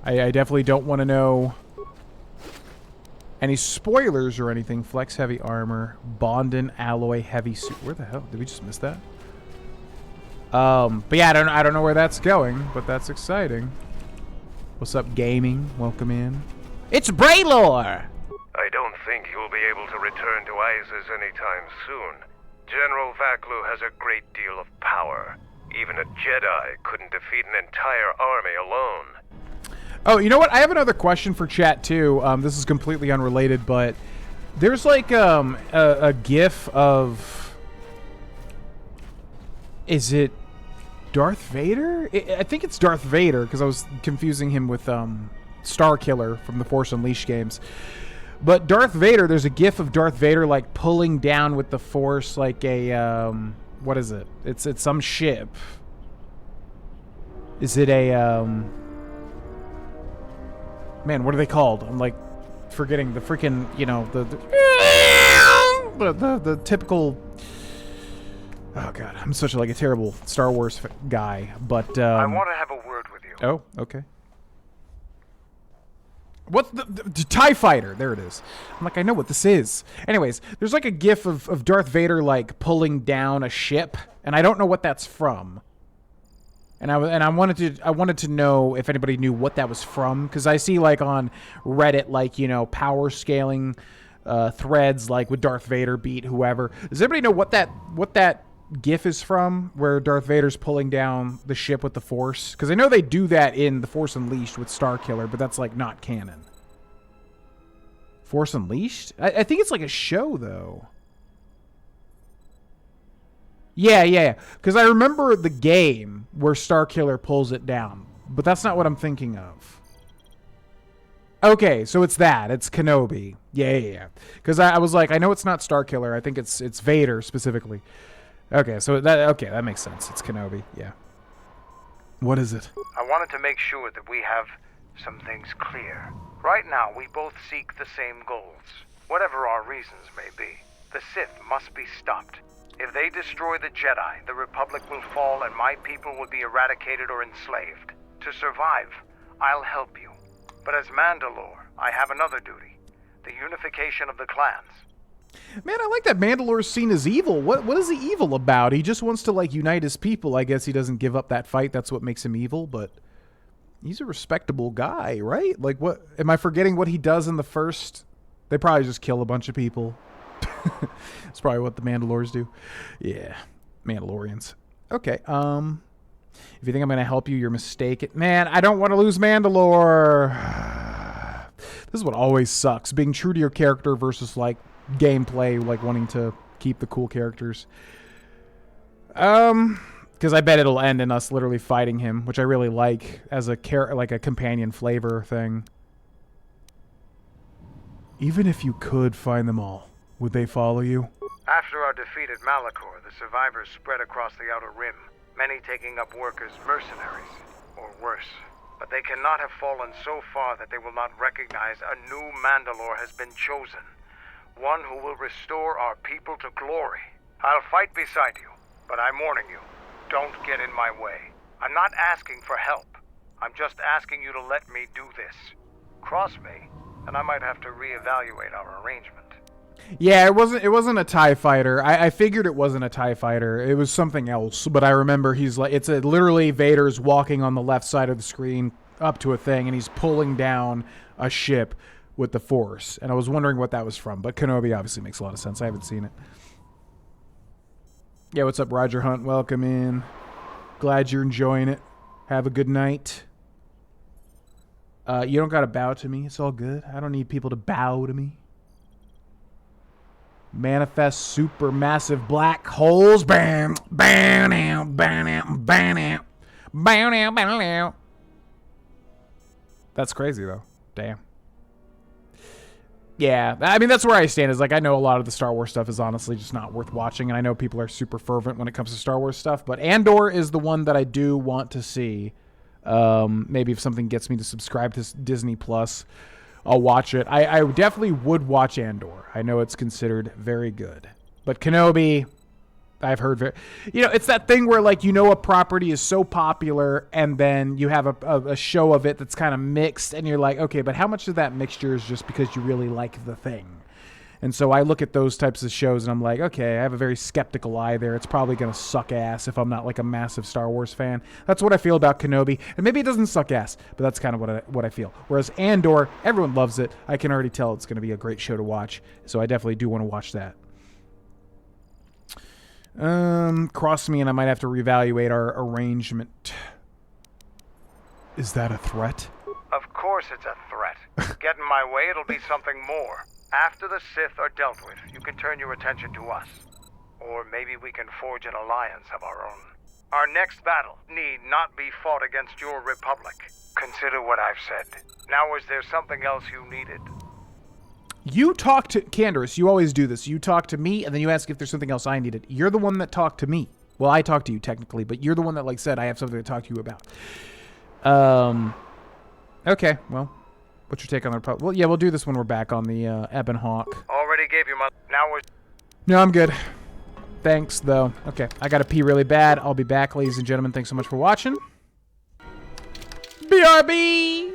I definitely don't want to know any spoilers or anything. Flex heavy armor, Bondin alloy heavy suit. Where the hell? Did we just miss that? But yeah, I don't know where that's going, but that's exciting. What's up, gaming? Welcome in. It's Braylor! I don't think you'll be able to return to Isis anytime soon. General Vaklu has a great deal of power. Even a Jedi couldn't defeat an entire army alone. Oh, you know what? I have another question for chat, too. This is completely unrelated, but there's like a GIF of... Is it Darth Vader? I think it's Darth Vader, because I was confusing him with Starkiller from the Force Unleashed games. But Darth Vader, there's a GIF of Darth Vader like pulling down with the Force like a what is it? It's some ship. Is it a man, what are they called? I'm like forgetting the freaking, the typical. Oh god, I'm such a terrible Star Wars guy, but I want to have a word with you. Oh, okay. What's the TIE Fighter? There it is. I'm like, I know what this is. Anyways, there's like a GIF of Darth Vader like pulling down a ship, and I don't know what that's from. And I wanted to know if anybody knew what that was from, because I see like on Reddit power scaling threads like with Darth Vader beat whoever. Does anybody know what that GIF is from, where Darth Vader's pulling down the ship with the Force? Because I know they do that in The Force Unleashed with Starkiller, but that's like not canon. Force Unleashed? I think it's like a show though. Yeah. Because I remember the game where Starkiller pulls it down, but that's not what I'm thinking of. Okay, so it's that. It's Kenobi. Yeah. Because I was like, I know it's not Starkiller. I think it's Vader specifically. Okay, so that makes sense. It's Kenobi, yeah. What is it? I wanted to make sure that we have some things clear. Right now, we both seek the same goals, whatever our reasons may be. The Sith must be stopped. If they destroy the Jedi, the Republic will fall and my people will be eradicated or enslaved. To survive, I'll help you. But as Mandalore, I have another duty. The unification of the clans. Man, I like that Mandalore's seen as evil. What is he evil about? He just wants to unite his people. I guess he doesn't give up that fight. That's what makes him evil, but he's a respectable guy, right? Like, what? Am I forgetting what he does in the first? They probably just kill a bunch of people. That's probably what the Mandalores do. Yeah, Mandalorians. Okay, if you think I'm going to help you, you're mistaken. Man, I don't want to lose Mandalore. This is what always sucks. Being true to your character versus, gameplay, wanting to keep the cool characters. Because I bet it'll end in us literally fighting him, which I really like as a companion flavor thing. Even if you could find them all, would they follow you? After our defeat at Malachor, the survivors spread across the Outer Rim, many taking up work as mercenaries, or worse. But they cannot have fallen so far that they will not recognize a new Mandalore has been chosen. One who will restore our people to glory. I'll fight beside you, but I'm warning you, don't get in my way. I'm not asking for help. I'm just asking you to let me do this. Cross me, and I might have to reevaluate our arrangement. Yeah, it wasn't a TIE fighter. I figured it wasn't a TIE fighter. It was something else. But I remember he's like, literally Vader's walking on the left side of the screen up to a thing, and he's pulling down a ship with the Force. And I was wondering what that was from. But Kenobi obviously makes a lot of sense. I haven't seen it. Yeah, what's up, Roger Hunt? Welcome in. Glad you're enjoying it. Have a good night. You don't gotta bow to me. It's all good. I don't need people to bow to me. Manifest supermassive black holes. Bam, bam, bam, bam, bam, bam, bam. That's crazy though. Damn. Yeah, I mean that's where I stand. Is like I know a lot of the Star Wars stuff is honestly just not worth watching, and I know people are super fervent when it comes to Star Wars stuff. But Andor is the one that I do want to see. Maybe if something gets me to subscribe to Disney Plus, I'll watch it. I definitely would watch Andor. I know it's considered very good. But Kenobi, I've heard it's that thing where like a property is so popular and then you have a show of it that's kind of mixed and you're like, okay, but how much of that mixture is just because you really like the thing? And so I look at those types of shows and I'm like, okay, I have a very skeptical eye there. It's probably going to suck ass if I'm not like a massive Star Wars fan. That's what I feel about Kenobi. And maybe it doesn't suck ass, but that's kind of what I feel. Whereas Andor, everyone loves it. I can already tell it's going to be a great show to watch. So I definitely do want to watch that. Cross me and I might have to reevaluate our arrangement. Is that a threat? Of course it's a threat. Get in my way, it'll be something more. After the Sith are dealt with, you can turn your attention to us. Or maybe we can forge an alliance of our own. Our next battle need not be fought against your republic. Consider what I've said. Now, is there something else you needed? You talk to... Candace, you always do this. You talk to me, and then you ask if there's something else I needed. You're the one that talked to me. Well, I talked to you, technically, but you're the one that, like, said I have something to talk to you about. Okay, well... What's your take on the Republic? Well, yeah, we'll do this when we're back on the Ebon Hawk. Already gave you my... Now we're... No, I'm good. Thanks, though. Okay, I gotta pee really bad. I'll be back, ladies and gentlemen. Thanks so much for watching. BRB!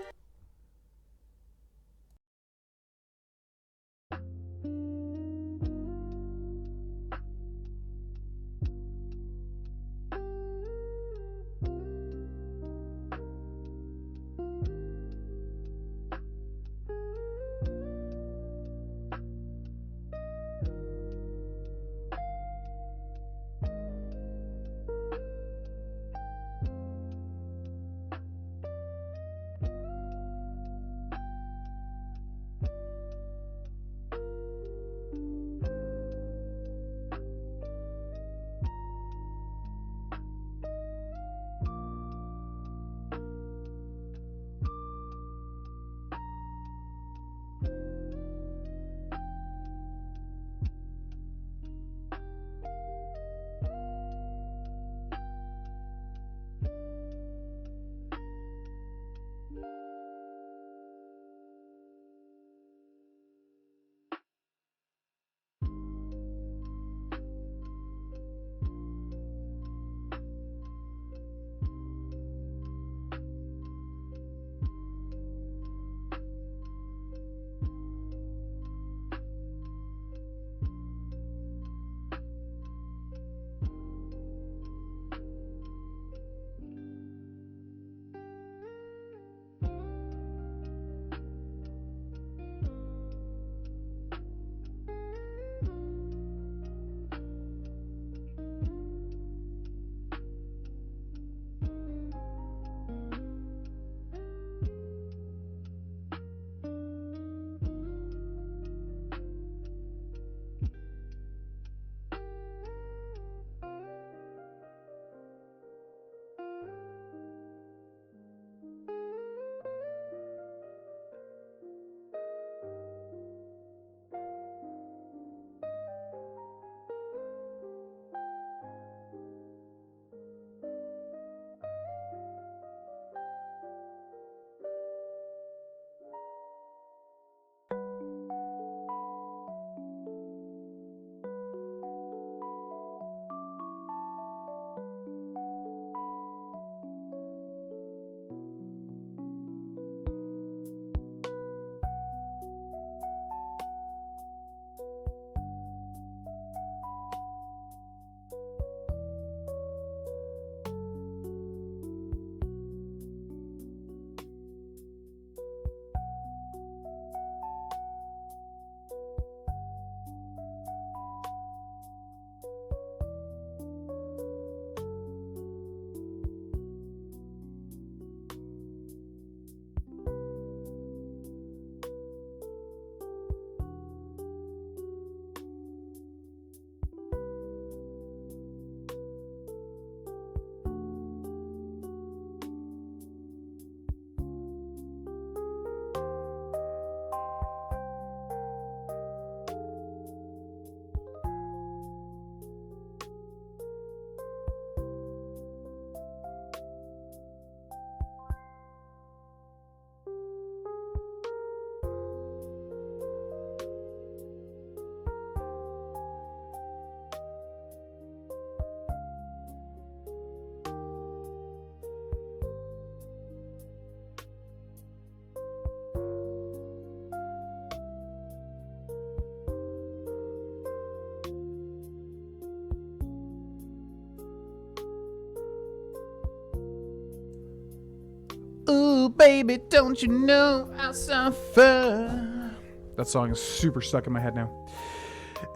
Ooh, baby, don't you know I suffer? That song is super stuck in my head now.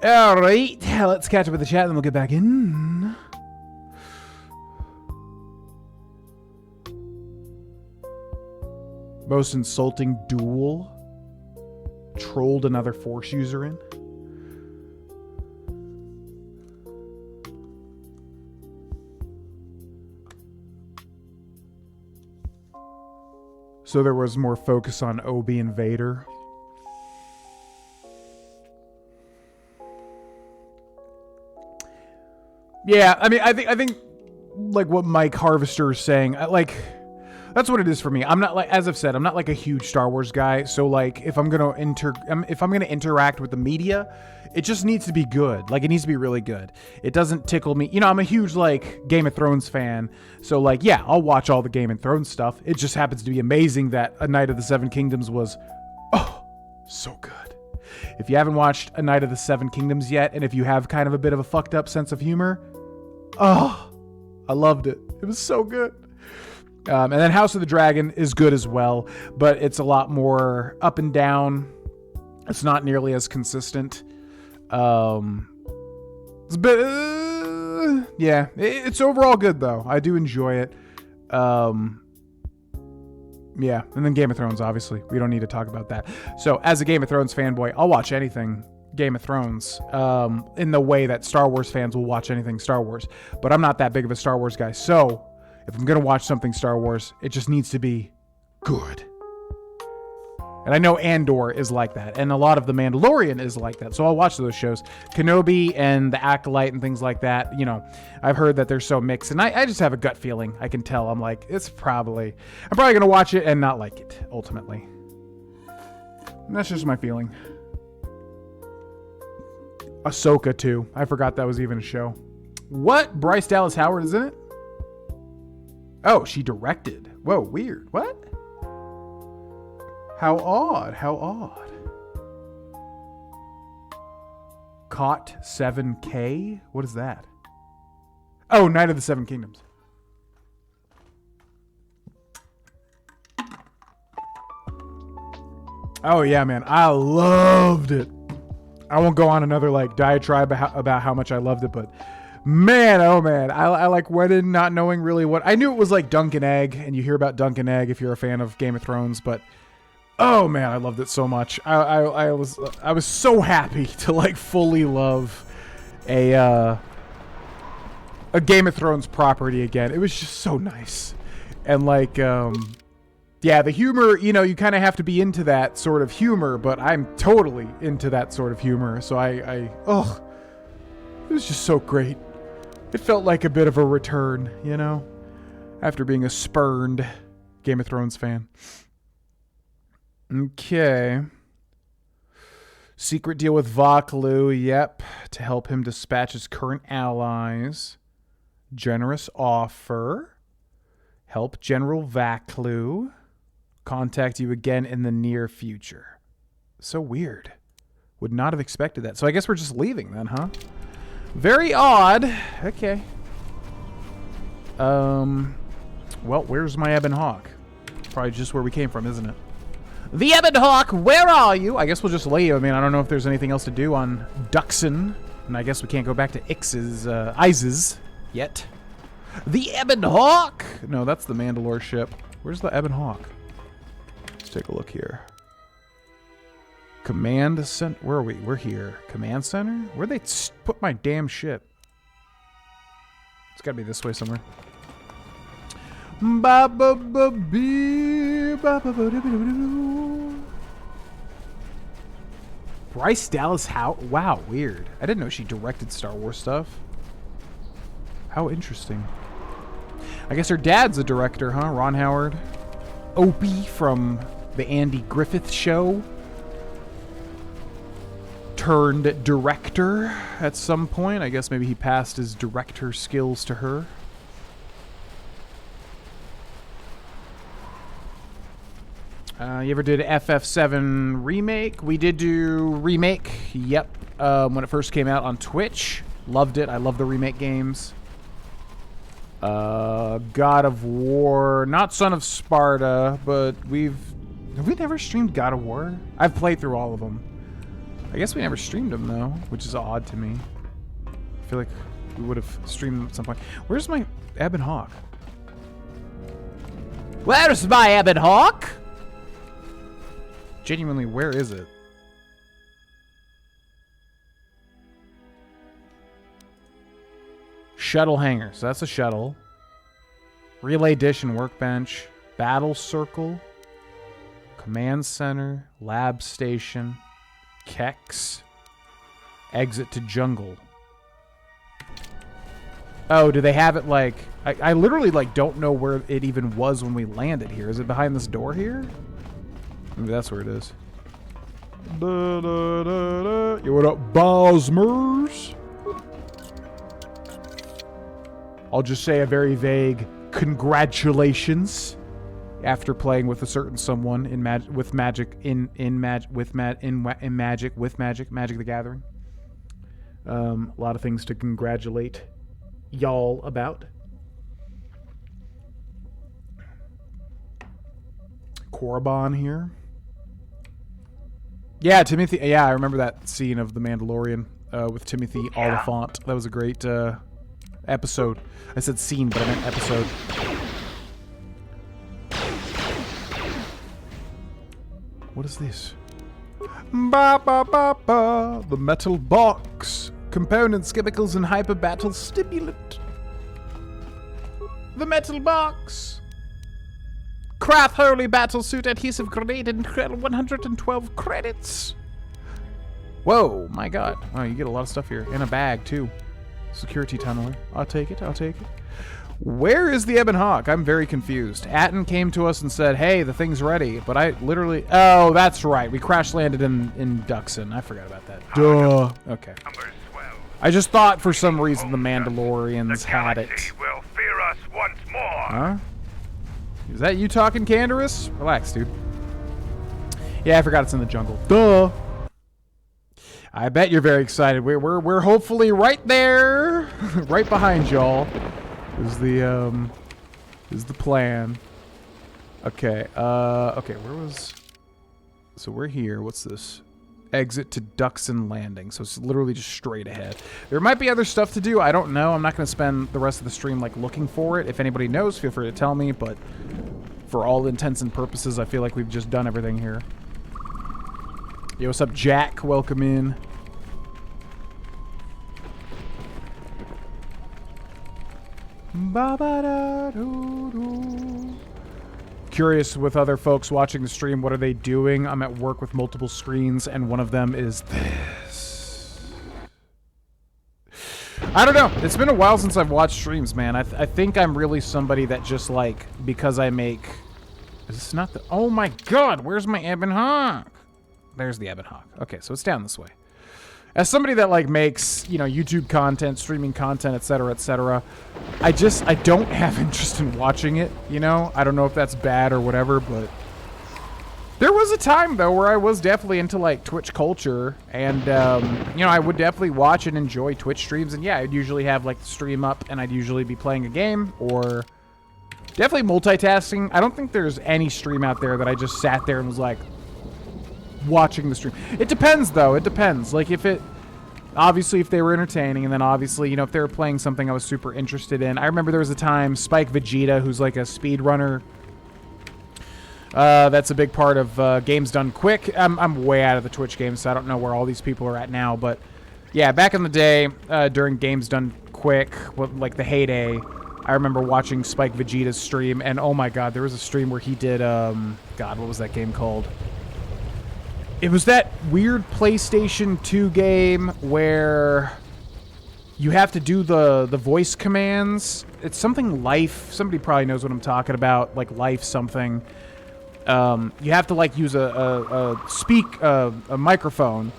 All right, let's catch up with the chat, then we'll get back in. Most insulting duel. Trolled another Force user in. So there was more focus on Obi and Vader. Yeah, I mean, I think like what Mike Harvester is saying, that's what it is for me. I'm not like, as I've said, I'm not like a huge Star Wars guy. So like, if I'm gonna interact with the media, it just needs to be good. Like, it needs to be really good. It doesn't tickle me. You know, I'm a huge like Game of Thrones fan. So like, yeah, I'll watch all the Game of Thrones stuff. It just happens to be amazing that A Knight of the Seven Kingdoms was, so good. If you haven't watched A Knight of the Seven Kingdoms yet, and if you have kind of a bit of a fucked up sense of humor, I loved it. It was so good. And then House of the Dragon is good as well, but it's a lot more up and down. It's not nearly as consistent. It's a bit, yeah, it's overall good though. I do enjoy it. Yeah, and then Game of Thrones, obviously. We don't need to talk about that. So, as a Game of Thrones fanboy, I'll watch anything Game of Thrones, in the way that Star Wars fans will watch anything Star Wars. But I'm not that big of a Star Wars guy, so if I'm going to watch something Star Wars, it just needs to be good. And I know Andor is like that, and a lot of The Mandalorian is like that, so I'll watch those shows. Kenobi and The Acolyte and things like that, you know, I've heard that they're so mixed, and I just have a gut feeling. I can tell. I'm like, I'm probably going to watch it and not like it, ultimately. And that's just my feeling. Ahsoka, too. I forgot that was even a show. What? Bryce Dallas Howard is in it? Oh, she directed. Whoa, weird. What? How odd. How odd. Caught 7K? What is that? Oh, Knight of the Seven Kingdoms. Oh, yeah, man. I loved it. I won't go on another like diatribe about how much I loved it, but man, oh man, I like went in not knowing really what. I knew it was like Dunk and Egg, and you hear about Dunk and Egg if you're a fan of Game of Thrones, but oh man, I loved it so much. I was so happy to like fully love a Game of Thrones property again. It was just so nice, and like yeah, the humor, you know, you kind of have to be into that sort of humor, but I'm totally into that sort of humor. So it was just so great. It felt like a bit of a return, you know, after being a spurned Game of Thrones fan. Okay. Secret deal with Vaklu, yep, to help him dispatch his current allies. Generous offer. Help General Vaklu. Contact you again in the near future. So weird. Would not have expected that. So I guess we're just leaving then, huh? Very odd. Okay. Well, where's my Ebon Hawk? Probably just where we came from, isn't it? The Ebon Hawk, where are you? I guess we'll just leave. I mean, I don't know if there's anything else to do on Duxon. And I guess we can't go back to Iz's yet. The Ebon Hawk! No, that's the Mandalore ship. Where's the Ebon Hawk? Take a look here. Command center. Where are we? We're here. Command center? Where'd they put my damn ship? It's gotta be this way somewhere. Bryce Dallas Howard. Wow, weird. I didn't know she directed Star Wars stuff. How interesting. I guess her dad's a director, huh? Ron Howard. Opie from the Andy Griffith Show turned director at some point. I guess maybe he passed his director skills to her. You ever did FF7 Remake? We did do Remake, yep, when it first came out on Twitch. Loved it. I love the Remake games. God of War, not Son of Sparta, but have we never streamed God of War? I've played through all of them. I guess we never streamed them though, which is odd to me. I feel like we would have streamed them at some point. Where's my Ebon Hawk? Where's my Ebon Hawk? Genuinely, where is it? Shuttle hangar. So that's a shuttle. Relay dish and workbench. Battle circle. Command center. Lab station. Kex. Exit to jungle. Oh, do they have it like... I literally like don't know where it even was when we landed here. Is it behind this door here? Maybe that's where it is. Da, da, da, da. Yo, what up, Bosmers? I'll just say a very vague congratulations after playing with a certain someone in Magic the Gathering. A lot of things to congratulate y'all about. Korriban here. Yeah, Timothy. Yeah, I remember that scene of The Mandalorian with Timothy Oliphant. That was a great episode. I said scene, but I meant episode. What is this? Ba ba ba ba. The metal box. Components, chemicals, and hyper battle stimulant. The metal box. Craft Holy Battlesuit Adhesive Grenade and 112 credits. Whoa, my god. Oh, you get a lot of stuff here. In a bag, too. Security tunneler. I'll take it, I'll take it. Where is the Ebon Hawk? I'm very confused. Atten came to us and said, hey, the thing's ready. But I literally... Oh, that's right. We crash landed in Duxon. I forgot about that. Duh. Okay. I just thought for some reason the Mandalorians had it. Will fear us once more. Huh? Is that you talking, Canderous? Relax, dude. Yeah, I forgot it's in the jungle. Duh. I bet you're very excited. We're hopefully right there, right behind y'all. Is the plan? Okay. Okay. Where was? So we're here. What's this? Exit to Duxon Landing. So it's literally just straight ahead. There might be other stuff to do. I don't know. I'm not going to spend the rest of the stream like looking for it. If anybody knows, feel free to tell me. But for all intents and purposes, I feel like we've just done everything here. Yo, what's up, Jack? Welcome in. Ba-ba-da-doo-doo. Curious with other folks watching the stream, what are they doing? I'm at work with multiple screens, and one of them is this. I don't know. It's been a while since I've watched streams, man. I think I'm really somebody that just, like, because I make... Is this not the... Oh my god, where's my Ebon Hawk? There's the Ebon Hawk. Okay, so it's down this way. As somebody that, like, makes, you know, YouTube content, streaming content, etc., I don't have interest in watching it, you know? I don't know if that's bad or whatever, but there was a time, though, where I was definitely into, like, Twitch culture, and, you know, I would definitely watch and enjoy Twitch streams, and yeah, I'd usually have, like, the stream up, and I'd usually be playing a game, or definitely multitasking. I don't think there's any stream out there that I just sat there and was like, watching the stream. It depends, though. It depends. Like, if it... Obviously, if they were entertaining, and then obviously, you know, if they were playing something I was super interested in. I remember there was a time, Spike Vegeta, who's like a speedrunner. That's a big part of Games Done Quick. I'm way out of the Twitch game, so I don't know where all these people are at now. But, yeah, back in the day, during Games Done Quick, like the heyday, I remember watching Spike Vegeta's stream, and oh my god, there was a stream where he did, God, what was that game called? It was that weird PlayStation 2 game where you have to do the voice commands. It's something Life. Somebody probably knows what I'm talking about, like Life something. You have to like use a microphone.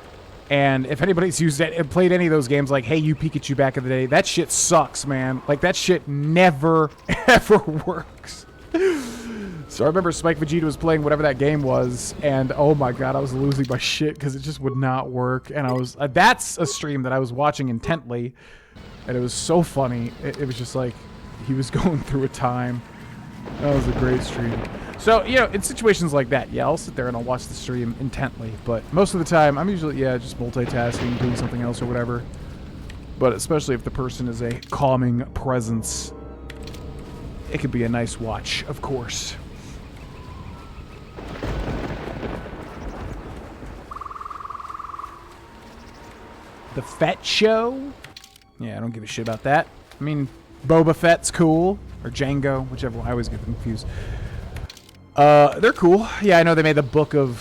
And if anybody's used it and played any of those games like Hey You Pikachu back in the day, that shit sucks, man. Like that shit never ever works. So I remember Spike Vegeta was playing whatever that game was, and oh my god, I was losing my shit because it just would not work. And I was that's a stream that I was watching intently, and it was so funny. It was just like, he was going through a time. That was a great stream. So, you know, in situations like that, yeah, I'll sit there and I'll watch the stream intently. But most of the time, I'm usually, just multitasking, doing something else or whatever. But especially if the person is a calming presence, it could be a nice watch, of course. The Fett show? Yeah, I don't give a shit about that. I mean, Boba Fett's cool. Or Django, whichever one. I always get them confused. They're cool. Yeah, I know they made the book of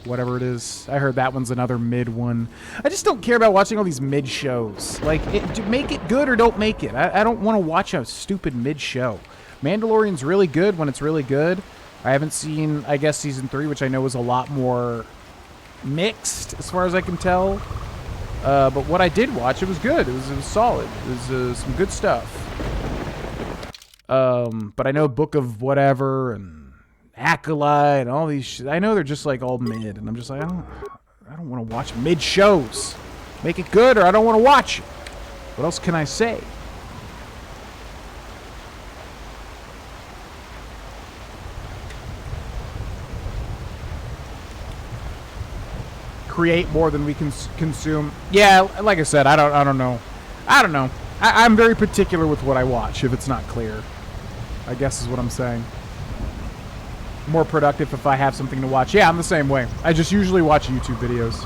whatever it is. I heard that one's another mid one. I just don't care about watching all these mid shows. Like, make it good or don't make it. I don't want to watch a stupid mid show. Mandalorian's really good when it's really good. I haven't seen, I guess, Season 3, which I know is a lot more mixed, as far as I can tell. But what I did watch, it was good. It was solid. It was some good stuff. But I know Book of Whatever and Acolyte and all these I know they're just like all mid, and I'm just like, I don't want to watch mid shows. Make it good or I don't want to watch it. What else can I say? Create more than we can consume. Yeah, like I said, I don't know. I'm very particular with what I watch if it's not clear, I guess is what I'm saying. More productive if I have something to watch. Yeah, I'm the same way. I just usually watch YouTube videos.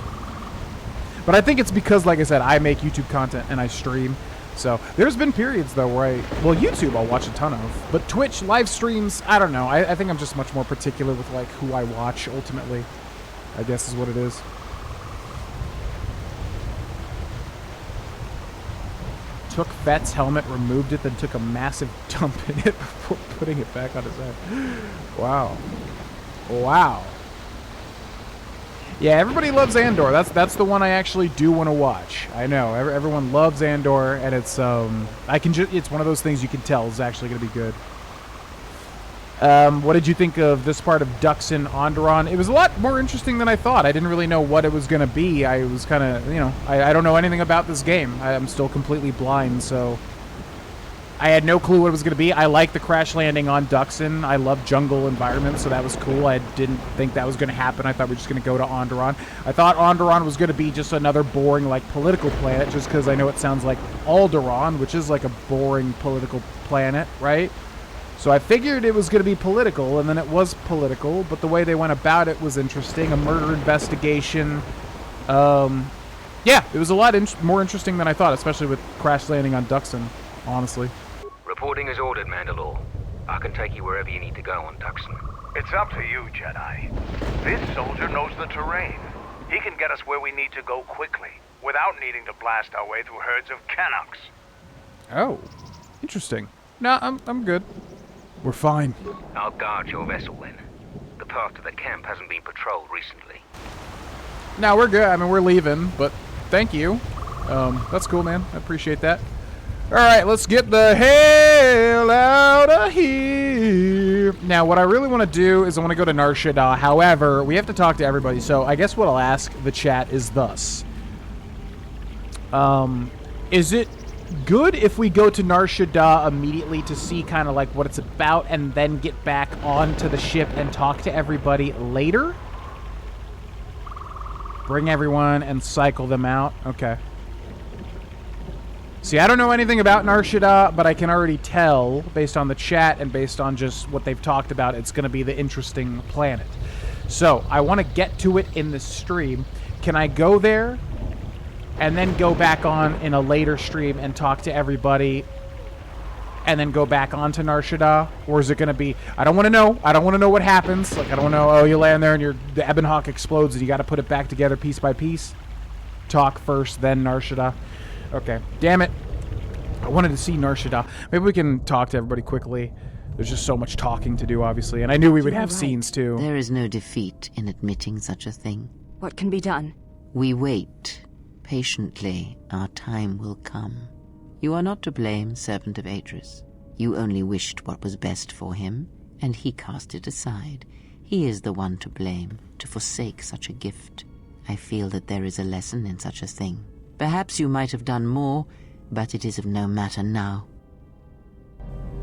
But I think it's because, like I said, I make YouTube content and I stream. So there's been periods, though, where YouTube I'll watch a ton of. But Twitch, live streams, I don't know. I think I'm just much more particular with, like, who I watch, ultimately. I guess is what it is. Took Fett's helmet, removed it, then took a massive dump in it before putting it back on his head. Wow. Wow. Yeah, everybody loves Andor. That's the one I actually do want to watch. I know everyone loves Andor, and it's it's one of those things you can tell is actually going to be good. What did you think of this part of Duxon Onderon? It was a lot more interesting than I thought. I didn't really know what it was going to be. I was kind of, I don't know anything about this game. I'm still completely blind, so I had no clue what it was going to be. I like the crash landing on Duxon. I love jungle environments, so that was cool. I didn't think that was going to happen. I thought we were just going to go to Onderon. I thought Onderon was going to be just another boring, like, political planet, just because I know it sounds like Alderaan, which is like a boring political planet, right? So I figured it was going to be political, and then it was political, but the way they went about it was interesting. A murder investigation. Yeah, it was a lot more interesting than I thought, especially with crash landing on Duxon, honestly. Reporting as ordered, Mandalore. I can take you wherever you need to go on Duxon. It's up to you, Jedi. This soldier knows the terrain. He can get us where we need to go quickly, without needing to blast our way through herds of Canucks. Oh, interesting. No, I'm good. We're fine. I'll guard your vessel then. The path to the camp hasn't been patrolled recently. No, we're good. I mean, we're leaving, but thank you. That's cool, man. I appreciate that. All right, let's get the hell out of here. Now, what I really want to do is I want to go to Nar Shaddaa. However, we have to talk to everybody, so I guess what I'll ask the chat is thus. Is it good if we go to Nar Shaddaa immediately to see kind of like what it's about and then get back onto the ship and talk to everybody later? Bring everyone and cycle them out. Okay. See, I don't know anything about Nar Shaddaa, but I can already tell, based on the chat and based on just what they've talked about, it's going to be the interesting planet. So, I want to get to it in the stream. Can I go there and then go back on in a later stream and talk to everybody and then go back on to Nar Shaddaa? Or is it going to be, I don't want to know. I don't want to know what happens. Like, I don't want to know, oh, you land there and the Ebon Hawk explodes and you got to put it back together piece by piece. Talk first, then Nar Shaddaa. Okay. Damn it. I wanted to see Nar Shaddaa. Maybe we can talk to everybody quickly. There's just so much talking to do, obviously. And I knew we would have scenes, too. There is no defeat in admitting such a thing. What can be done? We wait. Patiently, our time will come. You are not to blame, Servant of Atris. You only wished what was best for him, and he cast it aside. He is the one to blame, to forsake such a gift. I feel that there is a lesson in such a thing. Perhaps you might have done more, but it is of no matter now.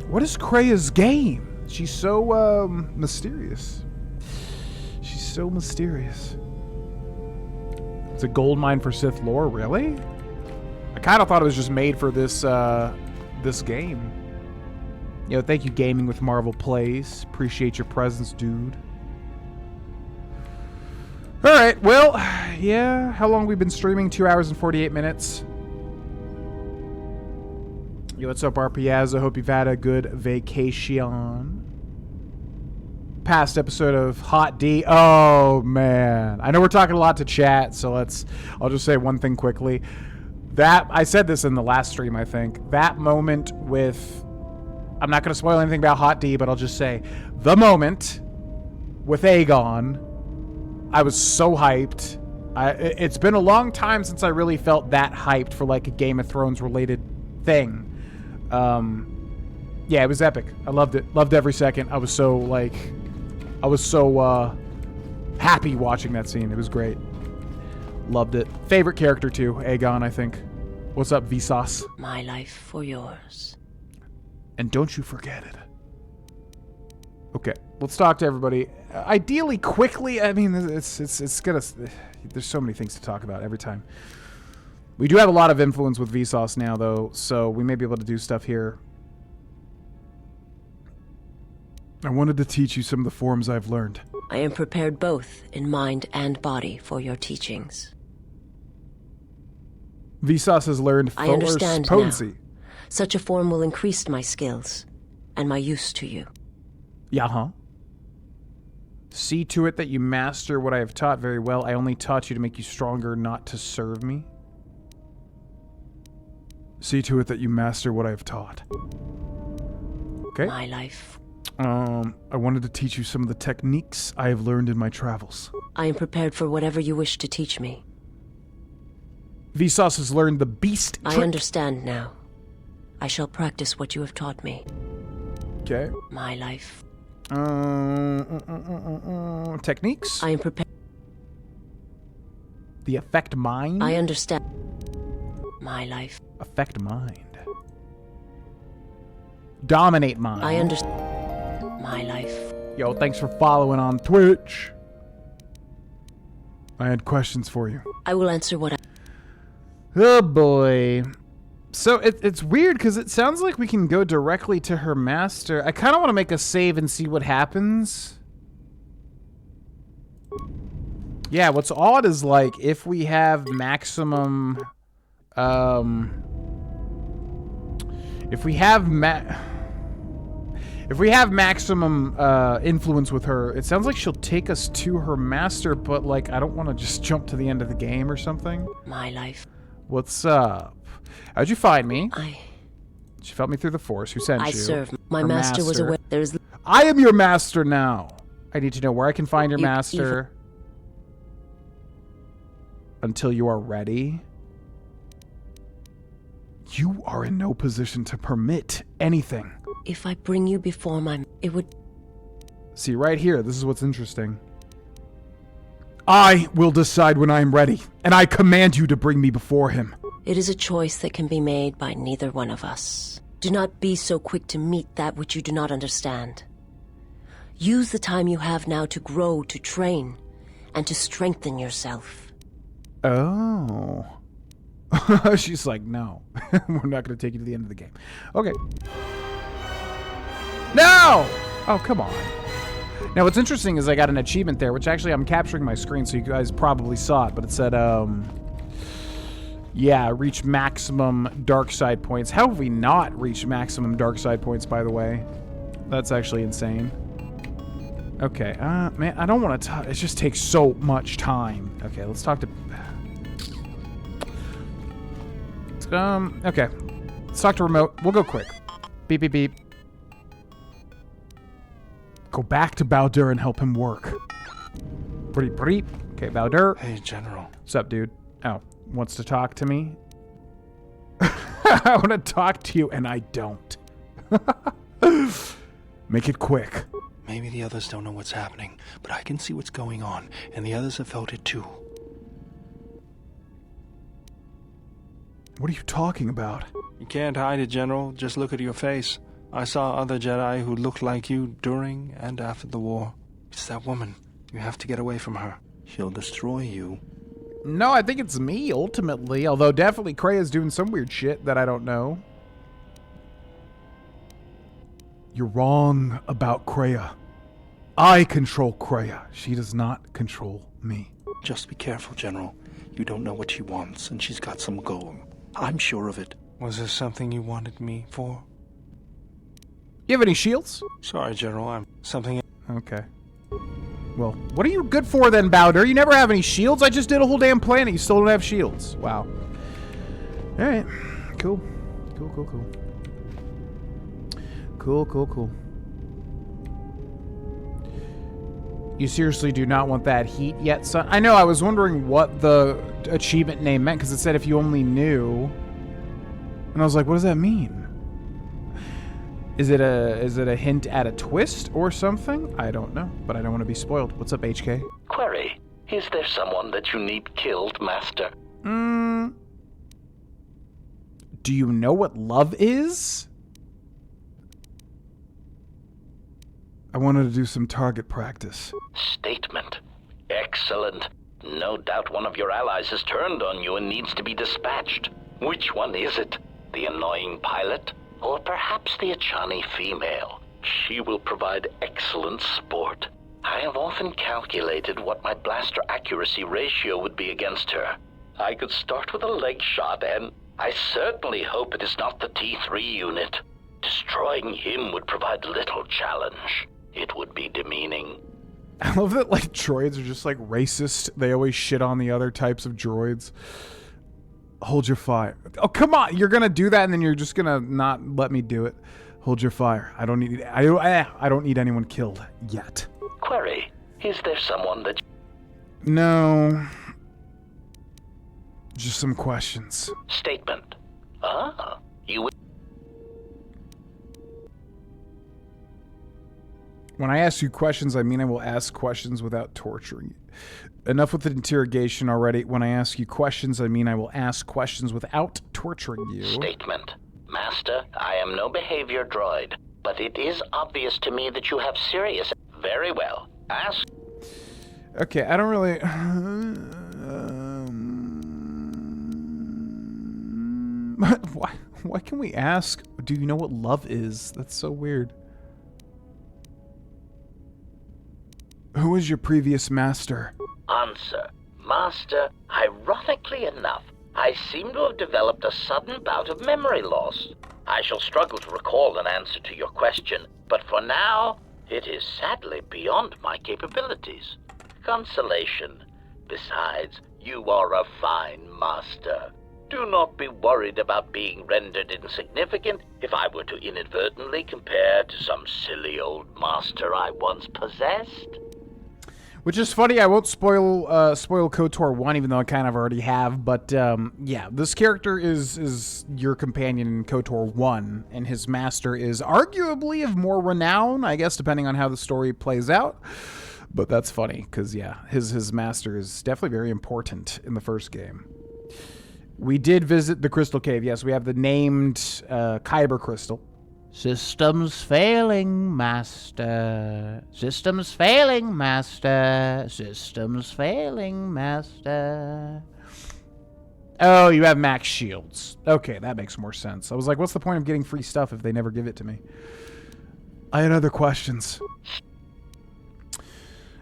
What is Krea's game? She's so mysterious. She's so mysterious. It's a gold mine for Sith lore, really? I kind of thought it was just made for this this game. Thank you, Gaming with Marvel Plays. Appreciate your presence, dude. All right, well, yeah. How long we've been streaming? 2 hours and 48 minutes. Yo, what's up, RPaz? I hope you've had a good vacation. Past episode of Hot D. Oh, man. I know we're talking a lot to chat, so I'll just say one thing quickly. I said this in the last stream, I think. That moment with... I'm not going to spoil anything about Hot D, but I'll just say, the moment with Aegon, I was so hyped. It's been a long time since I really felt that hyped for like a Game of Thrones related thing. Yeah, it was epic. I loved it. Loved every second. I was so happy watching that scene. It was great. Loved it. Favorite character too, Aegon, I think. What's up, Vsauce? My life for yours. And don't you forget it. Okay, let's talk to everybody. Ideally, quickly. I mean, it's gonna. There's so many things to talk about every time. We do have a lot of influence with Vsauce now, though, so we may be able to do stuff here. I wanted to teach you some of the forms I've learned. I am prepared both in mind and body for your teachings. Vsauce has learned I understand potency. now. Such a form will increase my skills and my use to you. Yeah, See to it that you master what I have taught very well. I only taught you to make you stronger, not to serve me. See to it that you master what I have taught. Okay. My life. I wanted to teach you some of the techniques I have learned in my travels. I am prepared for whatever you wish to teach me. Vsauce has learned the beast trick. I understand now. I shall practice what you have taught me. Okay. My life. Techniques? I am prepared. The affect mind? I understand. My life. Affect mind. Dominate mind. I understand. My life. Yo, thanks for following on Twitch. I had questions for you. I will answer what I... Oh boy. So it's weird because it sounds like we can go directly to her master. I kind of want to make a save and see what happens. Yeah, what's odd is like if we have maximum if we have maximum influence with her, it sounds like she'll take us to her master, but like I don't want to just jump to the end of the game or something. My life. What's up? How'd you find me? She felt me through the Force. Who sent you? I serve. My master was aware. There's. I am your master now. I need to know where I can find your master. Until you are ready. You are in no position to permit anything. If I bring you before it would... See, right here, this is what's interesting. I will decide when I am ready, and I command you to bring me before him. It is a choice that can be made by neither one of us. Do not be so quick to meet that which you do not understand. Use the time you have now to grow, to train, and to strengthen yourself. Oh. She's like, no. We're not going to take you to the end of the game. Okay. No! Oh, come on. Now, what's interesting is I got an achievement there, which actually I'm capturing my screen, so you guys probably saw it, but it said, yeah, reach maximum dark side points. How have we not reached maximum dark side points, by the way? That's actually insane. Okay, man, I don't want to... It just takes so much time. Okay, let's talk to... Okay. Let's talk to remote. We'll go quick. Beep, beep, beep. Go back to Baldur and help him work. Breep, breep. Okay, Baldur. Hey, General. What's up, dude? Oh, wants to talk to me? I want to talk to you, and I don't. Make it quick. Maybe the others don't know what's happening, but I can see what's going on, and the others have felt it too. What are you talking about? You can't hide it, General. Just look at your face. I saw other Jedi who looked like you during and after the war. It's that woman. You have to get away from her. She'll destroy you. No, I think it's me, ultimately. Although definitely Krea's doing some weird shit that I don't know. You're wrong about Krea. I control Krea. She does not control me. Just be careful, General. You don't know what she wants, and she's got some goal. I'm sure of it. Was there something you wanted me for? You have any shields? Sorry, General. I'm something... Okay. Well, what are you good for then, Bowder? You never have any shields? I just did a whole damn planet. You still don't have shields. Wow. Alright. Cool. Cool. You seriously do not want that heat yet, son? I know, I was wondering what the achievement name meant, because it said if you only knew. And I was like, what does that mean? Is it a hint at a twist or something? I don't know, but I don't want to be spoiled. What's up, HK? Query, is there someone that you need killed, Master? Do you know what love is? I wanted to do some target practice. Statement. Excellent. No doubt one of your allies has turned on you and needs to be dispatched. Which one is it? The annoying pilot? Or perhaps the Achani female? She will provide excellent sport. I have often calculated what my blaster accuracy ratio would be against her. I could start with a leg shot, and I certainly hope it is not the T3 unit. Destroying him would provide little challenge. It would be demeaning. I love that, like, droids are just, like, racist. They always shit on the other types of droids. Hold your fire. Oh, come on. You're going to do that, and then you're just going to not let me do it. Hold your fire. I don't need anyone killed yet. Query, is there someone that... No. Just some questions. Statement. You would... When I ask you questions, I mean I will ask questions without torturing you. Enough with the interrogation already. When I ask you questions, I mean I will ask questions without torturing you. Statement. Master, I am no behavior droid, but it is obvious to me that you have serious... Very well. Ask... Okay, I don't really... Why can we ask, do you know what love is? That's so weird. Who was your previous master? Answer. Master, ironically enough, I seem to have developed a sudden bout of memory loss. I shall struggle to recall an answer to your question, but for now, it is sadly beyond my capabilities. Consolation. Besides, you are a fine master. Do not be worried about being rendered insignificant if I were to inadvertently compare to some silly old master I once possessed. Which is funny, I won't spoil KOTOR 1, even though I kind of already have, but yeah, this character is your companion in KOTOR 1, and his master is arguably of more renown, I guess, depending on how the story plays out. But that's funny, because yeah, his master is definitely very important in the first game. We did visit the Crystal Cave, yes, we have the named Kyber Crystal. Systems failing, master. Systems failing, master. Systems failing, master. Oh, you have max shields. Okay, that makes more sense. I was like, what's the point of getting free stuff if they never give it to me? I had other questions.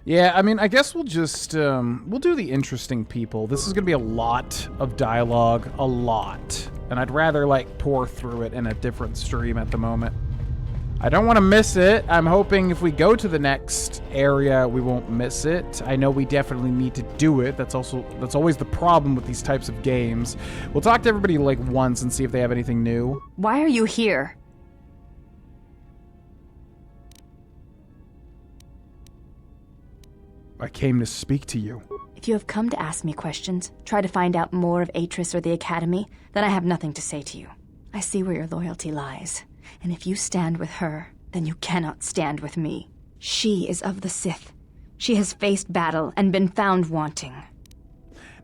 Yeah, I mean, I guess we'll just, we'll do the interesting people. This is going to be a lot of dialogue, a lot. And I'd rather, like, pour through it in a different stream at the moment. I don't want to miss it. I'm hoping if we go to the next area, we won't miss it. I know we definitely need to do it. That's always the problem with these types of games. We'll talk to everybody, like, once and see if they have anything new. Why are you here? I came to speak to you. If you have come to ask me questions, try to find out more of Atris or the Academy, then I have nothing to say to you. I see where your loyalty lies, and if you stand with her, then you cannot stand with me. She is of the Sith. She has faced battle and been found wanting.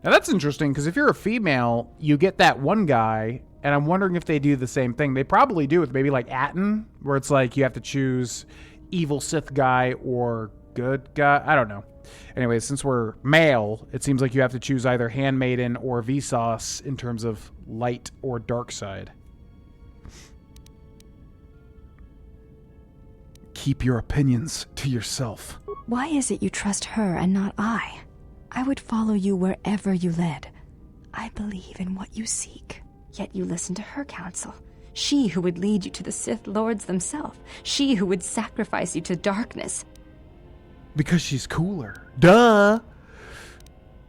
Now that's interesting, because if you're a female, you get that one guy, And I'm wondering if they do the same thing. They probably do with maybe like Atten, where it's like you have to choose evil Sith guy or good guy. I don't know. Anyway, since we're male, it seems like you have to choose either Handmaiden or Vsauce in terms of light or dark side. Keep your opinions to yourself. Why is it you trust her and not I? I would follow you wherever you led. I believe in what you seek. Yet you listen to her counsel. She who would lead you to the Sith Lords themselves. She who would sacrifice you to darkness. Because she's cooler. Duh!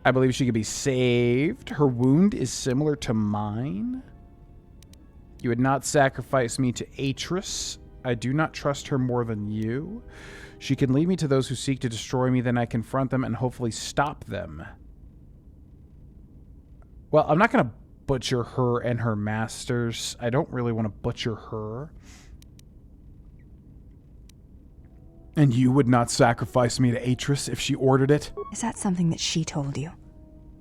I believe she could be saved. Her wound is similar to mine. You would not sacrifice me to Atris. I do not trust her more than you. She can lead me to those who seek to destroy me, then I confront them and hopefully stop them. Well, I'm not going to butcher her and her masters. I don't really want to butcher her. And you would not sacrifice me to Atris if she ordered it? Is that something that she told you?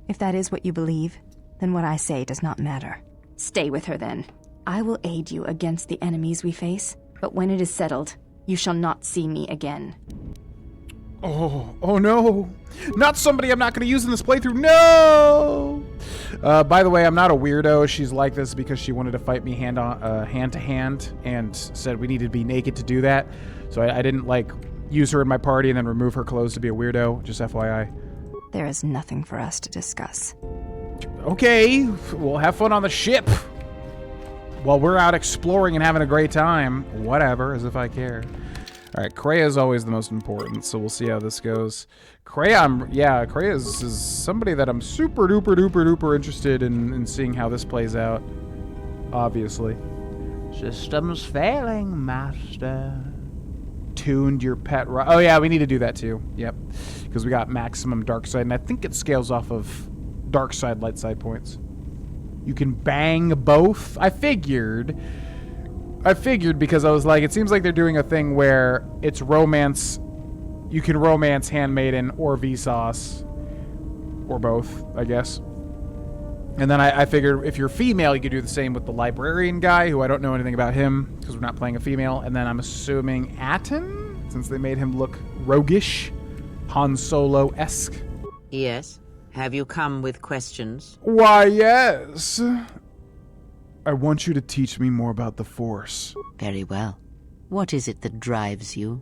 If that is what you believe, then what I say does not matter. Stay with her then. I will aid you against the enemies we face, but when it is settled, you shall not see me again. Oh no. Not somebody I'm not going to use in this playthrough. No! By the way, I'm not a weirdo. She's like this because she wanted to fight me hand to hand and said we needed to be naked to do that. So I didn't, like, use her in my party and then remove her clothes to be a weirdo. Just FYI. There is nothing for us to discuss. Okay. We'll have fun on the ship. While we're out exploring and having a great time. Whatever, as if I care. Alright, Kreia is always the most important, so we'll see how this goes. Kreia, Kreia is somebody that I'm super duper duper duper interested in seeing how this plays out. Obviously. System's failing, master. Tuned your pet right. Oh yeah, we need to do that too. Yep. Because we got maximum dark side, and I think it scales off of dark side, light side points. You can bang both. I figured because I was like, it seems like they're doing a thing where it's romance. You can romance Handmaiden or Vsauce. Or both, I guess. And then I figured if you're female, you could do the same with the librarian guy, who I don't know anything about him, because we're not playing a female. And then I'm assuming Atten, since they made him look roguish, Han Solo-esque. Yes. Have you come with questions? Why, yes. I want you to teach me more about the Force. Very well. What is it that drives you?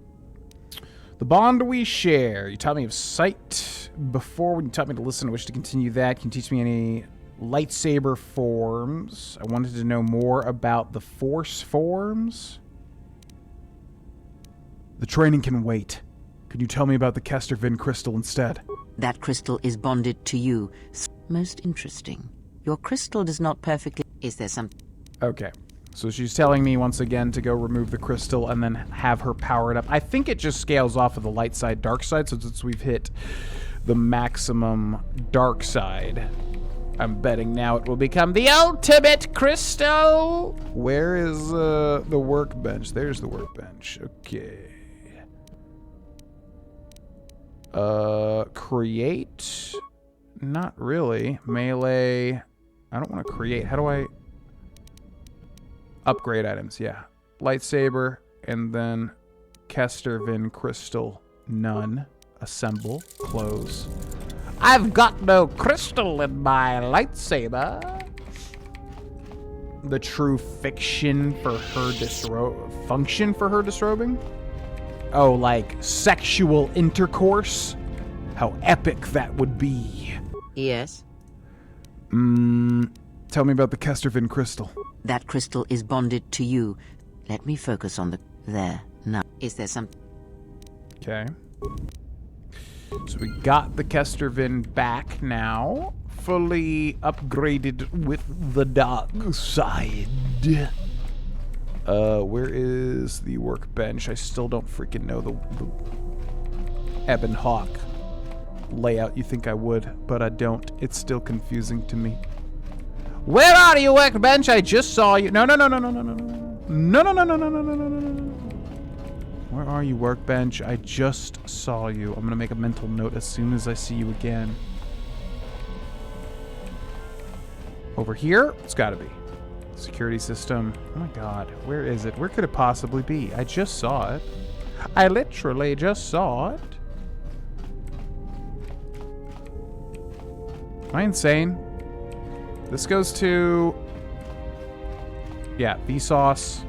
The bond we share. You taught me of sight before. When you taught me to listen, I wish to continue that. Can you teach me any lightsaber forms? I wanted to know more about the Force forms. The training can wait. Can you tell me about the Kestervin crystal instead? That crystal is bonded to you. Most interesting. Your crystal does not perfectly... Is there some... Okay. So she's telling me once again to go remove the crystal and then have her power it up. I think it just scales off of the light side, dark side. So since we've hit the maximum dark side, I'm betting now it will become the ultimate crystal. Where is the workbench? There's the workbench. Okay. Create? Not really. Melee. I don't want to create. How do I... Upgrade items, yeah. Lightsaber, and then Kestervin crystal. None. Assemble. Close. I've got no crystal in my lightsaber. The true fiction for her function for her disrobing? Oh, like sexual intercourse? How epic that would be. Yes? Tell me about the Kestervin crystal. That crystal is bonded to you. Let me focus on the... There. Now, is there some... Okay. So we got the Kestervin back now. Fully upgraded with the dark side. Where is the workbench? I still don't freaking know the Ebon Hawk layout. You think I would, but I don't. It's still confusing to me. Where are you, workbench? I just saw you. No. Where are you, workbench? I just saw you. I'm gonna make a mental note as soon as I see you again. Over here? It's gotta be. Security system. Oh my god. Where is it? Where could it possibly be? I just saw it. I literally just saw it. Am I insane? This goes to... Yeah, Vsauce.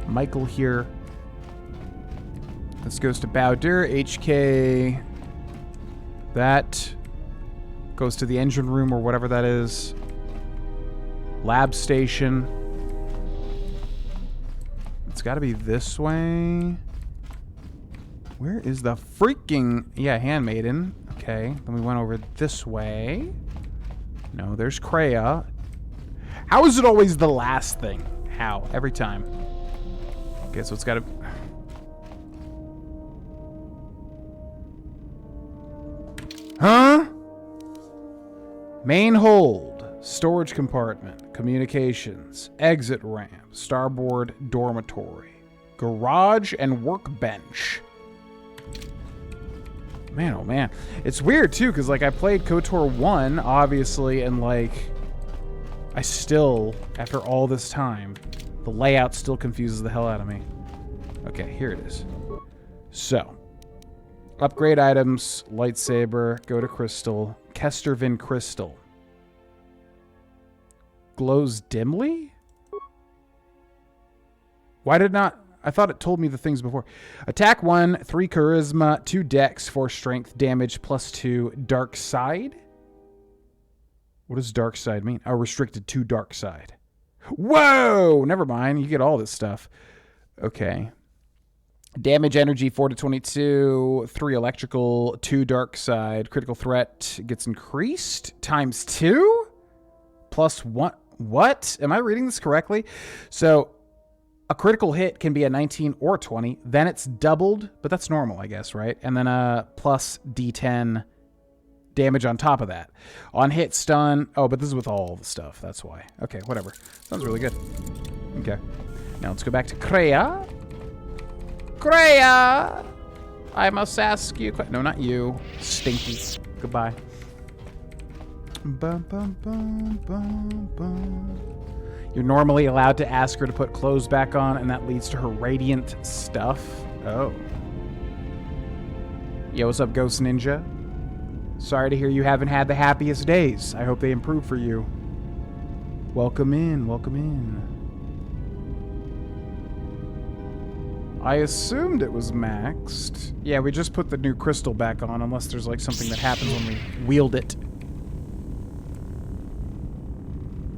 Michael here. This goes to Bowder, HK. That goes to the engine room or whatever that is. Lab station. It's got to be this way. Where is the freaking... Yeah, Handmaiden. Okay, then we went over this way. No, there's Kreia. How is it always the last thing? How? Every time. Okay, so it's got to... Huh? Main hold. Storage compartment. Communications. Exit ramp. Starboard dormitory. Garage and workbench. Man, oh man. It's weird, too, because, like, I played KOTOR 1, obviously, and, like, I still, after all this time, the layout still confuses the hell out of me. Okay, here it is. So, upgrade items, lightsaber, go to crystal, Kestervin crystal. Glows dimly? Why did not... I thought it told me the things before. Attack 1, 3 charisma, 2 dex, 4 strength, damage plus 2, dark side? What does dark side mean? Oh, restricted to dark side. Whoa! Never mind. You get all this stuff. Okay. Damage energy 4 to 22, 3 electrical, 2 dark side. Critical threat gets increased times 2? Plus 1. What? Am I reading this correctly? So... a critical hit can be a 19 or 20. Then it's doubled, but that's normal, I guess, right? And then a plus D10 damage on top of that. On hit, stun. Oh, but this is with all the stuff. That's why. Okay, whatever. Sounds really good. Okay. Now let's go back to Kreia. Kreia! I must ask you... No, not you. Stinky. Goodbye. Bum, bum, bum, bum, bum. You're normally allowed to ask her to put clothes back on, and that leads to her radiant stuff. Oh. Yo, what's up, Ghost Ninja? Sorry to hear you haven't had the happiest days. I hope they improve for you. Welcome in, welcome in. I assumed it was maxed. Yeah, we just put the new crystal back on, unless there's like something that happens when we wield it.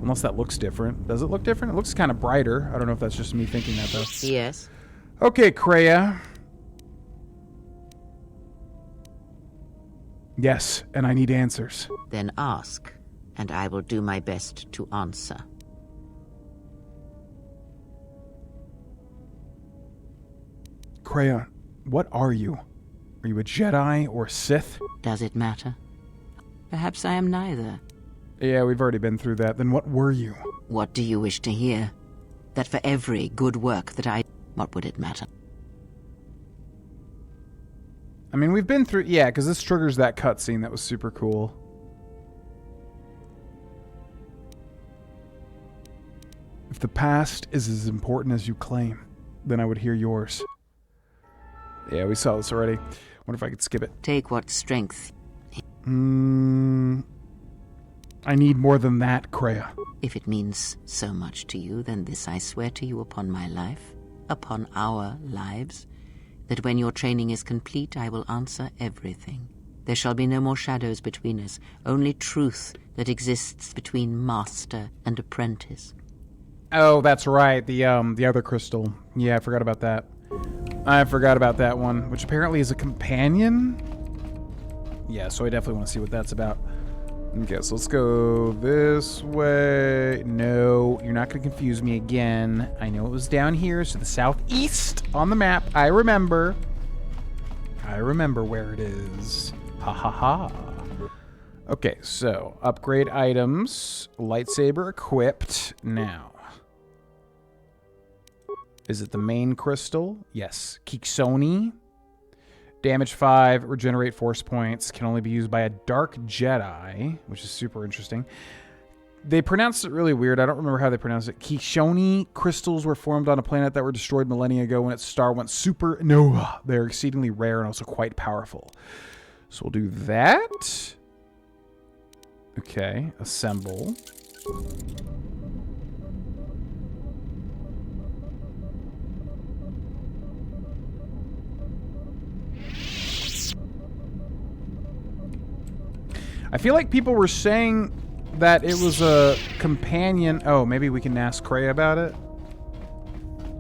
Unless that looks different. Does it look different? It looks kind of brighter. I don't know if that's just me thinking that, though. Yes. Okay, Kreia. Yes, and I need answers. Then ask, and I will do my best to answer. Kreia, what are you? Are you a Jedi or Sith? Does it matter? Perhaps I am neither. Yeah, we've already been through that. Then what were you? What do you wish to hear? That for every good work that I... What would it matter? I mean, we've been through... Yeah, because this triggers that cutscene that was super cool. If the past is as important as you claim, then I would hear yours. Yeah, we saw this already. Wonder if I could skip it. Take what strength... I need more than that, Kreia. If it means so much to you, then this I swear to you upon my life, upon our lives, that when your training is complete, I will answer everything. There shall be no more shadows between us, only truth that exists between master and apprentice. Oh, that's right, the other crystal. Yeah, I forgot about that. I forgot about that one, which apparently is a companion? Yeah, so I definitely want to see what that's about. Okay, so let's go this way. No, you're not going to confuse me again. I know it was down here, so the southeast on the map. I remember where it is. Ha ha ha. Okay, so upgrade items. Lightsaber equipped. Now. Is it the main crystal? Yes. Kiksoni. Damage 5, regenerate force points, can only be used by a Dark Jedi, which is super interesting. They pronounced it really weird. I don't remember how they pronounced it. Kishoni crystals were formed on a planet that were destroyed millennia ago when its star went supernova. They're exceedingly rare and also quite powerful. So we'll do that. Okay, assemble. I feel like people were saying that it was a companion. Oh, maybe we can ask Kreia about it.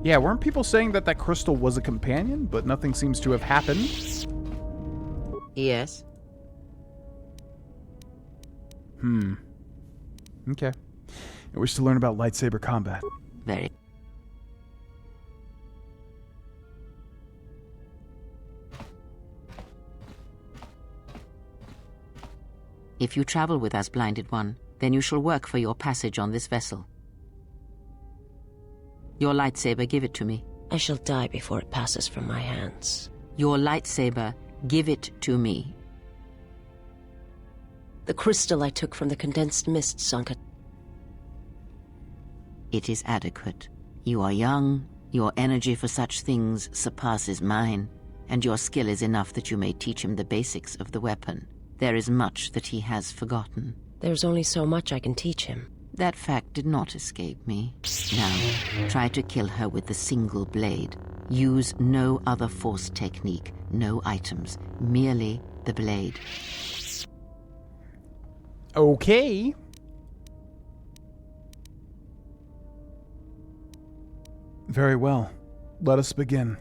Yeah, weren't people saying that that crystal was a companion, but nothing seems to have happened? Yes. Okay. I wish to learn about lightsaber combat. Very. If you travel with us, Blinded One, then you shall work for your passage on this vessel. Your lightsaber, give it to me. I shall die before it passes from my hands. Your lightsaber, give it to me. The crystal I took from the condensed mist, Sanka. It is adequate. You are young, your energy for such things surpasses mine, and your skill is enough that you may teach him the basics of the weapon. There is much that he has forgotten. There's only so much I can teach him. That fact did not escape me. Now, try to kill her with the single blade. Use no other force technique, no items, merely the blade. Okay. Very well. Let us begin.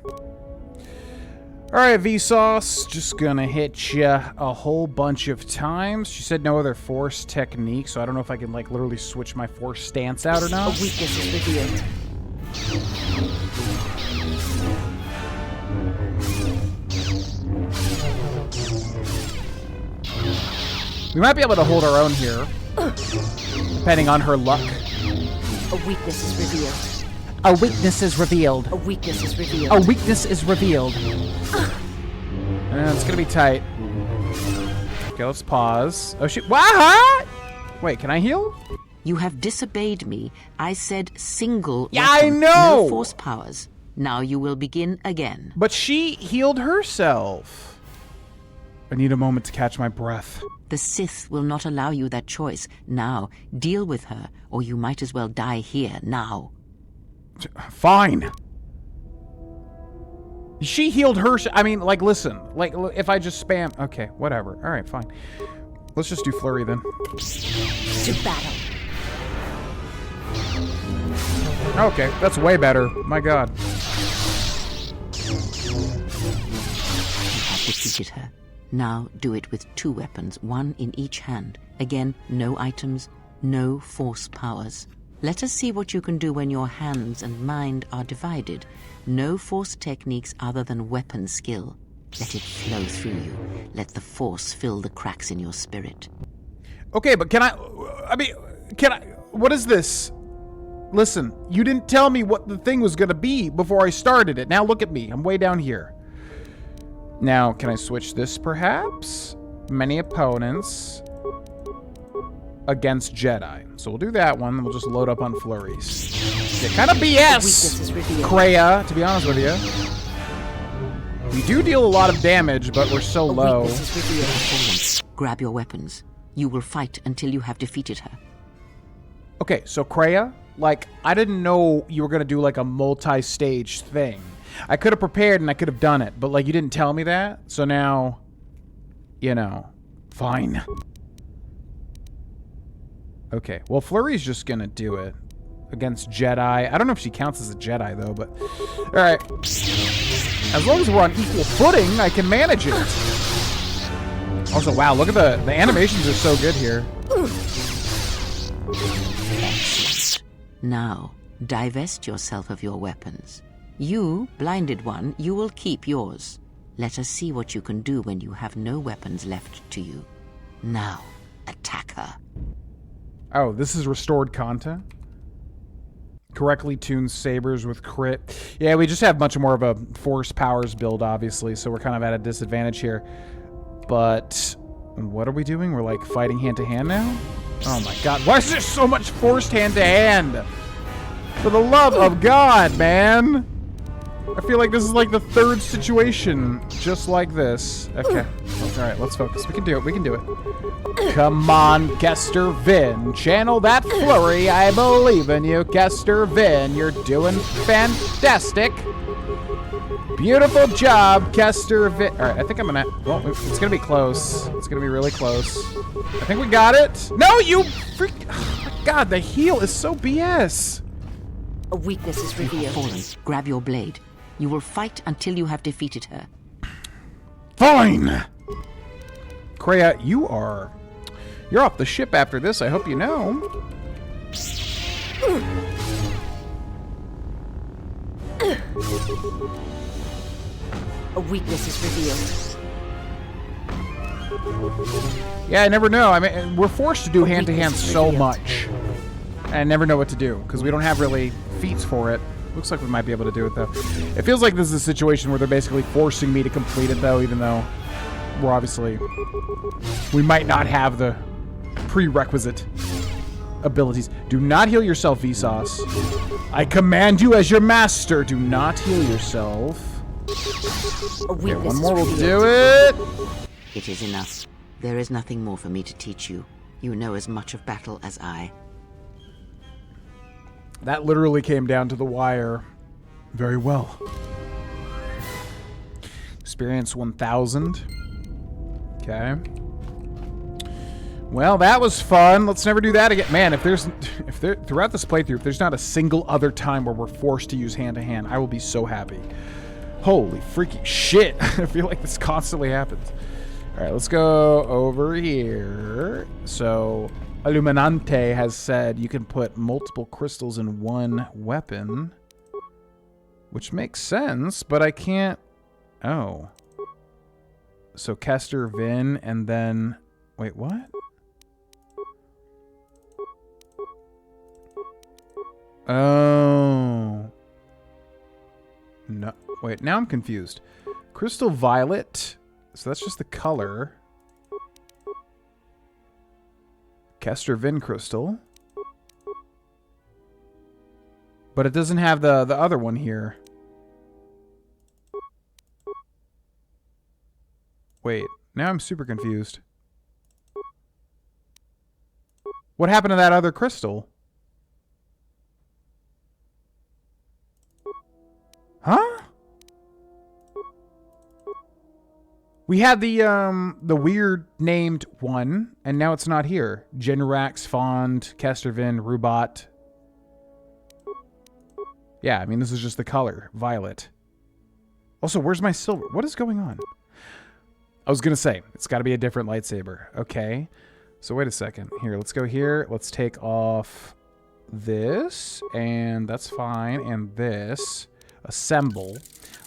Alright, Vsauce, just gonna hit ya a whole bunch of times. She said no other force technique, so I don't know if I can, like, literally switch my force stance out or not. A weakness is revealed. We might be able to hold our own here, depending on her luck. A weakness is revealed. A weakness is revealed. A weakness is revealed. A weakness is revealed. It's gonna be tight. Okay, let's pause. Oh shit! What? Wait, can I heal? You have disobeyed me. I said single. Yeah, weapon, I know. No force powers. Now you will begin again. But she healed herself. I need a moment to catch my breath. The Sith will not allow you that choice. Now, deal with her, or you might as well die here now. Fine. She healed her. I mean, like, listen. Like, if I just spam. Okay, whatever. All right, fine. Let's just do flurry then. To battle. Okay, that's way better. My God. You have defeated her. Now do it with 2 weapons, 1 in each hand. Again, no items, no force powers. Let us see what you can do when your hands and mind are divided. No force techniques other than weapon skill. Let it flow through you. Let the force fill the cracks in your spirit. Okay, but can I what is this? Listen, you didn't tell me what the thing was gonna be before I started it. Now look at me, I'm way down here. Now, can I switch this perhaps? Many opponents against Jedi. So we'll do that one, and we'll just load up on flurries. Yeah, kind of BS, Kreia, to be honest with you. We do deal a lot of damage, but we're so low. Grab your weapons. You will fight until you have defeated her. Okay, so Kreia, like, I didn't know you were going to do, like, a multi-stage thing. I could have prepared and I could have done it, but, like, you didn't tell me that. So now, you know, fine. Okay, well, Flurry's just going to do it against Jedi. I don't know if she counts as a Jedi, though, but... Alright. As long as we're on equal footing, I can manage it. Also, wow, look at the animations are so good here. Excellent. Now, divest yourself of your weapons. You, Blinded One, you will keep yours. Let us see what you can do when you have no weapons left to you. Now, attack her. Oh, this is restored content? Correctly tuned sabers with crit. Yeah, we just have much more of a force powers build, obviously, so we're kind of at a disadvantage here. But what are we doing? We're like fighting hand to hand now? Oh my god. Why is there so much forced hand-to-hand? For the love of God, man. I feel like this is like the third situation just like this. Okay. Alright, let's focus. We can do it. We can do it. Come on, Kester Vin. Channel that flurry. I believe in you, Kester Vin. You're doing fantastic. Beautiful job, Kester Vin. Alright, I think I'm gonna... Well, it's gonna be close. It's gonna be really close. I think we got it. No, you freak... Oh my god, the heal is so BS. A weakness is revealed. Fallen. Grab your blade. You will fight until you have defeated her. Fine! Kreia, you're off the ship after this, I hope you know. A weakness is revealed. Yeah, I never know. I mean, we're forced to do hand-to-hand so much. And I never know what to do, because we don't have really feats for it. Looks like we might be able to do it, though. It feels like this is a situation where they're basically forcing me to complete it, though, even though we're obviously... We might not have the prerequisite abilities. Do not heal yourself, Vsauce. I command you as your master. Do not heal yourself. Okay, one more will do it. It is enough. There is nothing more for me to teach you. You know as much of battle as I. That literally came down to the wire. Very well. Experience 1,000. Okay. Well, that was fun. Let's never do that again. Man, if there throughout this playthrough, if there's not a single other time where we're forced to use hand-to-hand, I will be so happy. Holy freaking shit. I feel like this constantly happens. All right, let's go over here. So... Illuminante has said you can put multiple crystals in one weapon, which makes sense, but I can't... Oh. So Kester Vin, and then... Wait, what? Oh. No. Wait, now I'm confused. Crystal Violet. So that's just the color. Kester Vin crystal. But it doesn't have the other one here. Wait, now I'm super confused. What happened to that other crystal? Huh? We had the weird named one, and now it's not here. Generax, Fond, Kestervin, Rubat. Yeah, I mean, this is just the color. Violet. Also, where's my silver? What is going on? I was going to say, it's got to be a different lightsaber. Okay. So wait a second. Here, let's go here. Let's take off this, and that's fine. And this. Assemble.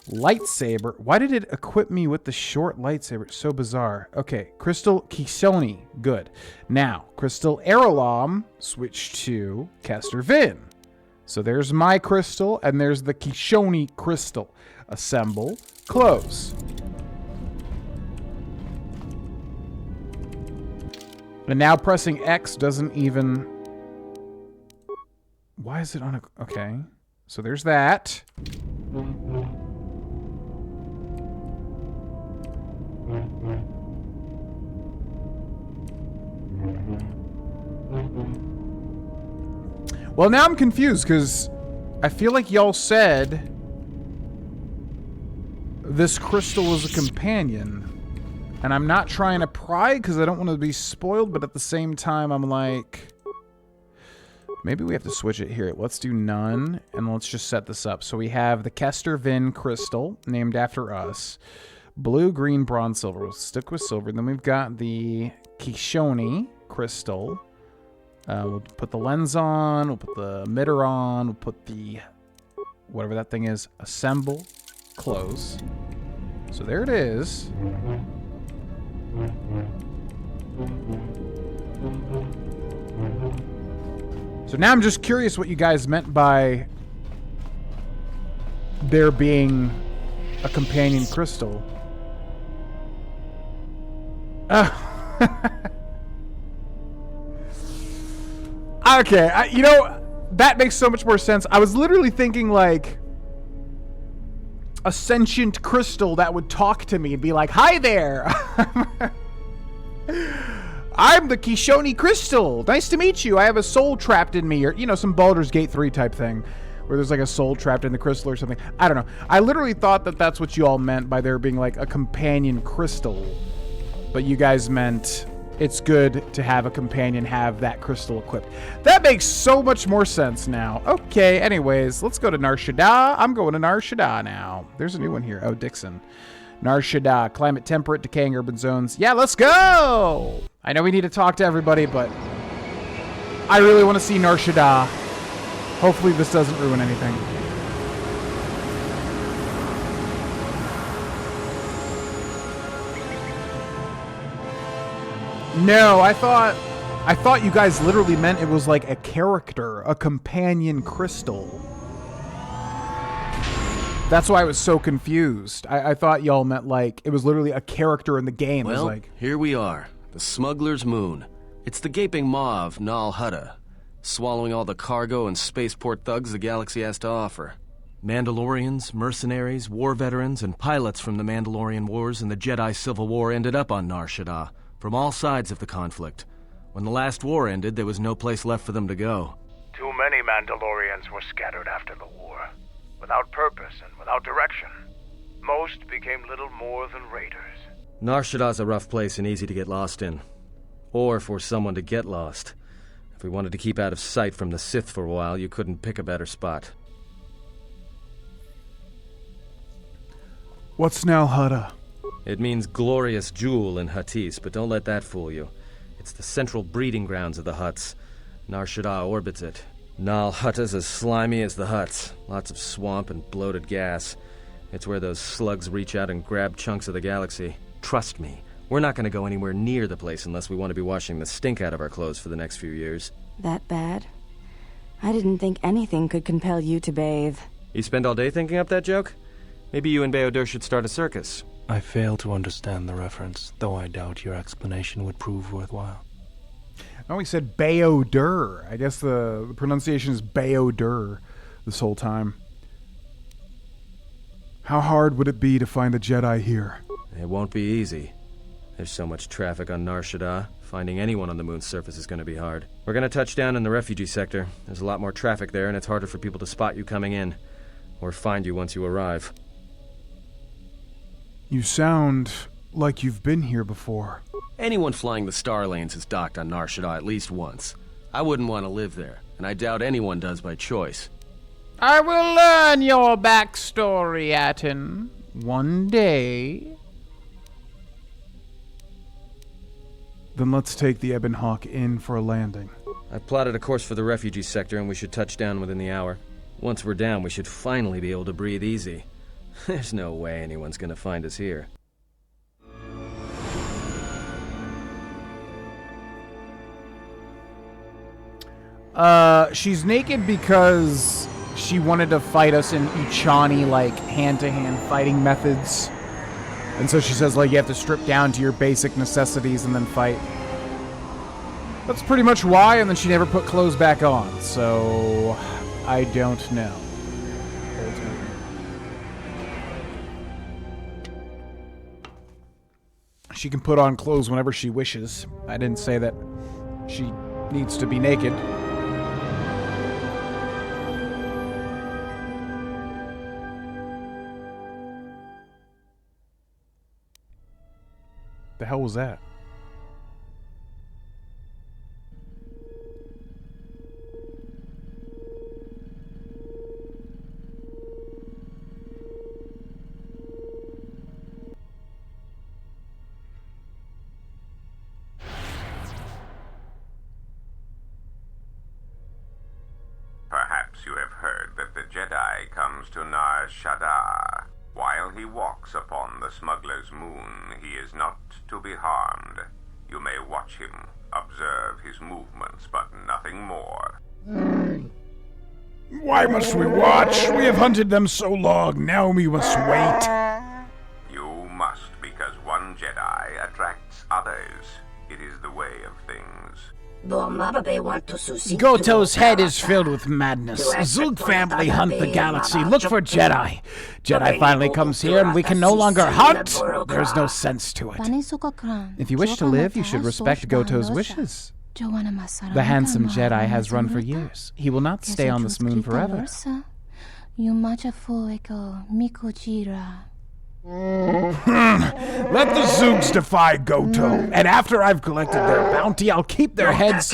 Lightsaber. Why did it equip me with the short lightsaber? It's so bizarre. Okay, Crystal Kishoni. Good. Now, Crystal Aralom. Switch to Kester Vin. So there's my crystal, and there's the Kishoni crystal. Assemble. Close. And now pressing X doesn't even... Why is it on a... Okay. So there's that. Well, now I'm confused because I feel like y'all said this crystal was a companion. And I'm not trying to pry because I don't want to be spoiled, but at the same time, I'm like... Maybe we have to switch it here. Let's do none, and let's just set this up. So we have the Kester Vin crystal, named after us. Blue, green, bronze, silver. We'll stick with silver. Then we've got the Kishoni crystal. We'll put the lens on. We'll put the emitter on. We'll put the... whatever that thing is. Assemble. Close. So there it is. So now I'm just curious what you guys meant by there being a companion crystal. Okay, that makes so much more sense. I was literally thinking like a sentient crystal that would talk to me and be like, "Hi there, I'm the Kishoni Crystal. Nice to meet you. I have a soul trapped in me," or some Baldur's Gate 3 type thing, where there's like a soul trapped in the crystal or something. I don't know. I literally thought that that's what you all meant by there being like a companion crystal, but you guys meant it's good to have a companion have that crystal equipped. That makes so much more sense now. Okay, anyways, let's go to Nar Shaddaa. I'm going to Nar Shaddaa now. There's a new one here. Oh, Dixon. Nar Shaddaa, climate temperate, decaying urban zones. Yeah, let's go! I know we need to talk to everybody, but I really want to see Nar Shaddaa. Hopefully this doesn't ruin anything. No, I thought you guys literally meant it was like a character, a companion crystal. That's why I was so confused. I thought y'all meant like it was literally a character in the game. Well, it was like, here we are, the Smuggler's Moon. It's the gaping maw of Nal Hutta, swallowing all the cargo and spaceport thugs the galaxy has to offer. Mandalorians, mercenaries, war veterans, and pilots from the Mandalorian Wars and the Jedi Civil War ended up on Nar Shaddaa, from all sides of the conflict. When the last war ended, there was no place left for them to go. Too many Mandalorians were scattered after the war, without purpose and without direction. Most became little more than raiders. Nar Shaddaa's a rough place and easy to get lost in. Or for someone to get lost. If we wanted to keep out of sight from the Sith for a while, you couldn't pick a better spot. what's Nal Hutta? It means glorious jewel in Huttese, but don't let that fool you. It's the central breeding grounds of the Hutts. Nar Shaddaa orbits it. Nal Hutta's as slimy as the Hutts. Lots of swamp and bloated gas. It's where those slugs reach out and grab chunks of the galaxy. Trust me, we're not going to go anywhere near the place unless we want to be washing the stink out of our clothes for the next few years. That bad? I didn't think anything could compel you to bathe. You spend all day thinking up that joke? Maybe you and Bayodur should start a circus. I fail to understand the reference, though I doubt your explanation would prove worthwhile. Oh, he said Bayodur. I guess the pronunciation is Bayodur this whole time. How hard would it be to find a Jedi here? It won't be easy. There's so much traffic on Nar Shaddaa. Finding anyone on the moon's surface is going to be hard. We're going to touch down in the refugee sector. There's a lot more traffic there, and it's harder for people to spot you coming in. Or find you once you arrive. You sound like you've been here before. Anyone flying the Star Lanes has docked on Nar Shaddaa at least once. I wouldn't want to live there, and I doubt anyone does by choice. I will learn your backstory, Aten, one day. Then let's take the Ebon Hawk in for a landing. I've plotted a course for the refugee sector, and we should touch down within the hour. Once we're down, we should finally be able to breathe easy. There's no way anyone's gonna find us here. She's naked because she wanted to fight us in Uchani, like, hand-to-hand fighting methods. And so she says, like, you have to strip down to your basic necessities and then fight. That's pretty much why, and then she never put clothes back on, so I don't know. She can put on clothes whenever she wishes. I didn't say that she needs to be naked. The hell was that? Perhaps you have heard that the Jedi comes to Nar Shaddaa. While he walks upon the Smuggler's Moon, he is not to be harmed. You may watch him, observe his movements, but nothing more. Why must we watch? We have hunted them so long, now we must wait. You must, because one Jedi attracts others. It is the way of things. Goto's head is filled with madness. Zug family hunt the galaxy. Look for Jedi. Jedi finally comes here and we can no longer hunt. There's no sense to it. If you wish to live, you should respect Goto's wishes. The handsome Jedi has run for years. He will not stay on this moon forever. Let the Zoogs defy Goto, and after I've collected their bounty, I'll keep their heads.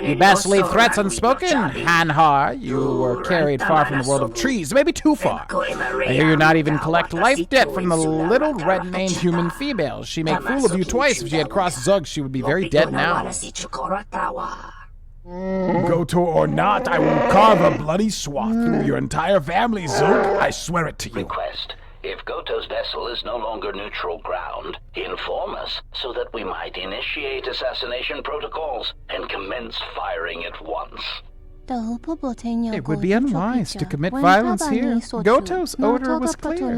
You best leave threats unspoken, Hanhar. You were carried far from the world of trees, maybe too far. I hear you not even collect life debt from the little red-maned human females. She made fool of you twice. If she had crossed Zug, she would be very dead now. Goto or not, I will carve a bloody swath through your entire family, Zug. I swear it to you. Request. If Goto's vessel is no longer neutral ground, inform us so that we might initiate assassination protocols and commence firing at once. It would be unwise to commit violence here. Goto's order was clear.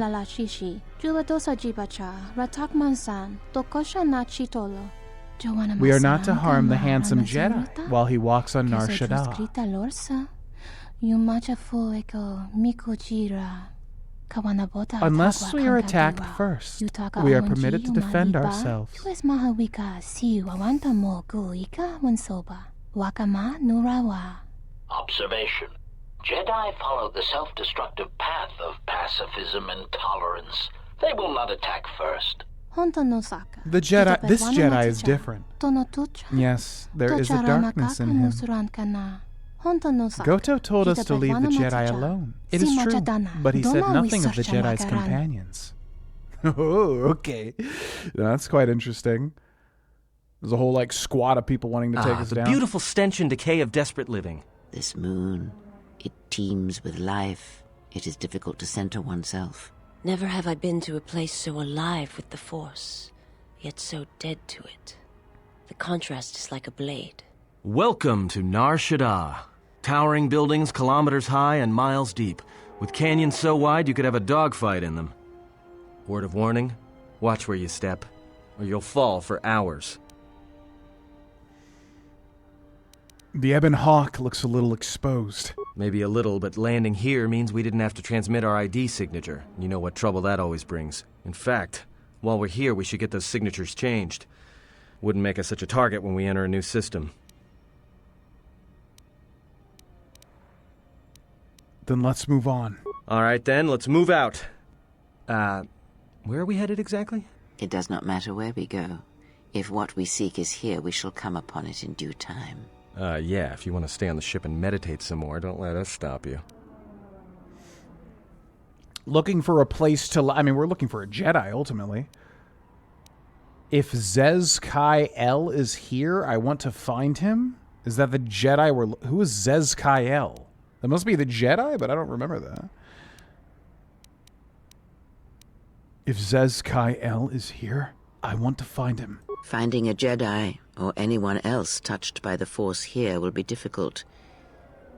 We are not to harm the handsome Jedi while he walks on Nar Shaddaa. Unless we are attacked first, we are permitted to defend ourselves. Observation. Jedi follow the self-destructive path of pacifism and tolerance. They will not attack first. This Jedi is different. Yes, there is a darkness in him. Goto told us to leave the Jedi alone. It is true, but he said nothing of the Jedi's companions. Oh, okay. That's quite interesting. There's a whole, squad of people wanting to take us down. The beautiful stench and decay of desperate living. This moon, it teems with life. It is difficult to center oneself. Never have I been to a place so alive with the Force, yet so dead to it. The contrast is like a blade. Welcome to Nar Shaddaa. Towering buildings kilometers high and miles deep, with canyons so wide you could have a dogfight in them. Word of warning, watch where you step, or you'll fall for hours. The Ebon Hawk looks a little exposed. Maybe a little, but landing here means we didn't have to transmit our ID signature. You know what trouble that always brings. In fact, while we're here, we should get those signatures changed. Wouldn't make us such a target when we enter a new system. Then let's move on. All right, then, let's move out. Where are we headed exactly? It does not matter where we go. If what we seek is here, we shall come upon it in due time. Yeah, if you want to stay on the ship and meditate some more, don't let us stop you. Looking for a place to... we're looking for a Jedi, ultimately. If Zez Kai El is here, I want to find him. Is that the Jedi we're... Who is Zez Kai El? That must be the Jedi, but I don't remember that. If Zez Kai El is here, I want to find him. Finding a Jedi, or anyone else touched by the Force here, will be difficult.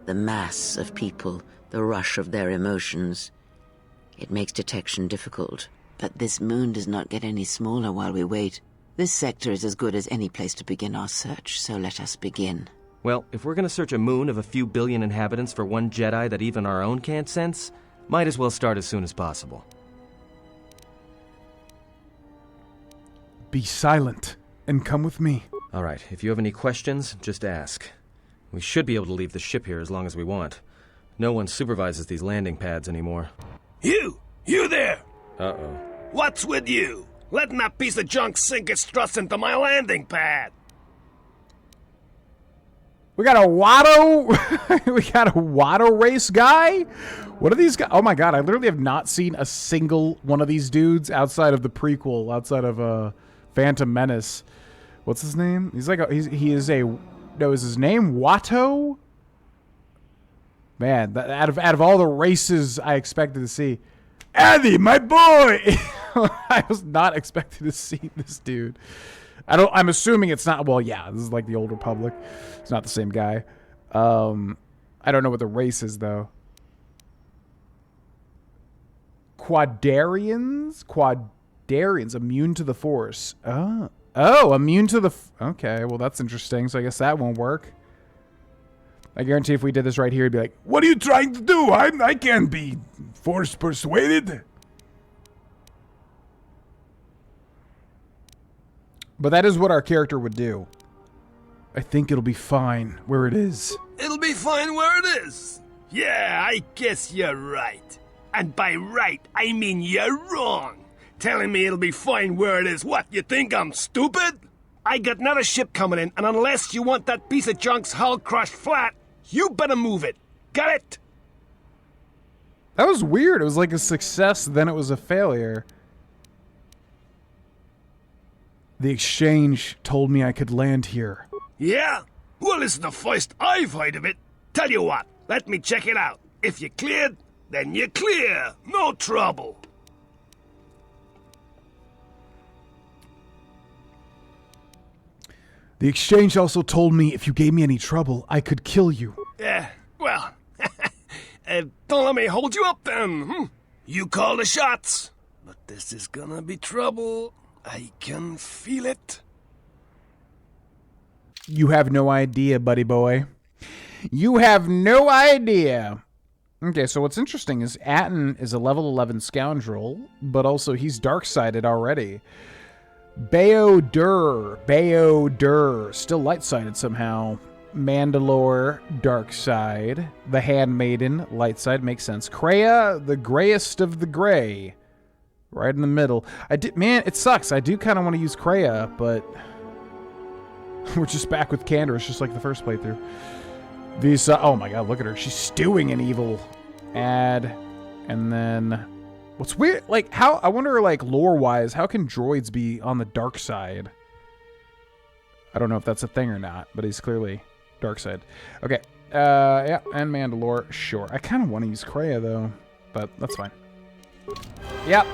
The mass of people, the rush of their emotions. It makes detection difficult. But this moon does not get any smaller while we wait. This sector is as good as any place to begin our search, so let us begin. Well, if we're going to search a moon of a few billion inhabitants for one Jedi that even our own can't sense, might as well start as soon as possible. Be silent and come with me. All right, if you have any questions, just ask. We should be able to leave the ship here as long as we want. No one supervises these landing pads anymore. You there! Uh-oh. What's with you? Letting that piece of junk sink its struts into my landing pad. We got a Watto. We got a Watto race guy. What are these guys? Oh my god! I literally have not seen a single one of these dudes outside of the prequel, outside of Phantom Menace. What's his name? He's like he is a. No, is his name Watto? Man, out of all the races I expected to see, Andy, my boy. I was not expecting to see this dude. I'm assuming it's not. Well, yeah, this is like the Old Republic. It's not the same guy. I don't know what the race is though. Quadarians immune to the Force. Oh, immune to the... Okay, well, that's interesting. So I guess that won't work. I guarantee if we did this right here, he'd be like, what are you trying to do? I can't be force persuaded. But that is what our character would do. I think it'll be fine where it is. It'll be fine where it is. Yeah, I guess you're right. And by right, I mean you're wrong. Telling me it'll be fine where it is. What, you think I'm stupid? I got another ship coming in, and unless you want that piece of junk's hull crushed flat, you better move it. Got it? That was weird. It was like a success, then it was a failure. The exchange told me I could land here. Yeah? Well, it's the first I've heard of it. Tell you what, let me check it out. If you're cleared, then you're clear. No trouble. The exchange also told me if you gave me any trouble, I could kill you. Well, don't let me hold you up then. You call the shots. But this is gonna be trouble. I can feel it. You have no idea, buddy boy. You have no idea. Okay, so what's interesting is Atten is a level 11 scoundrel, but also he's dark-sided already. Baodur, still light-sided somehow. Mandalore, dark side. The Handmaiden, light side, makes sense. Kreia, the grayest of the gray. Right in the middle. Man, it sucks. I do kind of want to use Kreia, but we're just back with Candor. It's just like the first playthrough. These, oh my god, look at her. She's stewing in evil. Add, and then... What's weird, like, how, I wonder, like, lore-wise, how can droids be on the dark side? I don't know if that's a thing or not, but he's clearly dark side. Okay, yeah, and Mandalore, sure. I kind of want to use Kreia, though, but that's fine. Yep.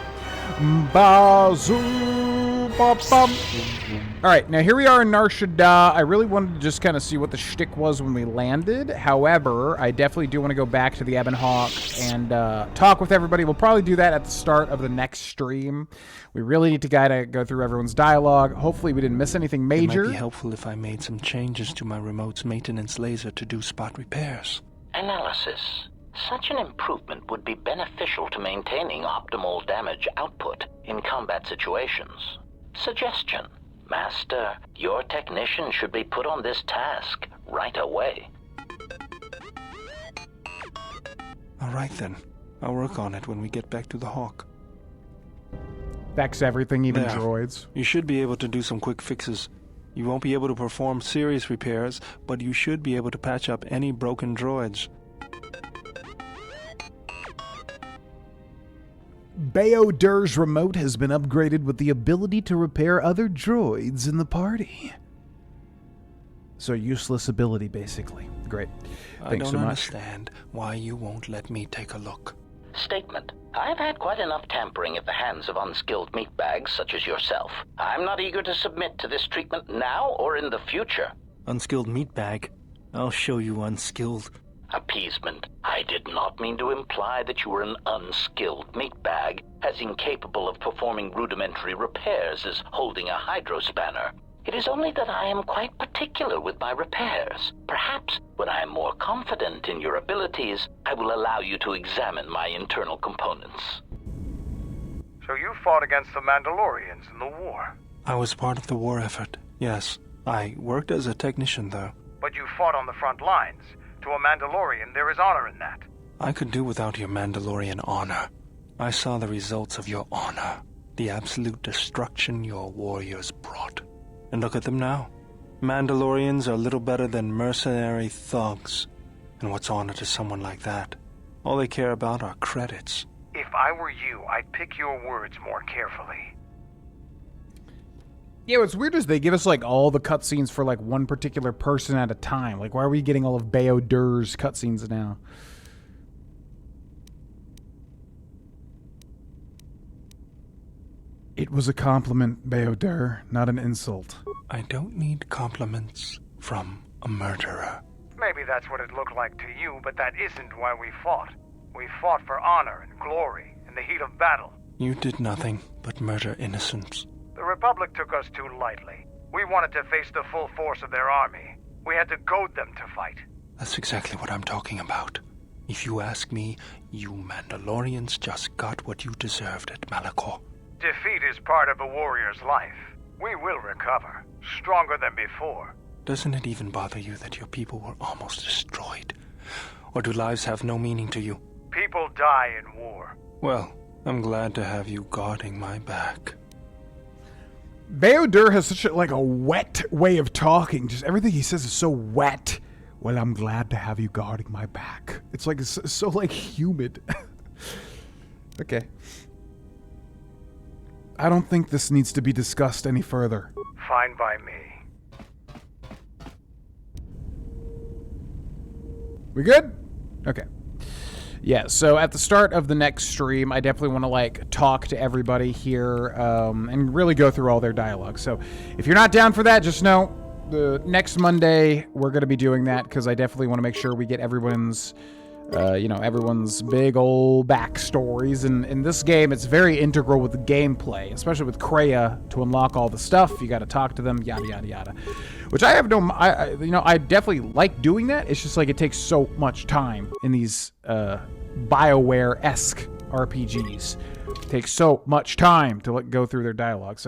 Alright, now here we are in Nar Shaddaa. I really wanted to just kind of see what the shtick was when we landed. However, I definitely do want to go back to the Ebon Hawk and talk with everybody. We'll probably do that at the start of the next stream. We really need to go through everyone's dialogue. Hopefully we didn't miss anything major. It might be helpful if I made some changes to my remote's maintenance laser to do spot repairs. Analysis. Such an improvement would be beneficial to maintaining optimal damage output in combat situations. Suggestion. Master, your technician should be put on this task right away. All right then. I'll work on it when we get back to the Hawk. That's everything, even there. Droids. You should be able to do some quick fixes. You won't be able to perform serious repairs, but you should be able to patch up any broken droids. Baodur's remote has been upgraded with the ability to repair other droids in the party. So useless ability, basically. Great. Thanks so much. I don't understand why you won't let me take a look. Statement. I've had quite enough tampering at the hands of unskilled meatbags such as yourself. I'm not eager to submit to this treatment now or in the future. Unskilled meatbag? I'll show you unskilled. Appeasement. I did not mean to imply that you were an unskilled meatbag, as incapable of performing rudimentary repairs as holding a hydrospanner. It is only that I am quite particular with my repairs. Perhaps, when I am more confident in your abilities, I will allow you to examine my internal components. So you fought against the Mandalorians in the war? I was part of the war effort, yes. I worked as a technician, though. But you fought on the front lines. To a Mandalorian, there is honor in that. I could do without your Mandalorian honor. I saw the results of your honor, the absolute destruction your warriors brought. And look at them now. Mandalorians are little better than mercenary thugs. And what's honor to someone like that? All they care about are credits. If I were you, I'd pick your words more carefully. Yeah, what's weird is they give us, like, all the cutscenes for, like, one particular person at a time. Like, why are we getting all of Baodur's cutscenes now? It was a compliment, Baodur, not an insult. I don't need compliments from a murderer. Maybe that's what it looked like to you, but that isn't why we fought. We fought for honor and glory in the heat of battle. You did nothing but murder innocents. The Republic took us too lightly. We wanted to face the full force of their army. We had to goad them to fight. That's exactly what I'm talking about. If you ask me, you Mandalorians just got what you deserved at Malachor. Defeat is part of a warrior's life. We will recover, stronger than before. Doesn't it even bother you that your people were almost destroyed? Or do lives have no meaning to you? People die in war. Well, I'm glad to have you guarding my back. Bayodur has such a wet way of talking. Just everything he says is so wet. Well, I'm glad to have you guarding my back. It's like so humid. Okay. I don't think this needs to be discussed any further. Fine by me. We good? Okay. Yeah, so at the start of the next stream, I definitely want to talk to everybody here and really go through all their dialogue. So if you're not down for that, just know the next Monday we're going to be doing that because I definitely want to make sure we get everyone's everyone's big old backstories. And in this game, it's very integral with the gameplay, especially with Kreia. To unlock all the stuff, you got to talk to them, yada yada yada. Which I have I definitely like doing that. It's just it takes so much time in these BioWare-esque RPGs. It takes so much time to go through their dialogue. So